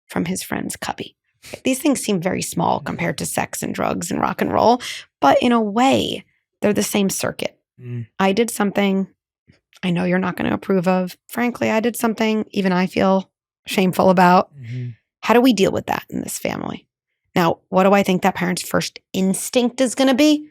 from his friend's cubby. These things seem very small compared to sex and drugs and rock and roll, but in a way, they're the same circuit. I did something I know you're not going to approve of. Frankly, I did something even I feel shameful about. How do we deal with that in this family? Now, what do I think that parent's first instinct is going to be?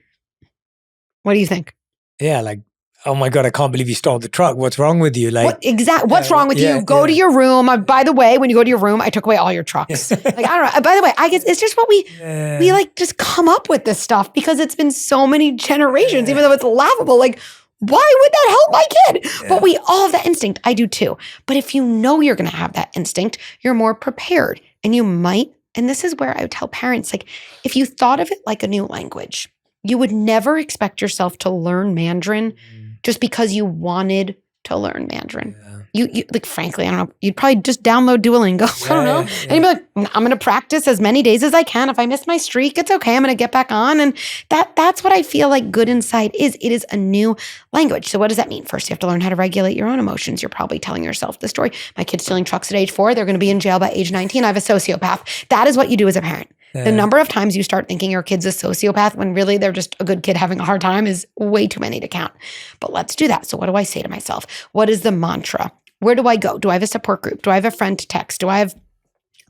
What do you think? Yeah, like oh my God, I can't believe you stole the truck. What's wrong with you? Like, what's wrong with you? Go to your room. By the way, when you go to your room, I took away all your trucks. Like, I don't know. By the way, I guess it's just what we like just come up with this stuff because it's been so many generations, even though it's laughable. Like, why would that help my kid? But we all have that instinct. I do too. But if you know you're going to have that instinct, you're more prepared and you might. And this is where I would tell parents, like, if you thought of it like a new language, you would never expect yourself to learn Mandarin just because you wanted to learn Mandarin. You like, frankly, I don't know, you'd probably just download Duolingo. I don't know. And you'd be like, I'm going to practice as many days as I can. If I miss my streak, it's okay. I'm going to get back on. And that's what I feel like good insight is. It is a new language. So what does that mean? First, you have to learn how to regulate your own emotions. You're probably telling yourself the story. My kid's stealing trucks at age 4. They're going to be in jail by age 19. I have a sociopath. That is what you do as a parent. The number of times you start thinking your kid's a sociopath when really they're just a good kid having a hard time is way too many to count. But let's do that. So what do I say to myself? What is the mantra? Where do I go? Do I have a support group? Do I have a friend to text? Do I have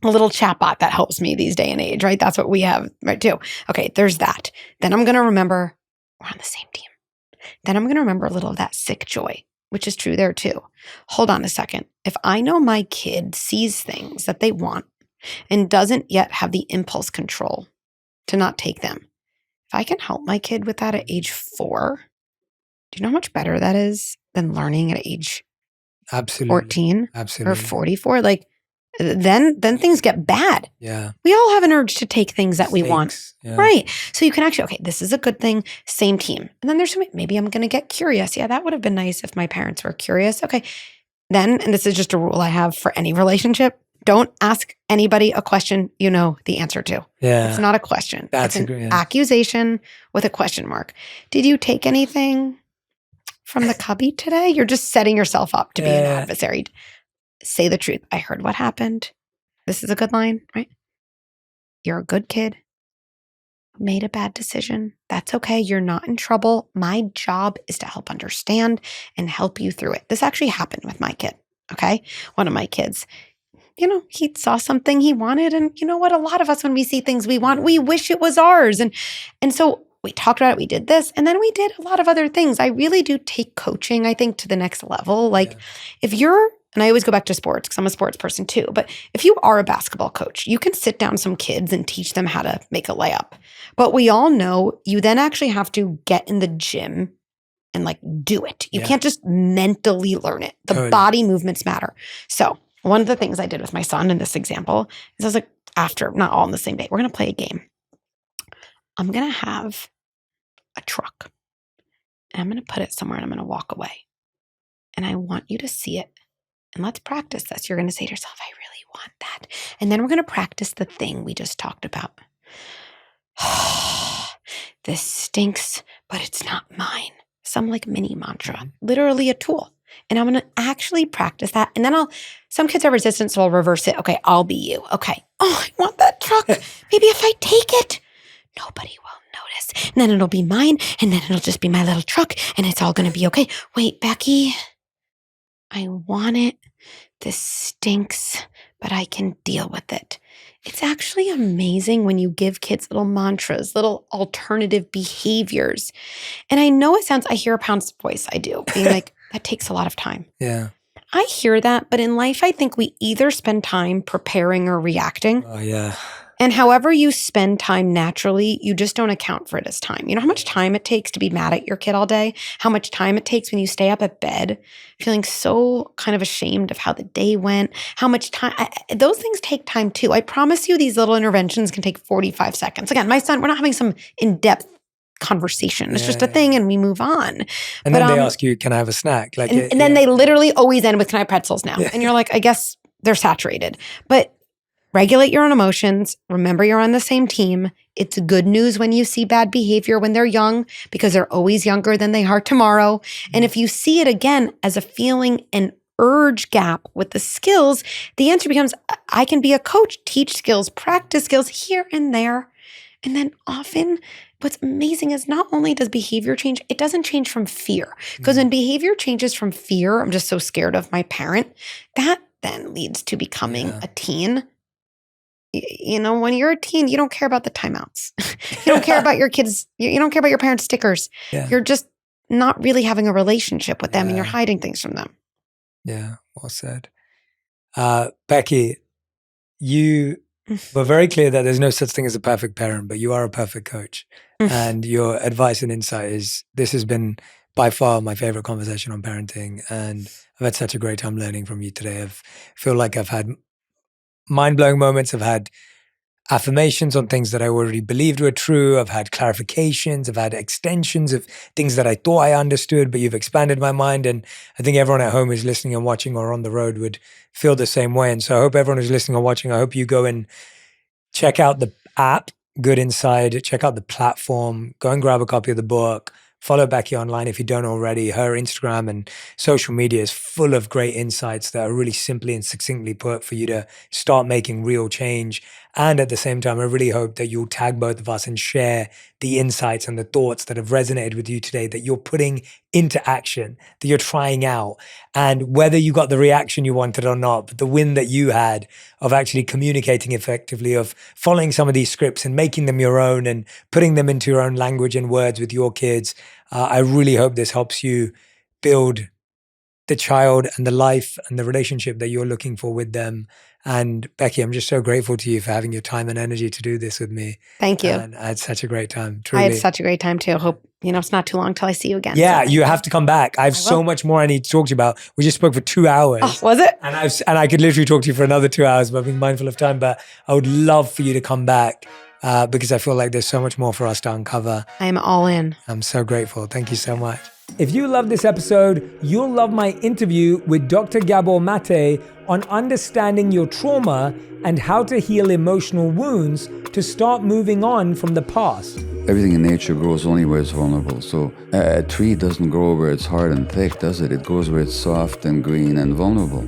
a little chatbot that helps me these day and age, right? That's what we have, right, too. Okay, there's that. Then I'm going to remember we're on the same team. Then I'm going to remember a little of that sick joy, which is true there too. Hold on a second. If I know my kid sees things that they want and doesn't yet have the impulse control to not take them, if I can help my kid with that at age 4, do you know how much better that is than learning at age 14 or 44? Like, then things get bad. Yeah. We all have an urge to take things that we want. Yeah. Right. So you can actually, okay, this is a good thing, same team. And then there's maybe I'm going to get curious. Yeah, that would have been nice if my parents were curious. Okay. Then, and this is just a rule I have for any relationship, don't ask anybody a question you know the answer to. Yeah. It's not a question. That's it's an accusation with a question mark. Did you take anything from the cubby today? You're just setting yourself up to be an adversary. Say the truth. I heard what happened. This is a good line, right? You're a good kid. Made a bad decision. That's okay. You're not in trouble. My job is to help understand and help you through it. This actually happened with my kid, okay? One of my kids. You know, he saw something he wanted. And you know what? A lot of us, when we see things we want, we wish it was ours. And so we talked about it. We did this. And then we did a lot of other things. I really do take coaching, I think, to the next level. Like if you're, and I always go back to sports because I'm a sports person too. But if you are a basketball coach, you can sit down some kids and teach them how to make a layup. But we all know you then actually have to get in the gym and like do it. You can't just mentally learn it. The body movements matter. So one of the things I did with my son in this example is I was like, after, not all on the same day, we're going to play a game. I'm going to have a truck and I'm going to put it somewhere and I'm going to walk away. And I want you to see it. And let's practice this. You're going to say to yourself, I really want that. And then we're going to practice the thing we just talked about. This stinks, but it's not mine. Some like mini mantra, literally a tool. And I'm going to actually practice that. And then some kids are resistant, so I'll reverse it. Okay, I'll be you. Okay. Oh, I want that truck. Maybe if I take it, nobody will notice. And then it'll be mine. And then it'll just be my little truck. And it's all going to be okay. Wait, Becky, I want it. This stinks, but I can deal with it. It's actually amazing when you give kids little mantras, little alternative behaviors. And I know it sounds, I hear a pound's voice, I do, being like, that takes a lot of time. Yeah. I hear that, but in life, I think we either spend time preparing or reacting. Oh, yeah. And however you spend time naturally, you just don't account for it as time. You know how much time it takes to be mad at your kid all day? How much time it takes when you stay up at bed, feeling so kind of ashamed of how the day went? How much time? Those things take time too. I promise you these little interventions can take 45 seconds. Again, my son, we're not having some in-depth conversation. It's just a thing and we move on. And then they ask you, can I have a snack? Like, and then they literally always end with, can I have pretzels now? And you're like, I guess they're saturated. But regulate your own emotions. Remember, you're on the same team. It's good news when you see bad behavior when they're young because they're always younger than they are tomorrow. And if you see it again as a feeling and urge gap with the skills, the answer becomes, I can be a coach, teach skills, practice skills here and there. And then often what's amazing is not only does behavior change, it doesn't change from fear. Because when behavior changes from fear, I'm just so scared of my parent, that then leads to becoming a teen. You know, when you're a teen, you don't care about the timeouts. You don't care about your kids. You don't care about your parents' stickers. You're just not really having a relationship with them and you're hiding things from them. Yeah, well said. Becky, you were very clear that there's no such thing as a perfect parent, but you are a perfect coach. And your advice and insight this has been by far my favorite conversation on parenting. And I've had such a great time learning from you today. I feel like I've had mind-blowing moments. I've had affirmations on things that I already believed were true. I've had clarifications. I've had extensions of things that I thought I understood, but you've expanded my mind. And I think everyone at home who's listening and watching or on the road would feel the same way. And so I hope everyone who's listening or watching, I hope you go and check out the app, Good Inside, check out the platform, go and grab a copy of the book. Follow Becky online if you don't already. Her Instagram and social media is full of great insights that are really simply and succinctly put for you to start making real change. And at the same time, I really hope that you'll tag both of us and share the insights and the thoughts that have resonated with you today, that you're putting into action, that you're trying out. And whether you got the reaction you wanted or not, but the win that you had of actually communicating effectively, of following some of these scripts and making them your own and putting them into your own language and words with your kids, I really hope this helps you build the child and the life and the relationship that you're looking for with them. And Becky, I'm just so grateful to you for having your time and energy to do this with me. Thank you. And I had such a great time, truly. I had such a great time too. Hope, it's not too long till I see you again. Yeah, so. you have to come back. I have so much more I need to talk to you about. We just spoke for 2 hours. Oh, was it? And I could literally talk to you for another 2 hours, but being mindful of time. But I would love for you to come back because I feel like there's so much more for us to uncover. I am all in. I'm so grateful. Thank you so much. If you love this episode, you'll love my interview with Dr. Gabor Mate on understanding your trauma and how to heal emotional wounds to start moving on from the past. Everything in nature grows only where it's vulnerable. So a tree doesn't grow where it's hard and thick, does it? It grows where it's soft and green and vulnerable.